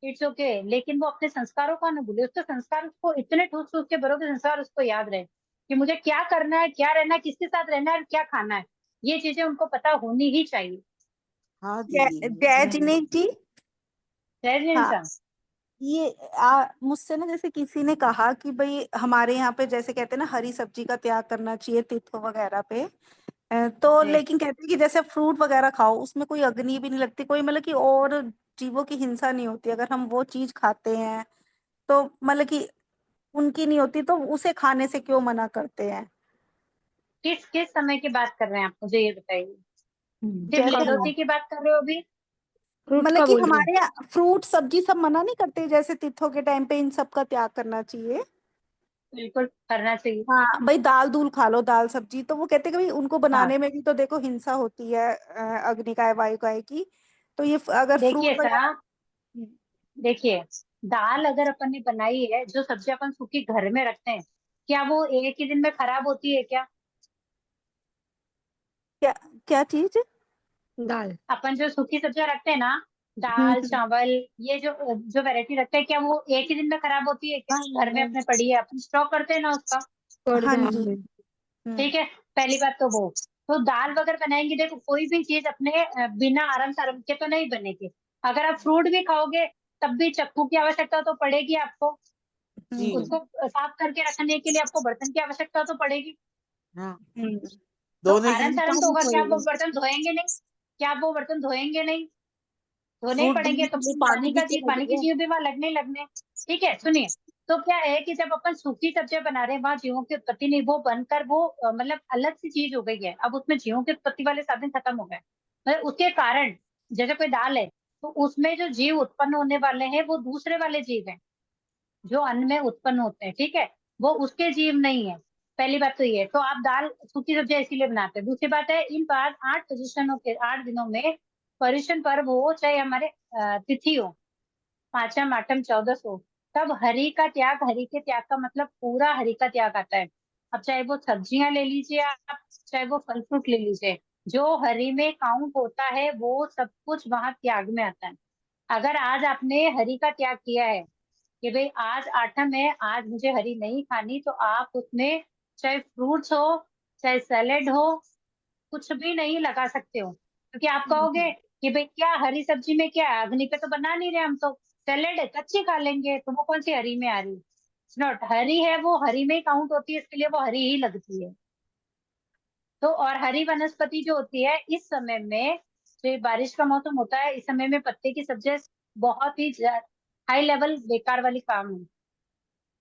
इट्स ओके, लेकिन वो अपने संस्कारों को ना भूले, उसके संस्कार उसको इतने ठूस ठूस के भरो कि संस्कार उसको याद रहे कि मुझे क्या करना है, क्या रहना है, किसके साथ रहना है और क्या खाना है। ये चीजें उनको पता होनी ही चाहिए। हाँ दीदी। जय जय जिनेश जी। जय जिन हाँ, सा। ये मुझसे ना जैसे किसी ने कहा कि भाई हमारे यहाँ पे जैसे कहते हैं ना हरी सब्जी का त्याग करना चाहिए तीर्थों वगैरह पे। तो जी लेकिन कहते हैं कि जैसे फ्रूट वगैरह खाओ उसमें कोई अग्नि भी नहीं लगती, कोई मतलब कि और जीवों की हिंसा नहीं होती अगर हम वो चीज खाते हैं, तो मतलब कि उनकी नहीं होती, तो उसे खाने से क्यों मना करते हैं? किस किस समय की बात कर रहे हैं आप, मुझे ये बताइए। सिर्फ जैसे लीलोती की बात कर रहे हो अभी? फ्रूट्स मतलब का कि बोल रहे हैं। हमारे यहाँ फ्रूट सब्जी सब मना नहीं करते, जैसे तीर्थों के टाइम पे इन सब का त्याग करना चाहिए। बिल्कुल करना चाहिए। हाँ भाई, दाल दूल खा लो, दाल सब्जी, तो वो कहते हैं कि भाई उनको हाँ बनाने में भी तो देखो हिंसा होती है, अग्निकाय वायुकाय की। तो ये अगर देखिए फ्रूट वगैरह। सा, देखिए दाल अगर अपन ने बनाई है, जो सब्जी अपन सूखी घर में रखते हैं, क्या वो एक ही दिन में खराब होती है क्या? क्या क्या चीज? दाल। अपन जो सूखी सब्जियां रखते हैं ना, दाल हम्म। चावल, ये जो जो वैरायटी रखते हैं, क्या वो एक ही दिन में खराब होती है क्या? नहीं घर में नहीं। अपने पड़ी है, अपन स्टॉक करते हैं ना उसका। हाँ करते हैं जी। हमने। ठीक है, पहली बात तो वो। तो दाल वगैरह बनाएंगे, देखो कोई भी चीज अपने बिना आराम सारम के तो नहीं बनेगी। अगर आप फ्रूट भी खाओगे तब भी चक्कू की आवश्यकता तो पड़ेगी आपको, जी। हम्म। उसको साफ करके रखने के लिए आपको बर्तन की आवश्यकता तो पड़ेगी। हाँ, हम्म। तो धोने के आराम लिए सारम तो पानी होगा, क्या आप वो चाहिए। बर्तन धोएंगे नहीं? क्या आप वो बर्तन धोएंगे नहीं? धोने ही फ्रूट पड़ेंगे, धोने तो के लिए पानी पानी भी का तो जीव, पानी की लगेगा। जीव भी वहां लगने ही लगने। ठीक है सुनिए, तो क्या है कि जब अपन सूखी सब्जियां बना रहे हैं वहां जीवों की उत्पत्ति नहीं, वो बनकर वो मतलब अलग सी चीज हो गई है, अब उसमें जीवों की उत्पत्ति वाले साधन खत्म हो गए। मतलब उसके कारण जैसे कोई दाल है, तो उसमें जो जीव उत्पन्न होने वाले हैं वो दूसरे वाले जीव हैं जो अन्न में उत्पन्न होते हैं, ठीक है, वो उसके जीव नहीं है। पहली बात तो ये है। तो आप दाल सूखी सब्जियां इसीलिए बनाते हैं। दूसरी बात है, इन बार 8 पोजिशनों के 8 दिनों में पर्युषण पर्व हो चाहे हमारे तिथि हो, पांचम आठम चौदस हो, तब हरि का त्याग, हरि के त्याग का मतलब पूरा हरि का त्याग आता है। अब चाहे वो सब्जियां ले लीजिए आप, चाहे वो फल फ्रूट ले लीजिए, जो हरि में काउंट होता है वो सब कुछ वहां त्याग में आता है। अगर आज आपने हरि का त्याग किया है कि भाई आज आठम है, आज मुझे हरी नहीं खानी, तो आप उसमें चाहे फ्रूट्स हो चाहे सैलेड हो, कुछ भी नहीं लगा सकते हो, क्योंकि आप कहोगे कि भाई क्या हरी सब्जी में क्या है, अग्नि पे तो बना नहीं रहे हम, तो सैलेड है कच्ची खा लेंगे, तो वो कौन सी हरी में आ रही? नॉट हरी है, वो हरी में ही काउंट होती है, इसके लिए वो हरी ही लगती है। तो और हरी वनस्पति जो होती है इस समय में, जो ये बारिश का मौसम होता है, इस समय में पत्ते की सब्जियां बहुत ही हाई लेवल बेकार वाली काम है,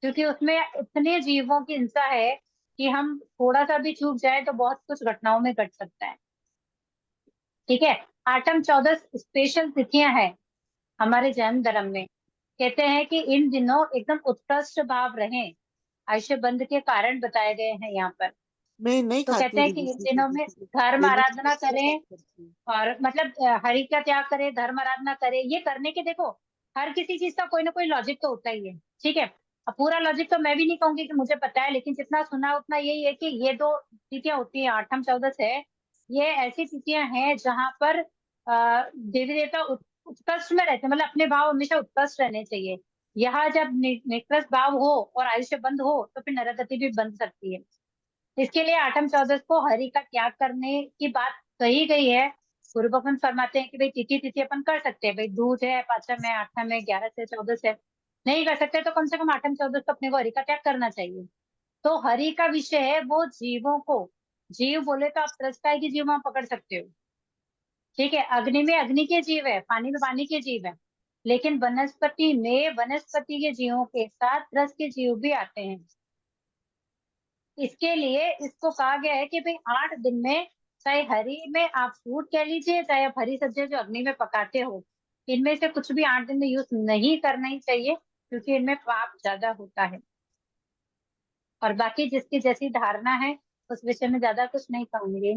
क्योंकि उसमें इतने जीवों की हिंसा है कि हम थोड़ा सा भी चूक जाए तो बहुत कुछ घटनाओं में घट सकता है। ठीक है। आठम 14 स्पेशल तिथियां हैं हमारे जैन धर्म में। कहते हैं कि इन दिनों एकदम उत्कृष्ट भाव रहें, आयुष्य बंध के कारण बताए गए हैं यहाँ पर। मैं नहीं तो खाती कहते हूँ हैं कि दीदी इन सीधे दिनों में सीधे। धर्म डेली आराधना तो करें, करती हूँ। और मतलब हरि का त्याग करे, धर्म आराधना करे। ये करने के देखो, हर किसी चीज का कोई ना कोई लॉजिक तो होता ही है। ठीक है। अब पूरा लॉजिक तो मैं भी नहीं कहूंगी कि मुझे पता है, लेकिन जितना सुना उतना यही है कि ये दो तिथियां होती हैं, आठम 14 है, ये ऐसी तिथियां हैं जहां पर देवी देवता उत्कृष्ट में रहते हैं, मतलब अपने भाव हमेशा उत्कृष्ट रहने चाहिए। यहाँ जब निकृष्ट भाव हो और आयुष्य बंद हो तो फिर नरगति भी बन सकती है। इसके लिए आठम 14 को हरि का त्याग करने की बात कही गई है। गुरु भगवान फरमाते हैं कि भाई तिथि तिथि अपन कर सकते हैं, भाई दूज है, पांचम है, आठम है, 11 से 14 है, नहीं कर सकते तो कम से कम आठम 14 को अपने को हरि का त्याग करना चाहिए। तो हरि का विषय है वो जीवों को, जीव बोले तो आप त्रस्ताई के जीव वहां पकड़ सकते हो। ठीक है। अग्नि में अग्नि के जीव है, पानी में पानी के जीव है, लेकिन वनस्पति में वनस्पति के जीवों के साथ रस के जीव भी आते हैं। इसके लिए इसको कहा गया है कि भाई 8 दिन में, चाहे हरी में आप फ्रूट कह लीजिए, चाहे आप हरी सब्जियां जो अग्नि में पकाते हो, इनमें से कुछ भी 8 दिन में यूज नहीं करना ही चाहिए, क्योंकि इनमें पाप ज्यादा होता है। और बाकी जिसकी जैसी धारणा है उस विषय में ज्यादा कुछ नहीं कहूंगी।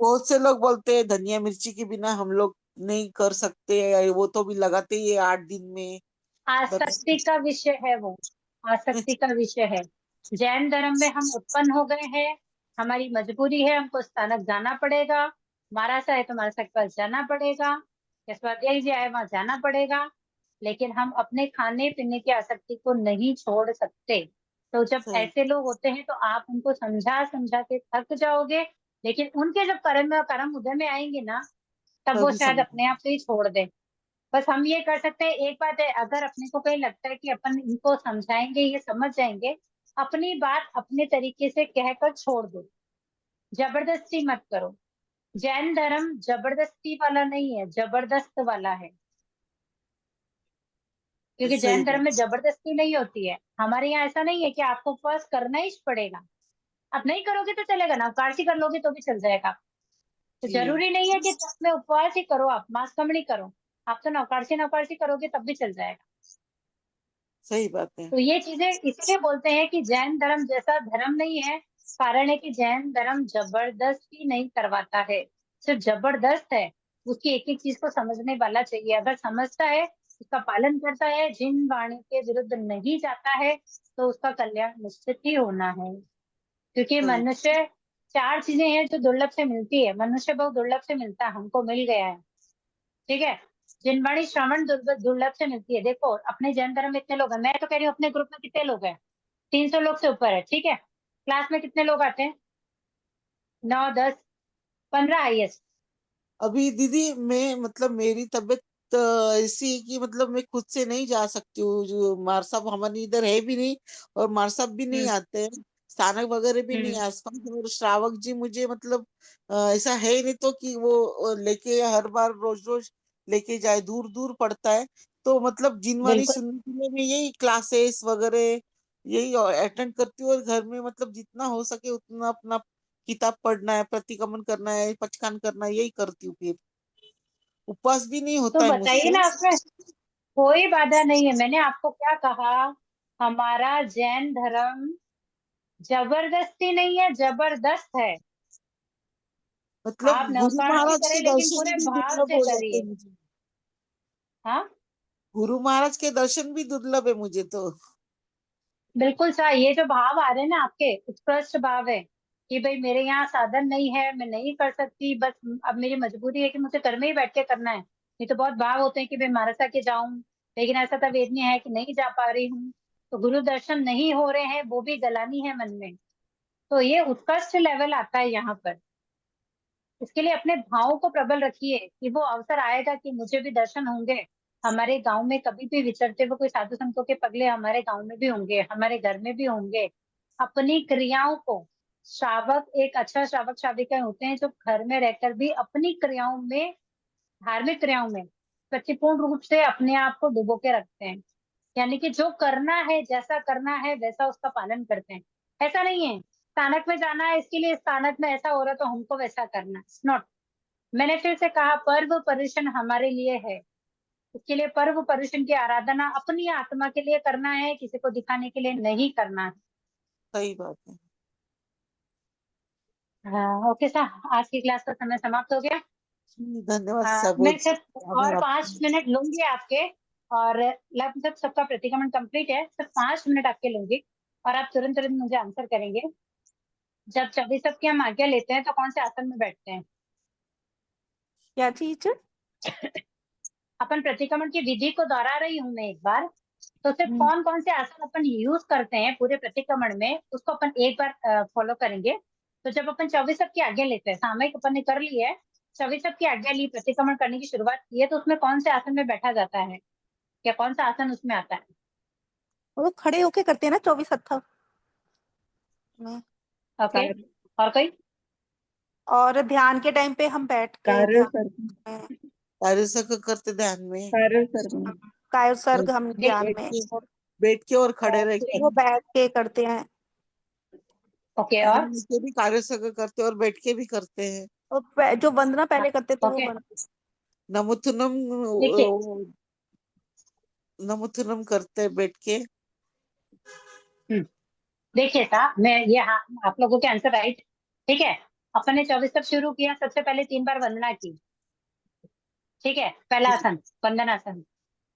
बहुत से लोग बोलते हैं धनिया मिर्ची के बिना हम लोग नहीं कर सकते, वो तो भी लगाते ही है 8 दिन में। आसक्ति का विषय है वो, आसक्ति का विषय है। जैन धर्म में हम उत्पन्न हो गए हैं, हमारी मजबूरी है, हमको स्थानक जाना पड़ेगा। महाराजा है तो महाराजा के पास जाना पड़ेगा, या स्वाध्याय जी आए वहां जाना पड़ेगा, लेकिन हम अपने खाने पीने की आसक्ति को नहीं छोड़ सकते। तो जब सही ऐसे लोग होते हैं तो आप उनको समझा समझा के थक जाओगे, लेकिन उनके जब कर्म उदय में आएंगे ना, तब वो तभी शायद समझ। अपने आप से ही छोड़ दे। बस हम ये कर सकते हैं, एक बात है, अगर अपने को कहीं लगता है कि अपन इनको समझाएंगे ये समझ जाएंगे, अपनी बात अपने तरीके से कहकर छोड़ दो, जबरदस्ती मत करो। जैन धर्म जबरदस्ती वाला नहीं है, जबरदस्त वाला है। क्योंकि सही जैन धर्म में बात। जबरदस्ती नहीं होती है। हमारे यहाँ ऐसा नहीं है कि आपको उपवास करना ही पड़ेगा, आप नहीं करोगे तो चलेगा ना, काशी कर लोगे तो भी चल जाएगा। तो जी जरूरी नहीं है कि तब में उपवास ही करो, आप मांस कमणी करो, आप तो नौकाशी नौकाशी करोगे तब भी चल जाएगा। सही बात है। तो ये चीजें इसीलिए बोलते हैं कि जैन धर्म जैसा धर्म नहीं है। कारण है कि जैन धर्म जबरदस्ती नहीं करवाता है, सिर्फ जबरदस्त है। उसकी एक एक चीज को समझने वाला चाहिए, अगर समझता है, उसका पालन करता है, जिन वाणी के विरुद्ध नहीं जाता है, तो उसका कल्याण निश्चित ही होना है। क्योंकि सही। मनुष्य, 4 चीजें हैं जो दुर्लभ से मिलती है, मनुष्य बहुत दुर्लभ से मिलता है, हमको मिल गया है। ठीक है। जिनवाणी श्रवण दुर्लभ दुर्लभ से मिलती है। देखो अपने जैन धर्म में इतने लोग हैं, मैं तो कह रही हूँ अपने ग्रुप में कितने लोग हैं, 300 लोग से ऊपर है। ठीक है। क्लास में कितने लोग आते हैं, 9, 10, 15 हाईएस्ट। अभी दीदी मैं मतलब मेरी तबीयत ऐसी है कि मतलब मैं खुद से नहीं जा सकती हूँ। जो मार साहब हमारे इधर है भी नहीं, और मार साहब भी नहीं हम्म। आते हैं, स्थानक वगैरह भी नहीं हम्म। आसपास। और श्रावक जी मुझे मतलब ऐसा है ही नहीं तो कि वो लेके हर बार रोज रोज लेके जाए, दूर दूर पड़ता है। तो मतलब जिनवाणी बिल्कुल। सुनने के लिए मैं यही क्लासेस वगैरह यही अटेंड करती हूँ, और घर में मतलब जितना हो सके उतना अपना किताब पढ़ना है, प्रतिक्रमण करना है, पचखान करना है, यही करती हूँ। फिर उपवास भी नहीं तो होता है बताइए मुझसे। ना, उसमें कोई बाधा नहीं है। मैंने आपको क्या कहा, हमारा जैन धर्म जबरदस्ती नहीं है, जबरदस्त है। मतलब आप गुरु नवकाशी महाराज करें के लेकिन दर्शन पूरे भी भाव दुर्लभ से हो जाते हैं करिए। मुझे। हाँ, गुरु महाराज के दर्शन भी दुर्लभ है मुझे तो। बिल्कुल सही। ये जो भाव आ रहे हैं ना आपके, उत्कृष्ट भाव है कि भाई मेरे यहाँ साधन नहीं है, मैं नहीं कर सकती, बस अब मेरी मजबूरी है कि मुझे घर में ही बैठ के करना है। नहीं तो बहुत भाव होते हैं कि भाई महाराजा के जाऊं, लेकिन ऐसा तो वेदनीय है कि नहीं जा पा रही हूँ, तो गुरु दर्शन नहीं हो रहे हैं, वो भी गलानी है मन में। तो ये उत्कृष्ट लेवल आता है यहाँ पर। इसके लिए अपने भावों को प्रबल रखिए कि वो अवसर आएगा कि मुझे भी दर्शन होंगे। हमारे गांव में कभी भी विचरते हुए कोई साधु संतों के पगले हमारे गांव में भी होंगे, हमारे घर में भी होंगे। अपनी क्रियाओं को श्रावक एक अच्छा श्रावक श्राविका होते हैं जो घर में रहकर भी अपनी क्रियाओं में, धार्मिक क्रियाओं में प्रतिपूर्ण रूप से अपने आप को डुबो के रखते हैं। यानी कि जो करना है, जैसा करना है वैसा उसका पालन करते हैं। ऐसा नहीं है स्थानक में जाना है, इसके लिए स्थानक में ऐसा हो रहा है तो हमको वैसा करना है, नॉट। मैंने फिर से कहा, पर्व पर्युषण हमारे लिए है। इसके लिए पर्व पर्युषण की आराधना अपनी आत्मा के लिए करना है, किसी को दिखाने के लिए नहीं करना है। सही बात है। हाँ, ओके सर, आज की क्लास का समय समाप्त हो गया। धन्यवाद मैं सबोज, सिर्फ आभार और आपका। 5 मिनट लूंगी आपके, और लगभग सबका प्रतिक्रमण कंप्लीट है, सिर्फ 5 मिनट आपके लूंगी और आप तुरंत तुरंत मुझे आंसर करेंगे। जब 24 की हम आज्ञा लेते हैं तो कौन से आसन में बैठते हैं? क्या चीज? अपन प्रतिक्रमण की विधि को दोहरा रही हूँ मैं एक बार, तो सिर्फ हम्म। कौन कौन से आसन अपन यूज करते हैं पूरे प्रतिक्रमण में, उसको अपन एक बार फॉलो करेंगे। तो जब अपन 24 की आज्ञा लेते हैं, सामयिक अपन ने कर ली है, 24 की आज्ञा ली, प्रतिक्रमण करने की शुरुआत की है, तो उसमें कौन से आसन में बैठा जाता है, या कौन सा आसन उसमें आता है? वो खड़े होके करते हैं ना 24 हत्था में। ओके, और कोई? और ध्यान के टाइम पे हम बैठ के कार्य ध्यान सर, में, कार्य सक करते ध्यान में, कार्य सर में। कायोत्सर्ग हम ध्यान बैठ में, के, बैठ के और खड़े रह के, वो बैठ के करते हैं। ओके, हम और नीचे भी कार्य सक करते और बैठ के भी करते हैं। और जो वंदना पहले करते तो वो ओके, नमुथुनम, देखिए नमुथुनम करते हैं बैठ के। देखिए साहब, मैं ये, हाँ, आप लोगों के आंसर राइट, ठीक है। अपन ने 24 तक शुरू किया, सबसे पहले 3 बार वंदना की, ठीक है, पहला आसन वंदनासन,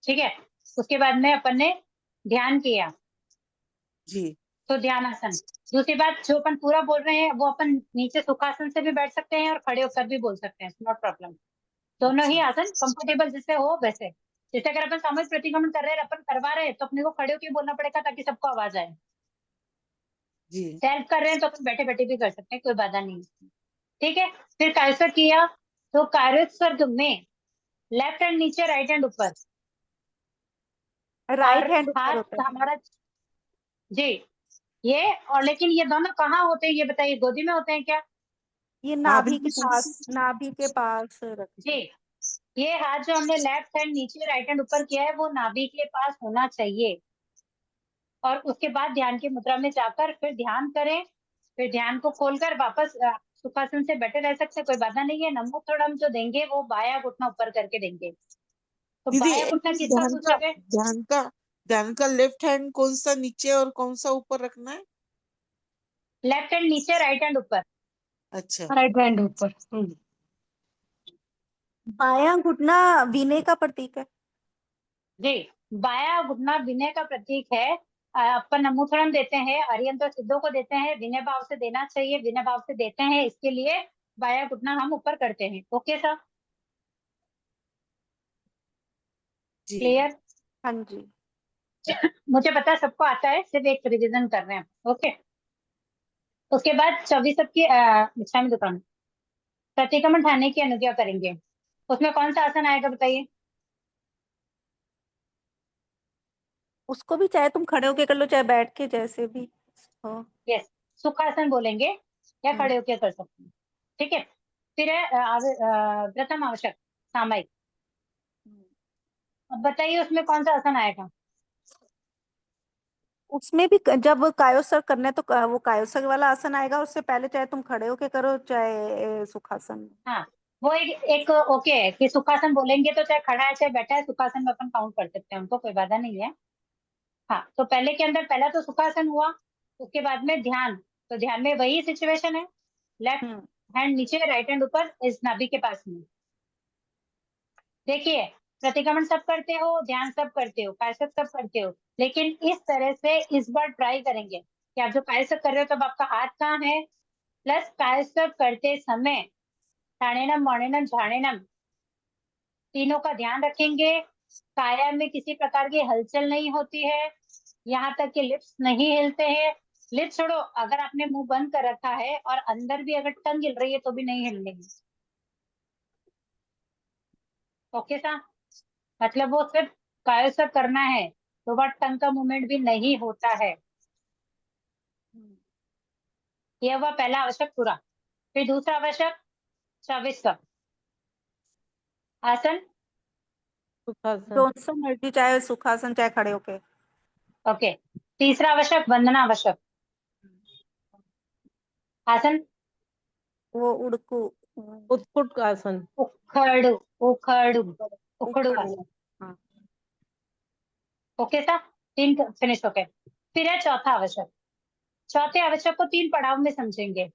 ठीक है। उसके बाद में अपन ने ध्यान किया, जी तो ध्यानासन। दूसरी बात जो अपन पूरा बोल रहे हैं वो अपन नीचे सुखासन से भी बैठ सकते हैं और खड़े होकर भी बोल सकते हैं, नॉट प्रॉब्लम। दोनों ही आसन कंफर्टेबल जिससे हो वैसे। जैसे अगर अपन सामूहिक प्रतिक्रमण कर रहे हैं, अपन करवा रहे हैं, तो अपने को खड़े होकर बोलना पड़ेगा ताकि सबको आवाज आए। जी सेल्फ कर रहे हैं तो अपन बैठे बैठे भी कर सकते हैं, कोई बाधा नहीं, ठीक है। फिर कायस्वर किया, तो कायस्वर में लेफ्ट हैंड नीचे, राइट हैंड ऊपर, और राइट हैंड ऊपर हाथ होता है। हमारा, जी, ये, और लेकिन ये दोनों कहाँ होते हैं ये बताइए, गोदी में होते हैं क्या? ये नाभि नाभि के के पास, नाभि के पास रखते जी, हैं। ये हाथ जो हमने लेफ्ट हैंड नीचे राइट हैंड ऊपर किया है वो नाभि के पास होना चाहिए। और उसके बाद ध्यान की मुद्रा में जाकर फिर ध्यान करें, फिर ध्यान को खोलकर वापस सुखासन से बैठे रह सकते हैं, कोई बाधा नहीं है। नमो थोड़ा हम जो देंगे वो बाया घुटना ऊपर करके देंगे। तो दीदी, बाया घुटना किसका सूचक है? ध्यान का ध्यान का लेफ्ट हैंड कौन सा नीचे और कौन सा ऊपर रखना है? लेफ्ट हैंड नीचे, राइट हैंड ऊपर। अच्छा, राइट हैंड ऊपर। बायां घुटना विनय का प्रतीक है। जी, बाया घुटना विनय का प्रतीक है। अपन नमोथुरम देते हैं, अरियंत और सिद्धों को देते हैं, विनय भाव से देना चाहिए, विनय भाव से देते हैं, इसके लिए बाया घुटना हम ऊपर करते हैं। ओके सर, जी क्लियर? हाँ जी। मुझे पता है सबको आता है, सिर्फ एक रिवीजन कर रहे हैं। ओके, उसके बाद 24 की क्षमा दुकान प्रतिक्रमण ठाने की अनुज्ञा करेंगे। उसमें कौन सा आसन आएगा बताइए? उसको भी चाहे तुम खड़े होके कर लो, चाहे बैठ के, जैसे भी हो। यस, सुखासन बोलेंगे या हम्म। खड़े होकर कर सकते हैं, ठीक है। फिर है प्रथम आवश्यक सामयिक। अब बताइए उसमें कौन सा आसन आएगा? उसमें भी जब कायोत्सर्ग करना है तो वो कायोत्सर्ग वाला आसन आएगा। उससे पहले चाहे तुम खड़े होके करो, चाहे सुखासन। हाँ, वो एक ओके है कि सुखासन बोलेंगे तो चाहे खड़ा है चाहे बैठा है, सुखासन में अपन काउंट कर सकते हैं, उनको कोई बाधा नहीं है। हाँ, तो पहले के अंदर पहला तो सुखासन हुआ, उसके बाद में ध्यान, तो ध्यान में वही सिचुएशन है, लेफ्ट हम्म। हैंड नीचे, राइट हैंड ऊपर, इस नाभि के पास में। देखिए, प्रतिक्रमण सब करते हो, ध्यान सब करते हो, कायसक सब करते हो, लेकिन इस तरह से इस बार ट्राई करेंगे कि आप जो कायसक कर रहे हो तब आपका हाथ कहाँ है, प्लस कायसक करते समय ठाणेनम, मौणेनम, झाणेनम तीनों का ध्यान रखेंगे। काया में किसी प्रकार की हलचल नहीं होती है, यहाँ तक कि लिप्स नहीं हिलते हैं। लिप्स छोड़ो, अगर आपने मुंह बंद कर रखा है और अंदर भी अगर टंग हिल रही है तो भी नहीं हिलने। ओके सा, मतलब वो सिर्फ कायसक करना है, तो वह टंग का मूवमेंट भी नहीं होता है। ये हुआ पहला आवश्यक पूरा। फिर दूसरा आवश्यक 24 का आसन। सुखासन। जो सा मर्जी, चाहे सुखासन चाहे खड़े होके। ओके। तीसरा आवश्यक वंदना आवश्यक आसन। वो उड़कू, उत्कुट आसन। उखड़ू उखड़ू उखड़ू उखड़ू। आसन। हाँ। ओके सर, 3 फिनिश हो गए। फिर है चौथा आवश्यक। चौथे आवश्यक को 3 पड़ाव में समझेंगे।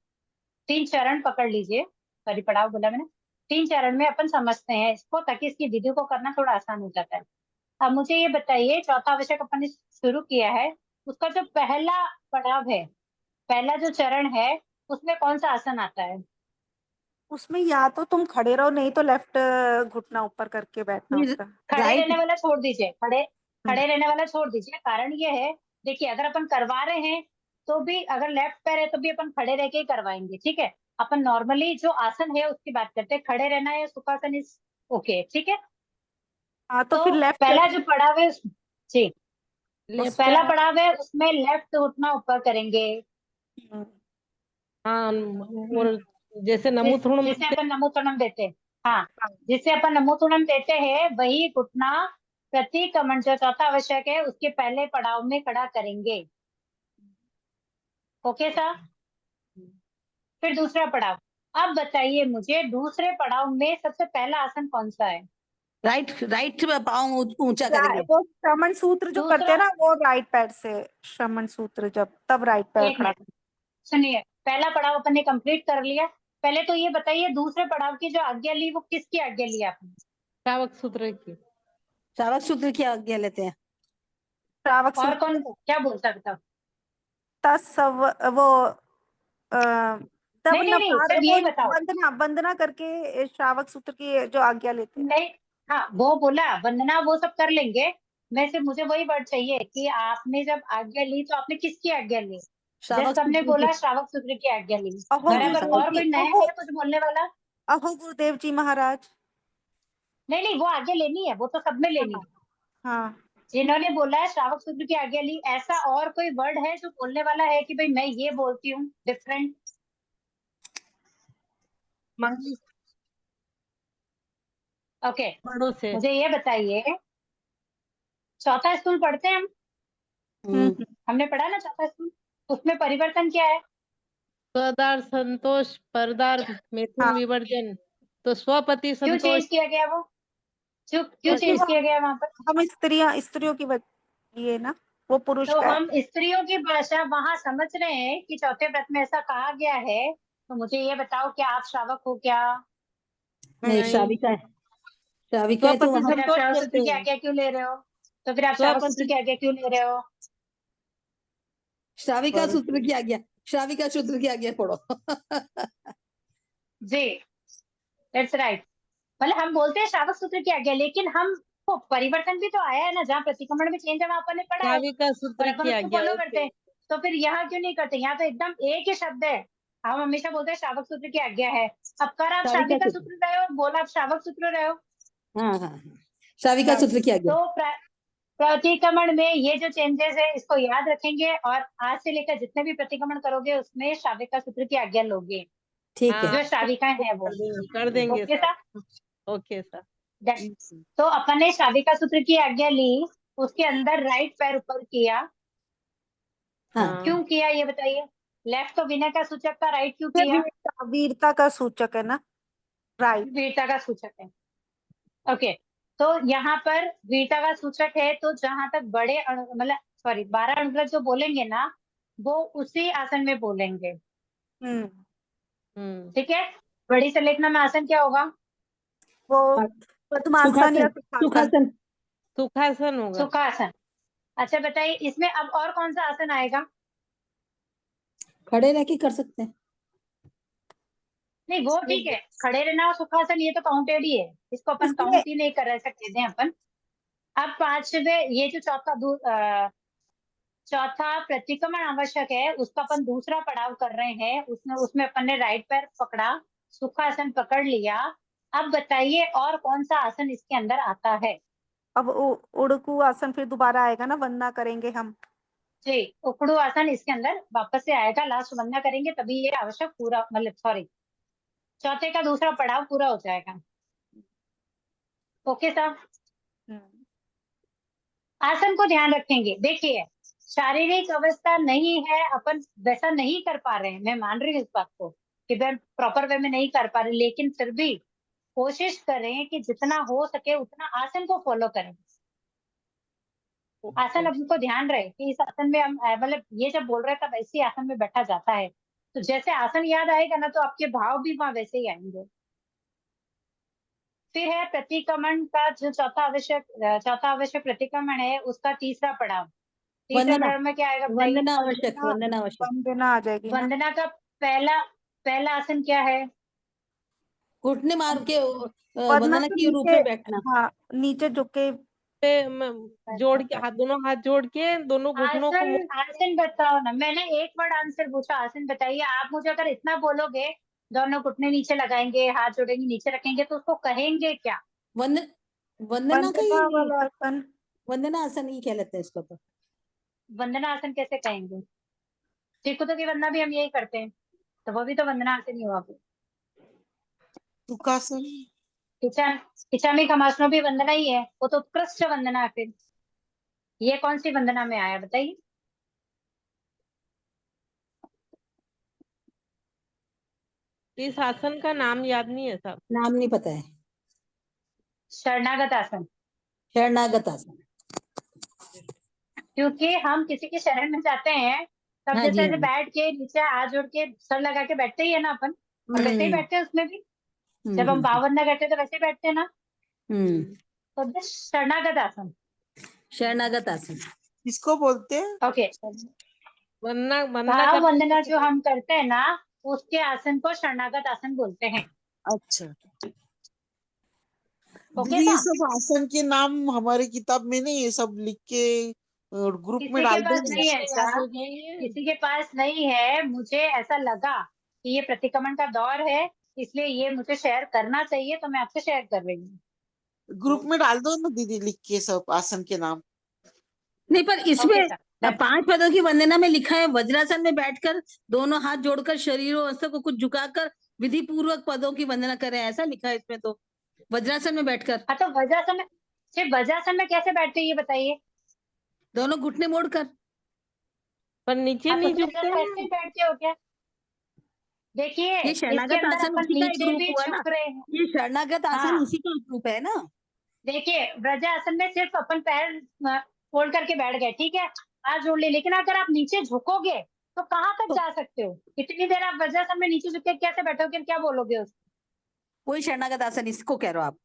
3 चरण पकड़ लीजिए। सॉरी, पड़ाव बोला मैंने। 3 चरण में अपन समझते हैं इसको, ताकि इसकी विधि को करना थोड़ा आसान हो जाता है। अब मुझे ये बताइए, चौथा आवश्यक अपन ने शुरू किया है, उसका जो पहला पड़ाव है, पहला जो चरण है, उसमें कौन सा आसन आता है? उसमें या तो तुम खड़े रहो, नहीं तो लेफ्ट घुटना ऊपर करके बैठना Please, होता है। खड़े राइट रहने वाला छोड़ दीजिए। खड़े रहने वाला छोड़ दीजिए। कारण ये है, देखिए, अगर अपन करवा रहे हैं तो भी, अगर लेफ्ट पैर है तो भी अपन खड़े रह के ही करवाएंगे, ठीक है। अपन नॉर्मली जो आसन है उसकी बात करते हैं, खड़े रहना या सुखासन इज ओके, ठीक है। हाँ, तो तो फिर लेफ्ट पहला जो पड़ाव है जी, लेफ्ट पहला पड़ाव है उसमें लेफ्ट घुटना ऊपर करेंगे। हाँ, और जैसे नमूथुणम जिसे अपन नमोतुणम देते हैं। हाँ, जिसे अपन नमोतुणम देते हैं, वही घुटना प्रतिक्रमण जो चौथा आवश्यक है उसके पहले पड़ाव में खड़ा करेंगे। Okay sir. फिर दूसरा पड़ाव। अब बताइए मुझे, दूसरे पड़ाव में सबसे पहला आसन कौन सा है? राइट राइट पाँव ऊंचा करेंगे। वो श्रमण सूत्र जो करते हैं ना, वो राइट पैर से श्रमण सूत्र, जब तब राइट पैर एक खड़ा मिनट सुनिए, पहला पड़ाव अपन ने कंप्लीट कर लिया। पहले तो ये बताइए, दूसरे पड़ाव की जो आज्ञा ली वो किसकी आज्ञा ली आपने? श्रावक सूत्र की। श्रावक सूत्र की आज्ञा लेते हैं। श्रावक और सूत्र कौन क्या बोल सकता? वो तब नहीं, नकार, सिर्फ वो यही बताओ। वंदना वंदना करके श्रावक सूत्र की जो आज्ञा लेते हैं। नहीं, हाँ वो बोला वंदना, वो सब कर लेंगे। मैं सिर्फ, मुझे वही वर्ड चाहिए कि आपने जब आज्ञा ली तो आपने किसकी आज्ञा ली? जब श्रावक सबने सूत्र बोला की। श्रावक सूत्र की आज्ञा ली। अहो बराबर। गुरुदेव और जी, कोई नया है कुछ बोलने वाला? अहो गुरुदेव जी महाराज। नहीं, वो आज्ञा लेनी है, वो तो सब में लेनी है। हाँ, जिन्होंने बोला है श्रावक सूत्र की आज्ञा ली, ऐसा और कोई वर्ड है जो बोलने वाला है कि भाई मैं ये बोलती हूँ डिफरेंट? मंगली ओके, बड़ों से। मुझे ये बताइए, चौथा स्कूल पढ़ते हैं हम, हम्म, हमने पढ़ा ना चौथा स्कूल, उसमें परिवर्तन क्या है? स्वदार संतोष, परदार मैथुन हाँ। विवर्जन। तो स्वपति क्यों संतोष। चेंज किया गया वो? क्यों क्योंकि चेंज किया गया वहां पर? हम स्त्रियों की ये ना, वो पुरुष तो का है। हम स्त्रियों की भाषा वहां समझ रहे हैं कि चौथे व्रत में ऐसा कहा गया है। तो मुझे ये बताओ, क्या आप श्रावक हो क्या? नहीं, नहीं, श्राविका है। श्राविका है तो स्वपति वहां फिर आप संतोष श्रावक सूत्र करते की हैं। आज्ञा क्यों ले रहे हो? तो फिर आप श्रावक सूत्र स्वपति की आज्ञा क्यों ले रहे हो? श्राविका सूत्र की आज्ञा, श्राविका सूत्र की आज्ञा पढ़ो। जी, दैट्स राइट। मतलब हम बोलते हैं श्रावक सूत्र की आज्ञा, लेकिन हम को परिवर्तन भी तो आया है ना, जहाँ प्रतिक्रमण में चेंज है वहां अपन ने पढ़ा है श्राविका और सूत्र अपन की उसको आज्ञा। फॉलो करते ओके। हैं। तो फिर यहाँ क्यों नहीं करते? यहाँ तो एकदम एक ही शब्द है। हम हमेशा बोलते हैं श्रावक सूत्र की आज्ञा है। अब कर आप श्राविका श्राविका सूत्र। सूत्र रहे हो, बोल आप श्रावक सूत्र रहे हो। हाँ, श्राविका सूत्र की आज्ञा। तो प्रतिक्रमण में ये जो चेंजेस है इसको याद रखेंगे, और आज से लेकर जितने भी प्रतिक्रमण करोगे उसमें श्राविका सूत्र की आज्ञा लोगे, ठीक है। हाँ, जो श्राविकाएं हैं वो। कर देंगे okay sir. Sir. Okay sir. तो अपन ने श्राविका सूत्र की आज्ञा ली, उसके अंदर राइट पैर ऊपर किया। हाँ, क्यों किया ये बताइए? लेफ्ट तो विनय का सूचक था, राइट क्यों ये किया? वीरता का सूचक है ना, राइट। वीरता का सूचक है। ओके, तो यहाँ पर वीरता का सूचक है, तो जहां तक बड़े मतलब सॉरी 12 अनुग्रह जो बोलेंगे ना, वो उसी आसन में बोलेंगे। हम्म ठीक है। बड़ी संलेखना में आसन क्या होगा? वो पद्मासन या सुखासन, सुखासन। सुखासन। सुखासन होगा। सुखासन। अच्छा बताइए, इसमें अब और कौन सा आसन आएगा? खड़े रह के कर सकते हैं। नहीं वो ठीक है, खड़े रहना और सुखासन ये तो काउंटेड ही है, इसको अपन इसमें काउंट ही नहीं कर सकते थे अपन। अब पांचवे, ये जो चौथा प्रतिक्रमण आवश्यक है, उसका अपन दूसरा पड़ाव कर रहे हैं। उसमें उसमें अपन ने राइट पैर पकड़ा, सुखासन पकड़ लिया। अब बताइए और कौन सा आसन इसके अंदर आता है? अब उड़कू आसन फिर दोबारा आएगा ना, वंदना करेंगे हम। जी, उकड़ू आसन इसके अंदर वापस से आएगा, लास्ट वंदना करेंगे तभी ये आवश्यक पूरा, मतलब सॉरी, चौथे का दूसरा पड़ाव पूरा हो जाएगा। ओके साहब, हम्म, आसन को ध्यान रखेंगे। देखिए, शारीरिक अवस्था नहीं है, अपन वैसा नहीं कर पा रहे हैं, मैं मान रही हूँ इस बात को कि मैं प्रॉपर वे में नहीं कर पा रहे, लेकिन फिर भी कोशिश करें कि जितना हो सके उतना आसन को फॉलो करें। आसन हमको ध्यान रहे कि इस आसन में हम मतलब ये जब बोल रहे हैं तब ऐसे ही आसन में बैठा जाता है, तो जैसे आसन याद आएगा ना तो आपके भाव भी वहां वैसे ही आएंगे। फिर है प्रतिक्रमण का जो चौथा आवश्यक प्रतिक्रमण है, उसका तीसरा पड़ाव। तीसरे वंदना पड़ाव में क्या आएगा बताइए? वंदना आवश्यक, वंदना वंदना आवश्यक। वंदना आ जाएगी ना। वंदना का पहला पहला आसन क्या है? घुटने मार के वंदना वंदना के के रूप नीचे, में बैठना। हाँ नीचे झुक के जोड़ के हाथ, दोनों हाथ जोड़ के दोनों घुटनों को आसन आसन बताओ ना, मैंने एक वर्ड आंसर पूछा, आसन बताइए। आप मुझे अगर इतना बोलोगे दोनों घुटने नीचे लगाएंगे, हाथ जोड़ेंगे, नीचे रखेंगे, तो उसको कहेंगे क्या? वंदना वंदना का वंदना ही, वाला आसन। वंदना आसन ही कहलाता है इसको तो। वंदना आसन कैसे कहेंगे? त्रिकुटों की वंदना भी हम यही करते हैं, तो वो भी तो वंदना आसन ही हुआ फिर। सुखासन। इच्छामी खमासनो भी वंदना ही है, वो तो उत्कृष्ट वंदना है फिर। ये कौन सी वंदना में आया बताइए? इस आसन का नाम याद नहीं है साहब। नाम नहीं पता है। शरणागत आसन। शरणागत आसन। क्योंकि हम किसी के शरण में जाते हैं तब हाँ जैसे जी, ऐसे हाँ जी। बैठ के नीचे हाथ जोड़ के सर लगा के बैठते ही है ना अपन, और वैसे ही हम्म, बैठते हैं उसमें भी। हम्म, जब हम भाव वंदना करते हैं तो वैसे ही बैठते हैं ना। हम्म। तो this शरणागत आसन। शरणागत आसन। किसको बोलते हैं? ओके, वंदना वंदना भाव करते वंदना जो हम करते हैं ना, उसके आसन को शरणागत आसन बोलते हैं। अच्छा ओके दीदी, ये साहब, सब आसन के नाम हमारे किताब में नहीं, ये सब लिख के ग्रुप में किसी के डाल पास देंगे। नहीं है याद ऐसा, हो जाएंगे। किसी के पास नहीं है। मुझे ऐसा लगा कि ये प्रतिक्रमण का दौर है, इसलिए ये मुझे शेयर करना चाहिए, तो मैं आपसे शेयर कर रही हूँ। ग्रुप में डाल दो ना दीदी, लिख के सब आसन के नाम। नहीं, पर ओके इसमें सर। 5 पदों की वंदना में लिखा है वज्रासन में बैठकर दोनों हाथ जोड़कर शरीर और हस्तों को कुछ झुकाकर विधि पूर्वक पदों की वंदना करें, ऐसा लिखा है इसमें तो। वज्रासन में बैठकर हाँ, तो वज्रासन में, सिर्फ वज्रासन में कैसे बैठते हैं ये बताइए? दोनों घुटने मोड़कर। पर नीचे आप नहीं उसमें झुकते सिर्फ हैं ऐसे ही बैठते हो क्या? देखिए, ये इसके शरणागत अंदर आसन अपन उसी का एक नीचे रूप भी हुआ ना। झुक रहे हैं। ये शरणागत आसन हाँ, उसी का एक रूप है ना। देखिए वज्रासन में सिर्फ अपन पैर फोल्ड करके बैठ गए, ठीक है, हाथ जोड़ लिए, लेकिन अगर आप नीचे झुकोगे तो कहाँ तक तो जा सकते हो? इतनी देर आप वज्रासन में नीचे झुक के कैसे बैठोगे, क्या बोलोगे उसको? वही शरणागत आसन इसको कह रहे हो आप।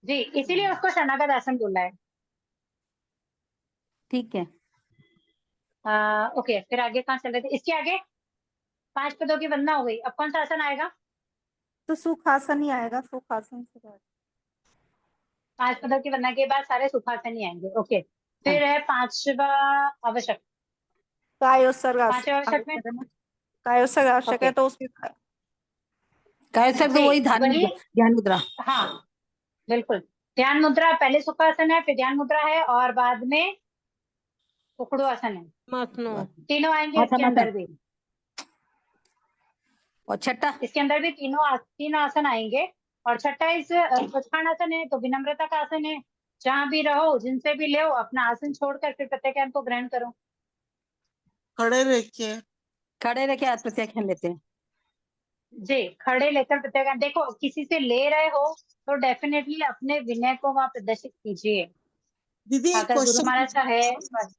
जी, इसीलिए उसको शरणागत आसन बोला है। ठीक है। ओके, फिर आगे कहाँ चल रहे थे? इसके आगे 5 पदों की वंदना हो गई, अब कौन सा आसन आएगा? तो सुखासन ही आएगा, सुखासन से बैठ। 5 पदों की वंदना के बाद सारे सुखासन ही आएंगे। ओके, हाँ। फिर है पांचवा आवश्यक। कायोत्सर्ग पांचवा आवश्यक में, आवश्यक है ना। कायोत्सर्ग आवश्यक है ओके, तो उसमें कायसर तो जी वही ध्यान वही, मुद्रा, ध्यान मुद्रा। हाँ बिल्कुल। ध्यान मुद्रा, पहले सुखासन है, फिर ध्यान मुद्रा है, और बाद में उखड़ू आसन है। मसनो। तीनों आएंगे इसके माथा माथा। अंदर भी। और छठा इसके अंदर भी तीन आसन आएंगे। और छठा इस स्वच्छान आसन है, तो विनम्रता का आसन है। जहां भी रहो, जिनसे भी ले, अपना आसन छोड़कर फिर प्रत्याख्यान को ग्रहण करो। खड़े रह के। खड़े रह के हाथ प्रत्याख्यान लेते हैं। जी, खड़े लेकर प्रत्याख्यान। देखो, किसी से ले रहे हो तो डेफिनेटली अपने विनय को वहां प्रदर्शित कीजिए। दीदी एक अगर गुरु क्वेश्चन महाराज का पूछना है, था।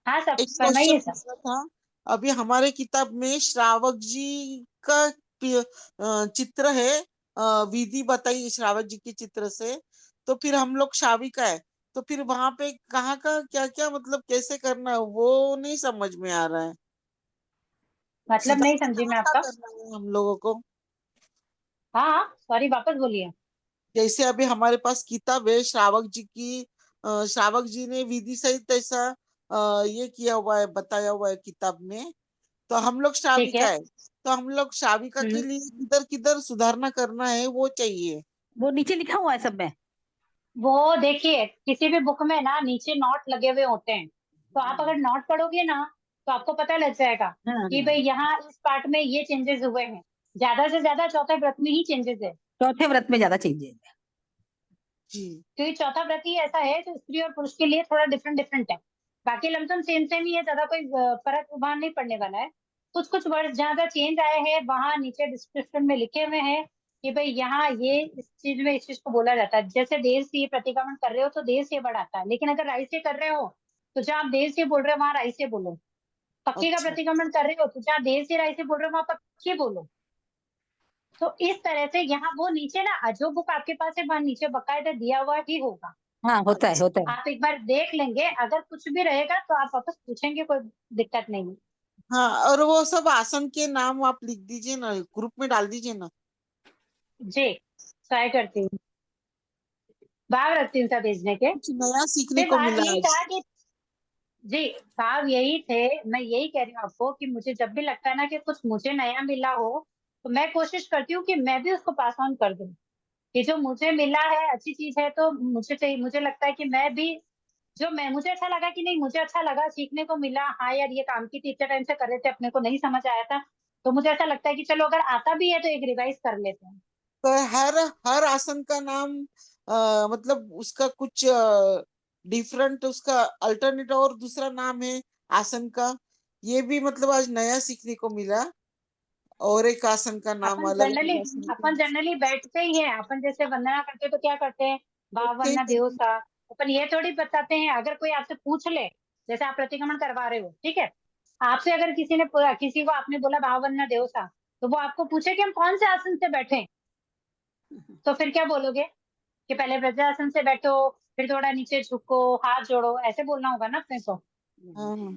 हाँ सब एक फरमाइए क्वेश्चन सब। पूछना था। अभी हमारे किताब में श्रावक जी का चित्र है। विधि बताई श्रावक जी के चित्र से। तो फिर हम लोग शाविका है, तो फिर वहां पे कहाँ का क्या क्या मतलब कैसे करना है वो नहीं समझ में आ रहा है। मतलब नहीं सुधार समझी कहाँ मैं का आपका। करना है हम लोगों को। हाँ, सॉरी, वापस बोलिए। जैसे अभी हमारे पास किताब है श्रावक जी की। श्रावक जी ने विधि सहित ऐसा ये किया हुआ है, बताया हुआ है किताब में। तो हम लोग ठीक है। श्राविका है, तो हम लोग श्राविका के लिए किधर किधर सुधारना करना है वो चाहिए। वो नीचे लिखा हुआ है सब में। वो देखिए, किसी भी बुक में ना नीचे नोट लगे हुए होते हैं, तो आप अगर नॉट पढ़ोगे ना तो आपको पता लग जाएगा हाँ, कि भाई यहाँ इस पार्ट में ये चेंजेस हुए हैं। ज्यादा से ज्यादा चौथे व्रत में ही चेंजेस है, चौथे व्रत में ज्यादा चेंजेस है। जी क्योंकि चौथा व्रत ही ऐसा है जो स्त्री और पुरुष के लिए थोड़ा डिफरेंट है। बाकी लमसम सेम ही है, ज्यादा कोई फर्क वहां नहीं पड़ने वाला है। कुछ कुछ वर्ड जहाँ जहाँ चेंज आए हैं वहां नीचे डिस्क्रिप्शन में लिखे हुए हैं कि भाई यहाँ ये इस चीज में इस चीज को बोला जाता है। जैसे देश से प्रतिक्रमण कर रहे हो तो देश से वर्ड आता है, लेकिन अगर राइट से कर रहे हो तो जहाँ आप देश से बोल रहे हो वहां राइट से बोलो। पक्की का अच्छा प्रतिक्रमण कर रहे हो तो जहाँ देश से राइट से बोल रहे हो वहां पक्की बोलो। तो इस तरह से यहाँ वो नीचे ना जो बुक आपके पास है वहां नीचे बकायदा दिया हुआ ही होगा। हाँ, होता है होता है। आप एक बार देख लेंगे, अगर कुछ भी रहेगा तो आप वापस पूछेंगे, कोई दिक्कत नहीं है। हाँ, और वो सब आसन के नाम आप लिख दीजिए ना, ग्रुप में डाल दीजिए ना। जी ट्राई करती हूँ, भाव रखती हूँ सब भेजने के। कुछ नया सीखने सिर्फ को आज मिला यही आज। कहा कि जी भाव यही थे, मैं यही कह रही हूँ आपको कि मुझे जब भी लगता है ना कि कुछ मुझे नया मिला हो तो मैं कोशिश करती हूँ कि मैं भी उसको पास ऑन कर दूं। कि जो मुझे मिला है अच्छी चीज है तो मुझे चाहिए, मुझे लगता है कि मैं भी जो मैं मुझे अच्छा लगा कि नहीं मुझे अच्छा लगा सीखने को मिला, हाँ यार ये काम की थी, इतने टाइम से कर रहे थे अपने को नहीं समझ आया था, तो मुझे ऐसा लगता है कि चलो अगर आता भी है तो एक रिवाइज कर लेते हैं। तो हर आसन का नाम मतलब उसका कुछ डिफरेंट, उसका अल्टरनेट और दूसरा नाम है आसन का। ये भी मतलब आज नया सीखने को मिला। और एक आसन का नाम अपन अलग जनरली अलग आसन अपन जनरली बैठते ही हैं, अपन जैसे वंदना करते हैं तो क्या करते हैं, भाव के वंदना देव सा। अपन ये थोड़ी बताते हैं, अगर कोई आपसे पूछ ले, जैसे आप प्रतिक्रमण करवा रहे हो ठीक है, आपसे अगर किसी को आपने बोला भाव वंदना देव सा, तो वो आपको पूछे कि हम कौन से आसन से बैठे, तो फिर क्या बोलोगे कि पहले वज्रासन से बैठो, फिर थोड़ा नीचे झुको, हाथ जोड़ो, ऐसे बोलना होगा ना अपने को। हाँ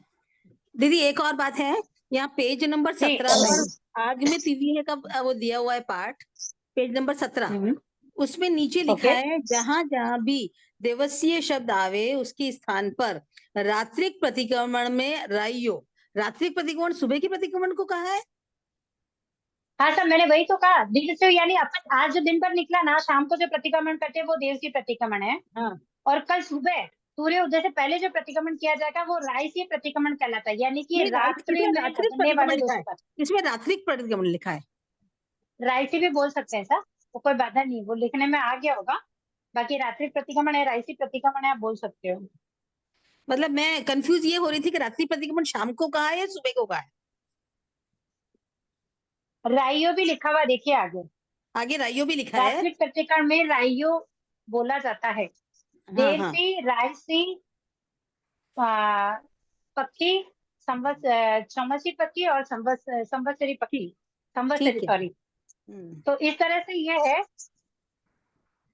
दीदी एक और बात है, यहाँ पेज नंबर जी 17 में आगमित विधि का वो दिया हुआ है पाठ, पेज नंबर 17। हम्म, उसमें नीचे लिखा ओके। है जहां जहां भी देवसीय शब्द आवे उसके स्थान पर रात्रिक प्रतिक्रमण में राइयो। रात्रिक प्रतिक्रमण सुबह के प्रतिक्रमण को कहा है। हाँ सर, मैंने वही तो कहा, दिन से यानी अपन आज जो दिन भर निकला ना, शाम को जो प्रतिक्रमण करते हैं वो देवसी प्रतिक्रमण है। हाँ, और कल सुबह सूर्य उदय से पहले जो प्रतिक्रमण किया जाएगा वो राइसी प्रतिक्रमण कहलाता है, यानी कि नहीं रात्रि इसमें में रात्रिक लगने प्रतिक्रमण वाले लिखा दोषों है, का। इसमें रात्रिक प्रतिक्रमण लिखा है। राइसी भी बोल सकते हैं सर, वो कोई बाधा नहीं, वो लिखने में आ गया होगा। बाकी रात्रि प्रतिक्रमण है, राइसी प्रतिक्रमण है, आप बोल सकते हो। मतलब मैं कंफ्यूज ये हो रही थी कि रात्रि प्रतिक्रमण शाम को कहा है या सुबह को कहा है। राइयो भी लिखा हुआ देखिए आगे, आगे राइयो भी लिखा है। रात्रिक प्रतिक्रमण में राइयो बोला जाता है। हाँ हाँ, देवसी, रायसी, आ, पक्षी, चौमसी पक्षी और संवत्सरी पक्षी, ठीक, संवत्सरी ठीक है। सॉरी। तो इस तरह से ये है।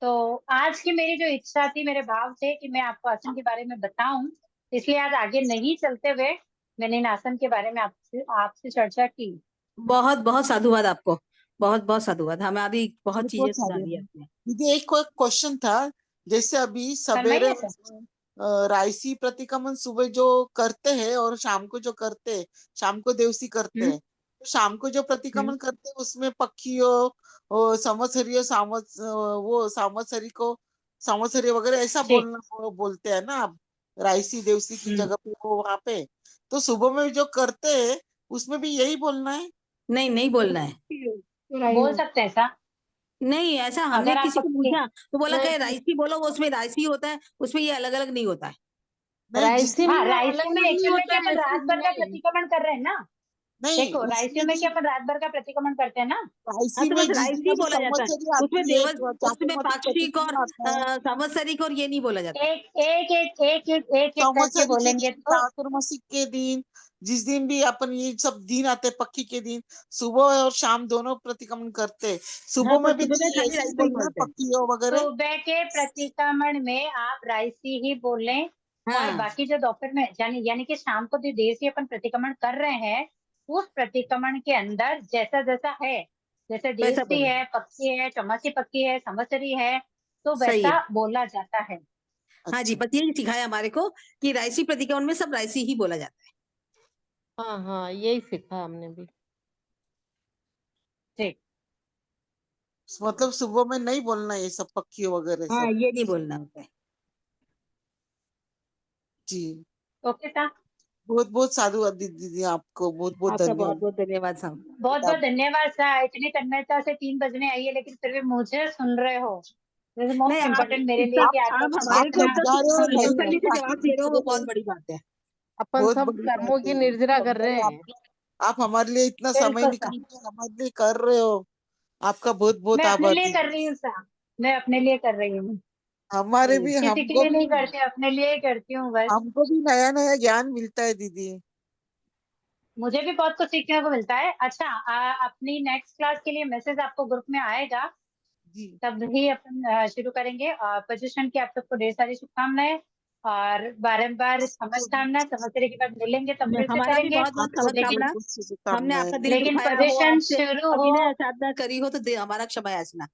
तो आज की मेरी जो इच्छा थी, मेरे भाव थे कि मैं आपको आसन के बारे में बताऊं, इसलिए आज आगे नहीं चलते हुए मैंने इन आसन के बारे में आपसे आपसे चर्चा की। बहुत बहुत साधुवाद आपको, बहुत बहुत साधुवाद, हमें अभी बहुत चीजें बहुत सुना सारे दी हैं। आपने। दीदी एक क्वेश्चन था, जैसे अभी सवेरे फरमाइए सर। राइसी प्रतिक्रमण सुबह जो करते हैं और शाम को जो करते हैं, शाम को देवसी करते हम्म हैं, तो शाम को जो हम्म प्रतिक्रमण करते हैं उसमें पक्षियों और संवत्सरियों वो संवत्सरी को संवत्सरी वगैरह ऐसा जी बोलते हैं ना आप, राइसी देवसी की हम्म जगह पे वो वहां पे। तो सुबह में जो करते हैं उसमें भी यही बोलना है। नहीं नहीं बोलना है। बोल सकते हैं सर। नहीं ऐसा हमने अगर आप किसी को पक्के पूछा तो बोला कि राइसी बोलो, वो उसमें राइसी होता है, उसमें ये अलग अलग नहीं होता है। नहीं जिस रायसी दिन हाँ, में रायसी अलग में अलग नहीं एक्चुअल में होता क्या है, अपन ऐसे रात भर का सुना है। प्रतिक्रमण कर रहे हैं ना। नहीं देखो रायसी उसमें में भी क्या अपन रात भर का प्रतिक्रमण करते हैं ना। हाँ रायसी तो में बस जिस दिन राइसी अभी बोला जाता है, संवत्सरी उसमें आती है, देवस, उसमें चातुर्मासी पाक्षिक और प्रतिक्रमण आता है, संवत्सरिक और ये नहीं बोला जाता है। एक करके संवत्सरी के बोलेंगे दिन, तो। चातुर्मासी के दिन, जिस दिन भी अपन ये सब दिन आते हैं पक्की के दिन, सुबह और शाम दोनों प्रतिक्रमण करते हैं। हाँ सुबह पर में भी सुबह में तो खाली ऐसे ही राइसी ही बोलना है बोलते हैं। पक्की वगैरह। सुबह के प्रतिक्रमण में आप रायसी ही बोलें, और हाँ बाकी जो दोपहर में यानी कि शाम को जो देर से अपन प्रतिक्रमण कर रहे हैं, उस प्रतिक्रमण के अंदर जैसा जैसा है, जैसे वैसा देवसी बोले। है, पक्षी है, चौमासी पक्षी है, संवत्सरी है, तो सही है। वैसा बोला जाता है। हाँ जी, अच्छा बस यही सिखाया हमारे को कि राइसी प्रतिक्रमण में सब राइसी ही बोला जाता है। हाँ हाँ, यही सीखा हमने भी। ठीक। मतलब सुबह में नहीं बोलना ये सब पक्की वगैरह हाँ सब। ये नहीं बोलना होता है। जी ओके सा, बहुत बहुत साधु दीदी, आपको बहुत बहुत आपका बहुत धन्यवाद। बहुत धन्यवाद साहब। बहुत बहुत धन्यवाद सा। इतनी तन्मयता से 3 बजने आई है लेकिन फिर भी मुझे सुन रहे हो। दिस इज नहीं, मोस्ट आप इम्पोर्टेंट मेरे लिए इतना कि आप आपका हमारे आप को इतना समझा रहे हो नहीं सिंपली से जवाब दे रहे हो, वो बहुत बड़ी बात है। अपन बहुत सब बड़ी कर्मों बात की है। निर्जरा कर रहे हैं। आप हमारे लिए इतना समय बिल्कुल सा, निकाल के हमारे लिए कर रहे हो, आपका बहुत बहुत मैं अपने आभार लिए कर दीदी। रही हूँ सा, मैं अपने लिए कर रही हूँ, हमारे भी किसी के लिए नहीं करती, अपने लिए ही करती हूँ बस। हमको भी नया नया ज्ञान मिलता है दीदी। मुझे भी बहुत कुछ सीखने को मिलता है। अच्छा, अपनी नेक्स्ट क्लास के लिए मैसेज आपको ग्रुप में आएगा, जी तब ही अपन शुरू करेंगे। पोजीशन की आप सबको ढेर सारी शुभकामनाएं और बारंबार समझकामना, समझने के बाद मिलेंगे तब फिर से हमारा भी करेंगे। बहुत बहुत आपको भी लेकिन शुभकामना। बहुत बहुत हमने शुभकामनाएं। आपका दिल लेकिन दुखाया हो, पोजीशन आपसे शुरू हो, अभिनय साधना करी हो, तो हमारा क्षमा याचना।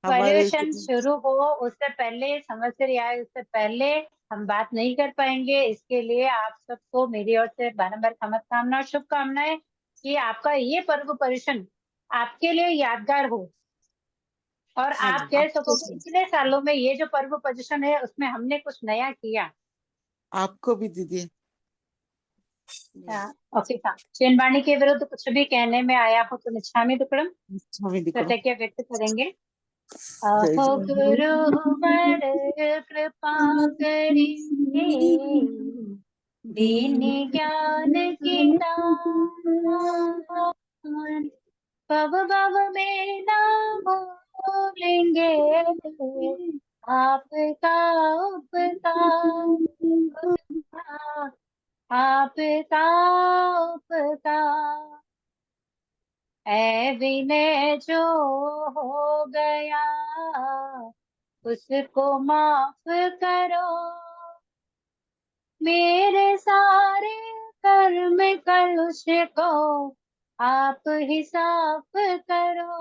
हमारे पर्यवेक्षण शुरू हो उससे पहले, समझ से आए उससे पहले हम बात नहीं कर पाएंगे। इसके लिए आप सबको मेरी ओर से बारंबार कामना और शुभकामनाएं कि आपका ये पर्व पर्युषण आपके लिए यादगार हो और हाँ आप जी, कह आपको सको कि इतने सालों में ये जो पर्व पर्युषण है उसमें हमने कुछ नया किया। आपको भी दीदी। ओके था। चेनवाणी के विरुद्ध कुछ भी कहने में आया हो तो मिच्छामि दुक्कडम, स्वामी दिक्कत। कृतज्ञता व्यक्त करेंगे। जय अहो जय। गुरुवर कृपा करी, दीन ज्ञान की दान, भव भव में ना भूलेंगे आपका उपकार, आपका उपकार। ऐ विनय जो हो गया उसको माफ करो, मेरे सारे कर्म कलुष को आप ही साफ करो,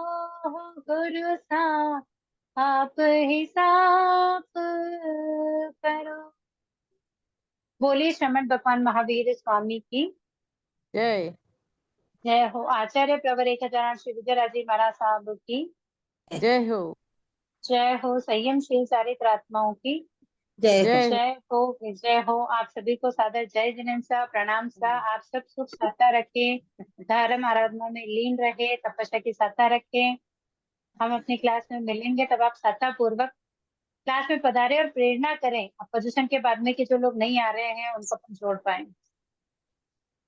गुरु सा आप ही साफ करो। बोलिए श्रीमद् भगवान महावीर स्वामी की जय। जय हो। आचार्य प्रवर 1008 श्री विजयराजी महाराज साहब की जय हो। जय हो। संयमशील चारित्र आत्माओं की जय हो। जय हो। जय हो। विजय हो। आप सभी को सादर जय जिनेन्द्र सा, प्रणाम सा। आप सब सुख साता रखे, धर्म आराधना में लीन रहे, तपस्या की साता रखे। हम अपनी क्लास में मिलेंगे तब आप साता पूर्वक क्लास में पधारे और प्रेरणा करें। पोजीशन के बाद में कि जो लोग नहीं आ रहे हैं उनको अपन जोड़ पाए।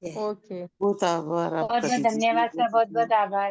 ओके। बहुत आभार बहुत आपका बहुत दीदी। धन्यवाद सर, बहुत बहुत आभार।